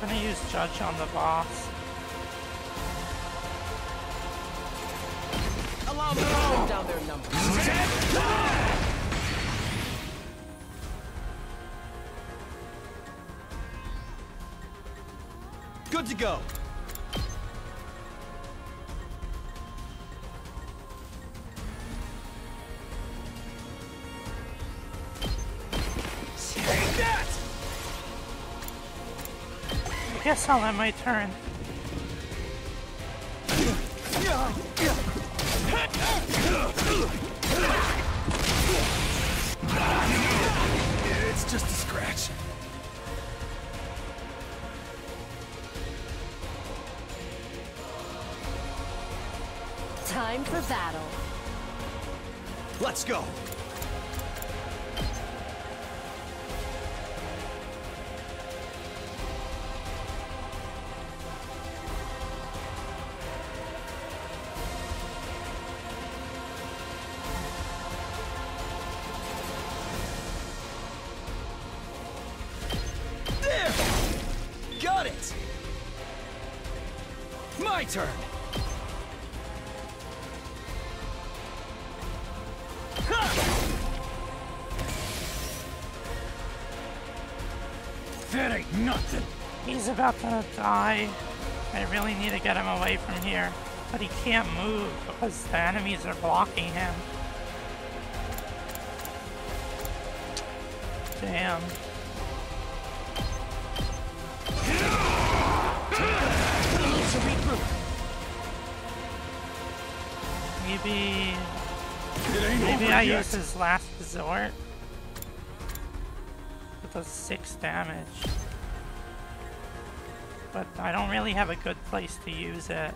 I'm gonna use Judge on the boss. Allow me to hold down their numbers. Good to go. Take that! I guess I'll end my turn. It's just a scratch. Time for battle. Let's go. There! Got it! My turn! That ain't nothing. He's about to die. I really need to get him away from here. But he can't move because the enemies are blocking him. Damn. Maybe I use his last resort. It does 6 damage. But I don't really have a good place to use it.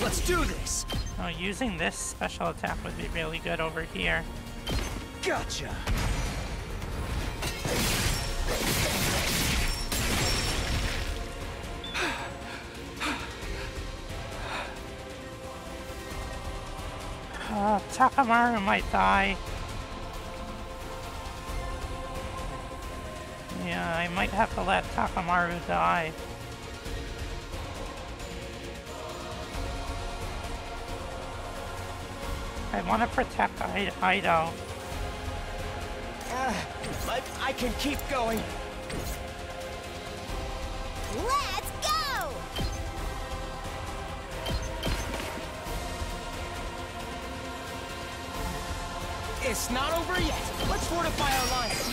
Let's do this! Oh, using this special attack would be really good over here. Gotcha! Takamaru might die. Yeah, I might have to let Takamaru die. I want to protect Ido. But I can keep going. Let's go! It's not over yet. Let's fortify our lines.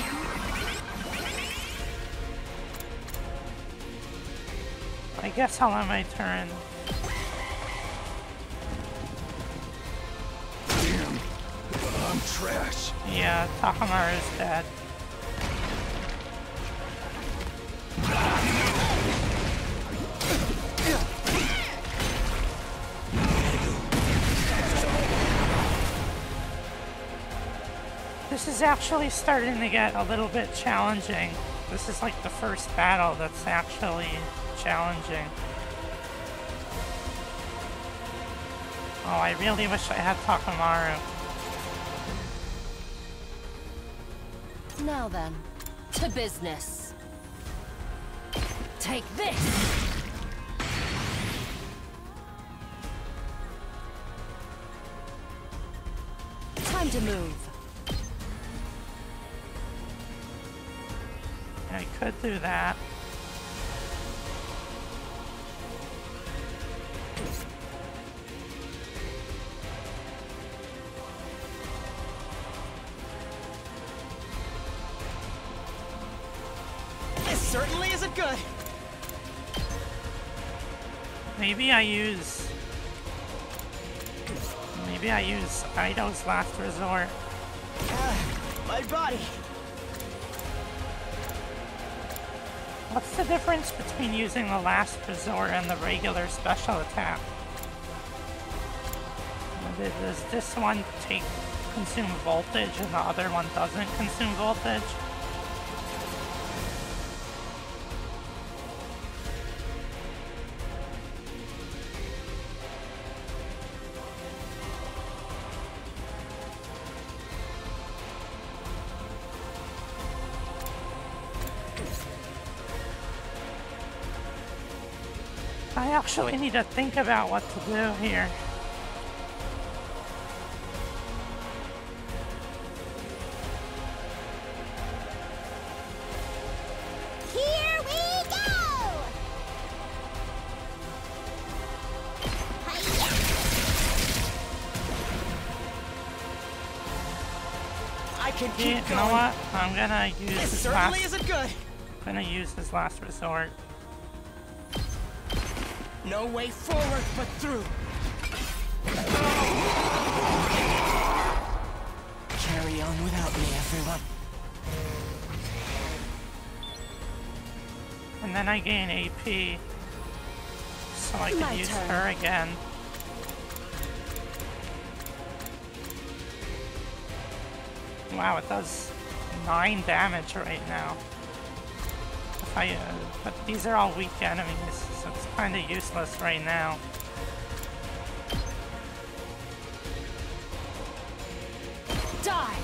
I guess I'll end my turn. Damn, I'm trash. Yeah, Takamaru's dead. This is actually starting to get a little bit challenging. This is like the first battle that's actually challenging. Oh, I really wish I had Takamaru. Now then, to business. Take this! Time to move. I could do that. This certainly isn't good. Maybe I use Maybe I use Ido's Last Resort. My body! What's the difference between using the Last Resort and the regular special attack? Does this one consume voltage and the other one doesn't consume voltage? I actually need to think about what to do here. Here we go! Hi-ya! I can keep You going. know what? I'm gonna use This his certainly last. isn't good. I'm gonna use his Last Resort. No way forward but through. Carry on without me, everyone. And then I gain AP, so I can My use turn. her again. Wow, it does 9 damage right now. If I, but these are all weak enemies, so it's kind of useless right now. Die!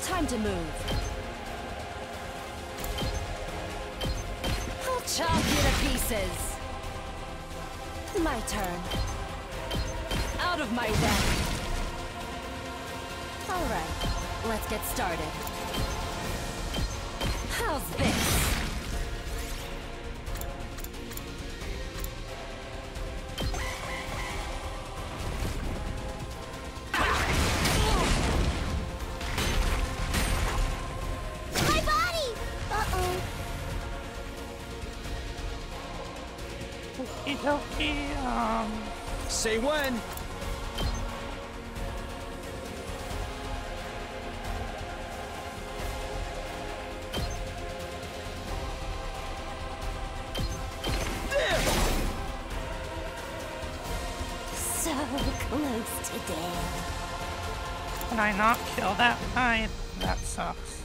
Time to move. I'll chop you to pieces. My turn. Out of my way. All right, let's get started. How's this? My body! Uh-oh. Okie dokie, Say when. So close to death. can I not kill that guy? That sucks.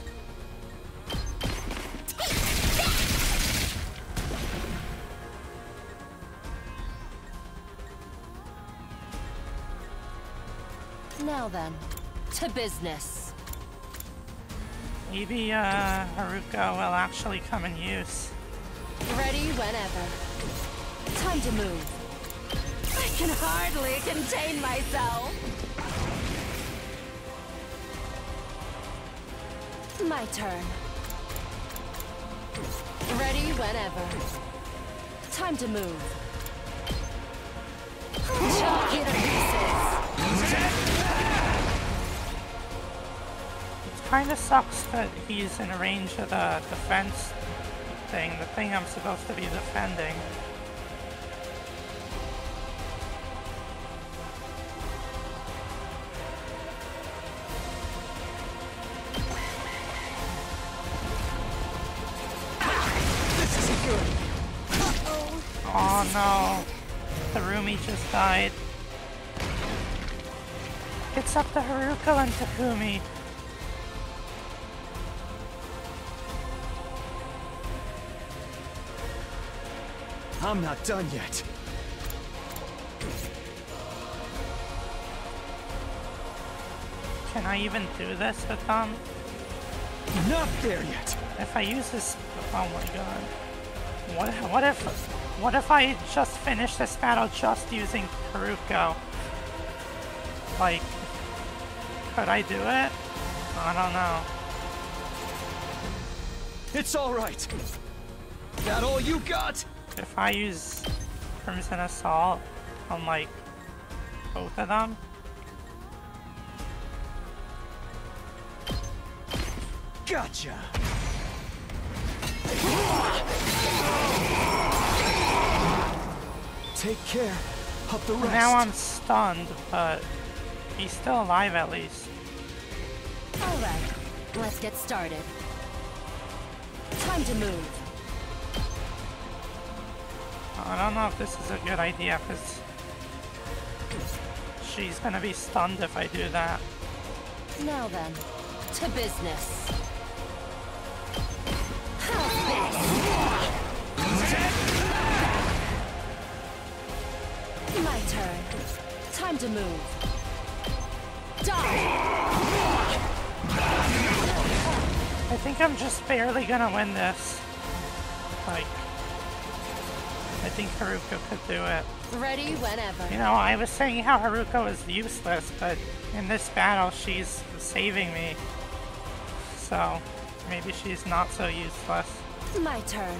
Now then, to business. Maybe, Haruka will actually come in use. Ready whenever. Time to move. I can hardly contain myself. My turn. Ready whenever. Time to move. I'll chop you to pieces. It kinda sucks that he's in range of the defense thing, the thing I'm supposed to be defending. This isn't good. Oh no, Harumi just died. It's up to Haruka and Takumi. I'm not done yet. Can I even do this with them? Not there yet. If I use this, oh my god. What if I just finish this battle just using Haruko? Like, could I do it? I don't know. It's all right. That all you got? If I use Crimson Assault on like both of them, Gotcha. Take care of the rest. Now I'm stunned, but he's still alive at least. Alright, let's get started. Time to move. I don't know if this is a good idea, because she's gonna be stunned if I do that. Now then, to business. How's this? My turn. Time to move. Die! I think I'm just barely gonna win this. Like, I think Haruka could do it. Ready whenever. You know, I was saying how Haruka is useless, but in this battle she's saving me. So, maybe she's not so useless. My turn.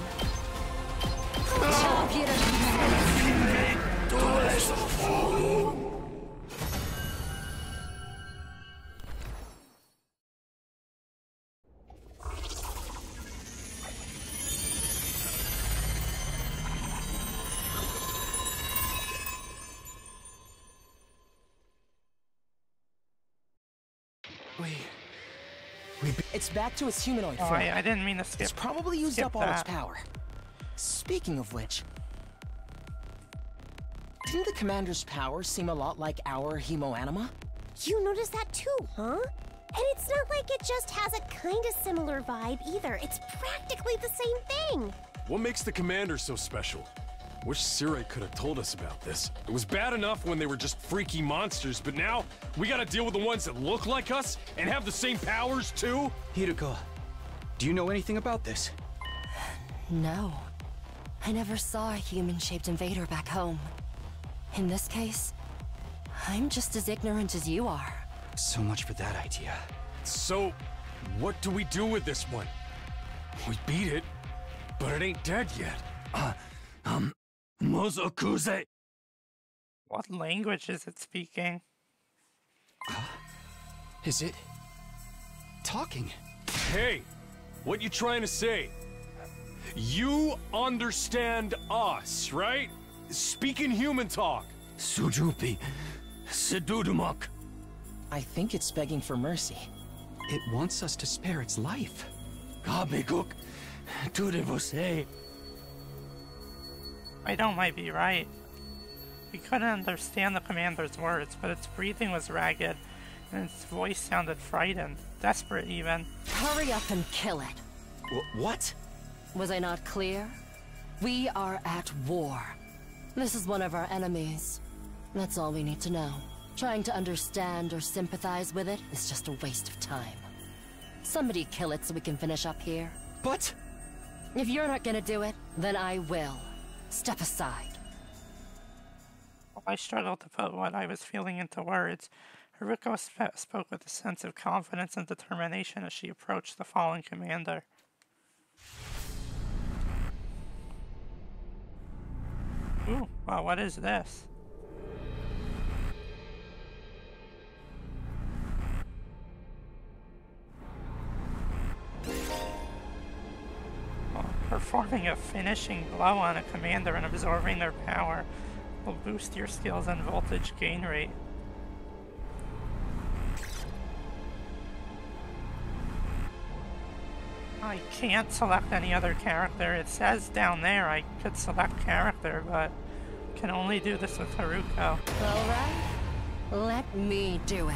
It's back to its humanoid Oh, form. I didn't mean to skip. It's probably used skip up all its power. Speaking of which, didn't the commander's power seem a lot like our hemoanima? You noticed that too, huh? And it's not like it just has a kind of similar vibe either. It's practically the same thing. What makes the commander so special? Wish Sirai could have told us about this. It was bad enough when they were just freaky monsters, but now we gotta deal with the ones that look like us and have the same powers too? Hiruko, do you know anything about this? No. I never saw a human-shaped invader back home. In this case, I'm just as ignorant as you are. So much for that idea. So, what do we do with this one? We beat it, but it ain't dead yet. Mozokuze. What language is it speaking? Is it talking? Hey, what you trying to say? You understand us, right? Speaking human talk. Sujupi. Sedudumak. I think it's begging for mercy. It wants us to spare its life. Gabeguk. Tudevose. Ido might be right. We couldn't understand the commander's words, but its breathing was ragged, and its voice sounded frightened, desperate even. Hurry up and kill it. What? Was I not clear? We are at war. This is one of our enemies. That's all we need to know. Trying to understand or sympathize with it is just a waste of time. Somebody kill it so we can finish up here. But... if you're not gonna do it, then I will. Step aside. I struggled to put what I was feeling into words. Haruko spoke with a sense of confidence and determination as she approached the fallen commander. Ooh, wow, what is this? Performing a finishing blow on a commander and absorbing their power will boost your skills and voltage gain rate. I can't select any other character. It says down there I could select character, but can only do this with Haruko. Alright, let me do it.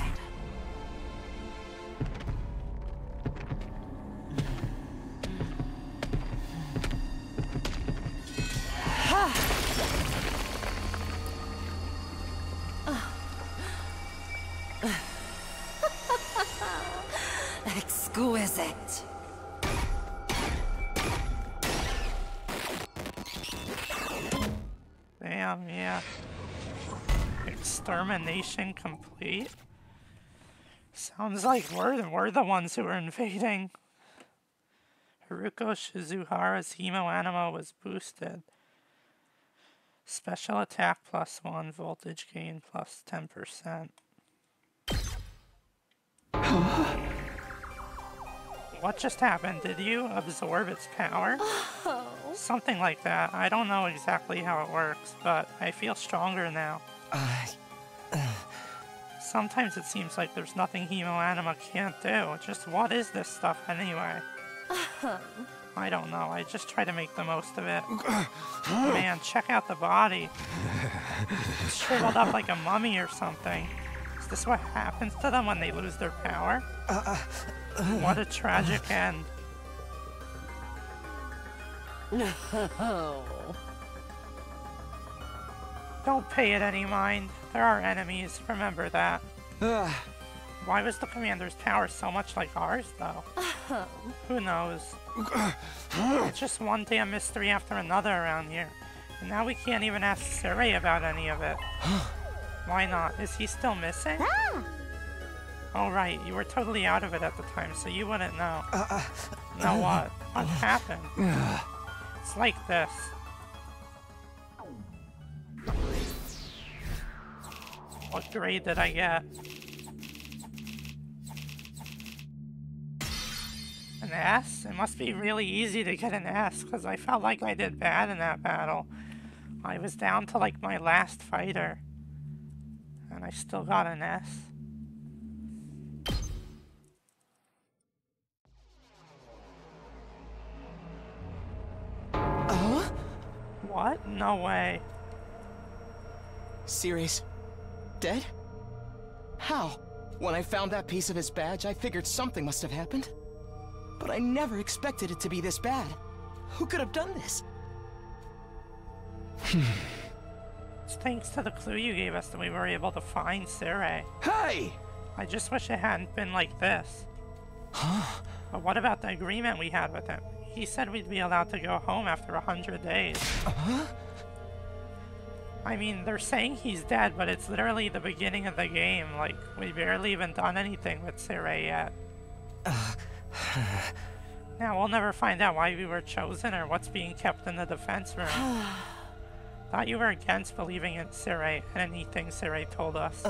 Exquisite. Damn, yeah. Extermination complete? Sounds like we're the ones who are invading. Haruko Shizuhara's Hemoanima was boosted. Special attack +1, voltage gain +10%. What just happened? Did you absorb its power? Oh, Something like that. I don't know exactly how it works, but I feel stronger now. Sometimes it seems like there's nothing Hemoanima can't do. Just what is this stuff anyway? I don't know. I just try to make the most of it. Man, check out the body. It's shriveled up like a mummy or something. Is this what happens to them when they lose their power? What a tragic end. No. Don't pay it any mind. There are enemies, remember that. Why was the commander's power so much like ours, though? Who knows? It's just one damn mystery after another around here. And now we can't even ask Circe about any of it. Why not? Is he still missing? Oh right, you were totally out of it at the time, so you wouldn't know. Know what? What happened? It's like this. What grade did I get? An S? It must be really easy to get an S, because I felt like I did bad in that battle. I was down to like my last fighter. And I still got an S. What? No way. Ceres? Dead? How? When I found that piece of his badge, I figured something must have happened. But I never expected it to be this bad. Who could have done this? It's thanks to the clue you gave us that we were able to find Circe. Hey! I just wish it hadn't been like this. But what about the agreement we had with him? He said we'd be allowed to go home after 100 days. I mean, they're saying he's dead, but it's literally the beginning of the game. Like, we barely even done anything with Circe yet. Now, we'll never find out why we were chosen or what's being kept in the defense room. Thought you were against believing in Circe and anything Circe told us.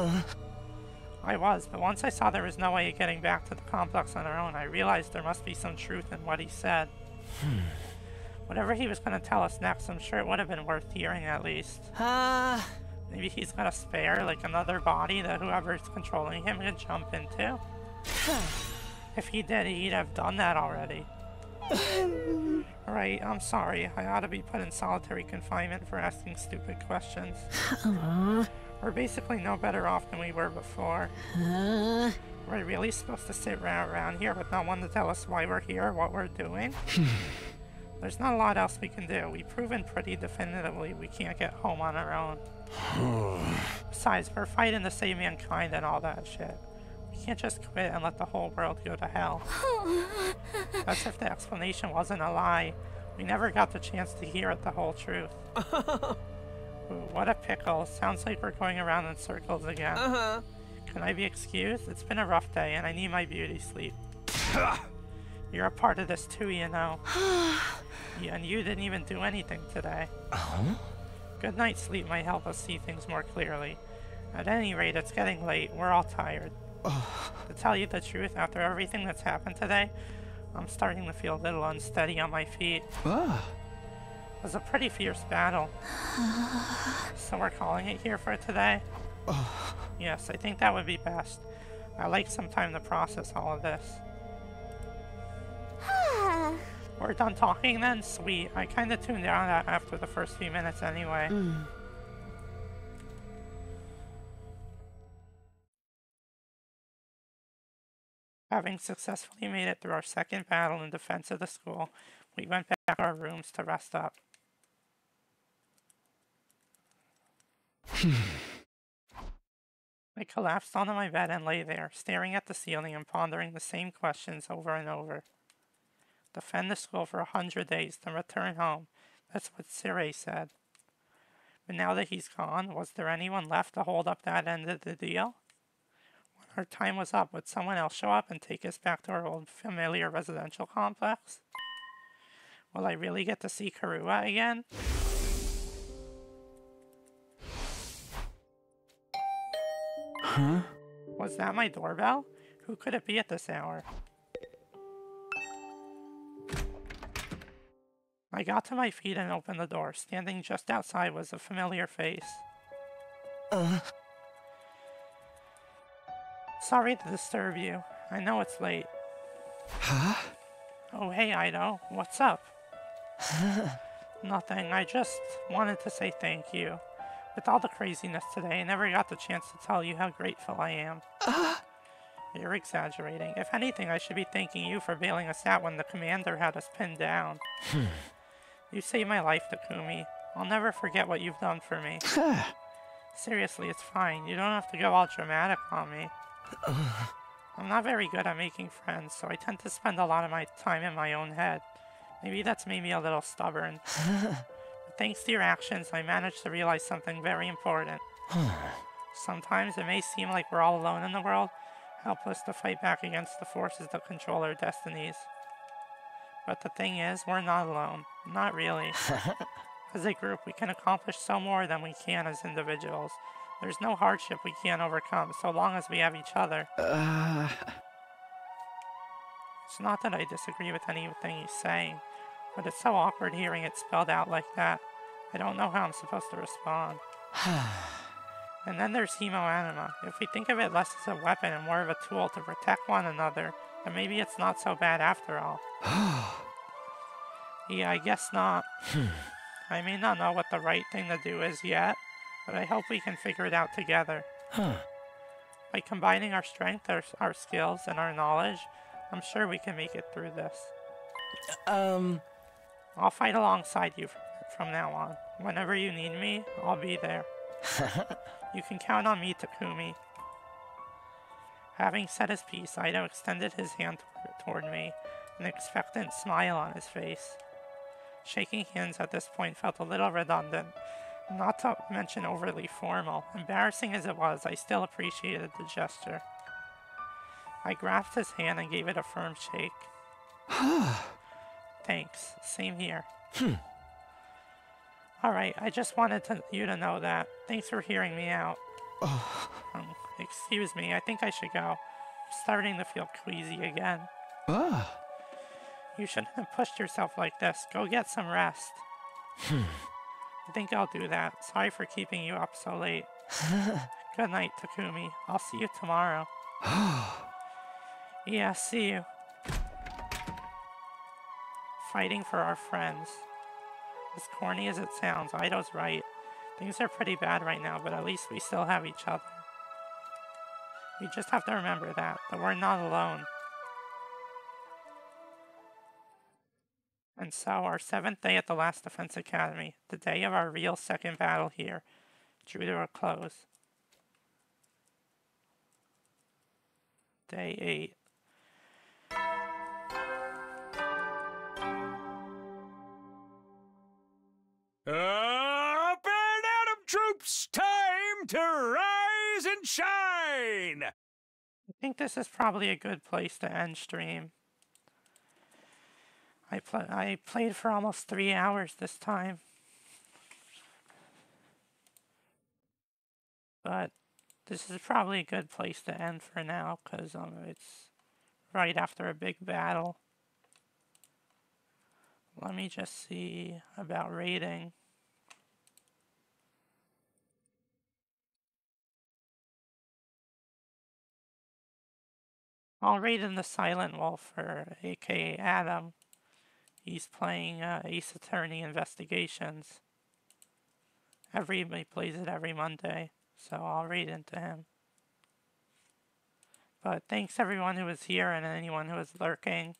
I was, but once I saw there was no way of getting back to the complex on our own, I realized there must be some truth in what he said. Whatever he was going to tell us next, I'm sure it would have been worth hearing at least. Maybe he's got a spare, like another body that whoever's controlling him can jump into. If he did, he'd have done that already. Right, I'm sorry. I ought to be put in solitary confinement for asking stupid questions. We're basically no better off than we were before. We're really supposed to sit around here with no one to tell us why we're here or what we're doing? There's not a lot else we can do. We've proven pretty definitively we can't get home on our own. Besides, we're fighting to save mankind and all that shit. We can't just quit and let the whole world go to hell. That's if the explanation wasn't a lie. We never got the chance to hear it, the whole truth. Ooh, what a pickle. Sounds like we're going around in circles again. Can I be excused? It's been a rough day and I need my beauty sleep. You're a part of this too, you know. Yeah, and you didn't even do anything today. Good night's sleep might help us see things more clearly. At any rate, it's getting late. We're all tired. To tell you the truth, after everything that's happened today, I'm starting to feel a little unsteady on my feet. It was a pretty fierce battle. So we're calling it here for today? Yes, I think that would be best. I'd like some time to process all of this. We're done talking then? Sweet. I kinda tuned out after the first few minutes anyway. Having successfully made it through our second battle in defense of the school, we went back to our rooms to rest up. I collapsed onto my bed and lay there, staring at the ceiling and pondering the same questions over and over. Defend the school for 100 days, then return home. That's what Circe said. But now that he's gone, was there anyone left to hold up that end of the deal? When our time was up, would someone else show up and take us back to our old familiar residential complex? Will I really get to see Karua again? Was that my doorbell? Who could it be at this hour? I got to my feet and opened the door. Standing just outside was a familiar face. Sorry to disturb you. I know it's late. Huh? Oh, hey, Ido. What's up? Nothing. I just wanted to say thank you. With all the craziness today, I never got the chance to tell you how grateful I am. You're exaggerating. If anything, I should be thanking you for bailing us out when the commander had us pinned down. You saved my life, Takumi. I'll never forget what you've done for me. Seriously, it's fine. You don't have to go all dramatic on me. I'm not very good at making friends, so I tend to spend a lot of my time in my own head. Maybe that's made me a little stubborn. But thanks to your actions, I managed to realize something very important. Sometimes it may seem like we're all alone in the world, helpless to fight back against the forces that control our destinies. But the thing is, we're not alone. Not really. As a group, we can accomplish so more than we can as individuals. There's no hardship we can't overcome, so long as we have each other. It's not that I disagree with anything he's saying, but it's so awkward hearing it spelled out like that. I don't know how I'm supposed to respond. And then there's Hemoanima. If we think of it less as a weapon and more of a tool to protect one another, then maybe it's not so bad after all. Yeah, I guess not. I may not know what the right thing to do is yet, but I hope we can figure it out together. By combining our strength, our skills, and our knowledge, I'm sure we can make it through this. I'll fight alongside you from now on. Whenever you need me, I'll be there. You can count on me, Takumi. Having said his piece, Ido extended his hand toward me, an expectant smile on his face. Shaking hands at this point felt a little redundant, not to mention overly formal. Embarrassing as it was, I still appreciated the gesture. I grasped his hand and gave it a firm shake. Thanks. Same here. Alright, I just wanted you to know that. Thanks for hearing me out. Excuse me, I think I should go. I'm starting to feel queasy again. You shouldn't have pushed yourself like this. Go get some rest. I think I'll do that. Sorry for keeping you up so late. Good night, Takumi. I'll see you tomorrow. Yeah, see you. Fighting for our friends. As corny as it sounds, Ido's right. Things are pretty bad right now, but at least we still have each other. We just have to remember that we're not alone. And so, our 7th day at the Last Defense Academy, the day of our real second battle here, drew to a close. Day 8. Up and at 'em, troops! Time to rise and shine! I think this is probably a good place to end stream. I played for almost 3 hours this time. But this is probably a good place to end for now, because it's right after a big battle. Let me just see about rating. I'll rate in the Silent Wolfer, aka Adam. He's playing Ace Attorney Investigations. He plays it every Monday, so I'll rate into him. But thanks everyone who was here and anyone who was lurking.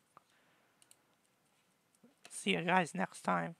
See you guys next time.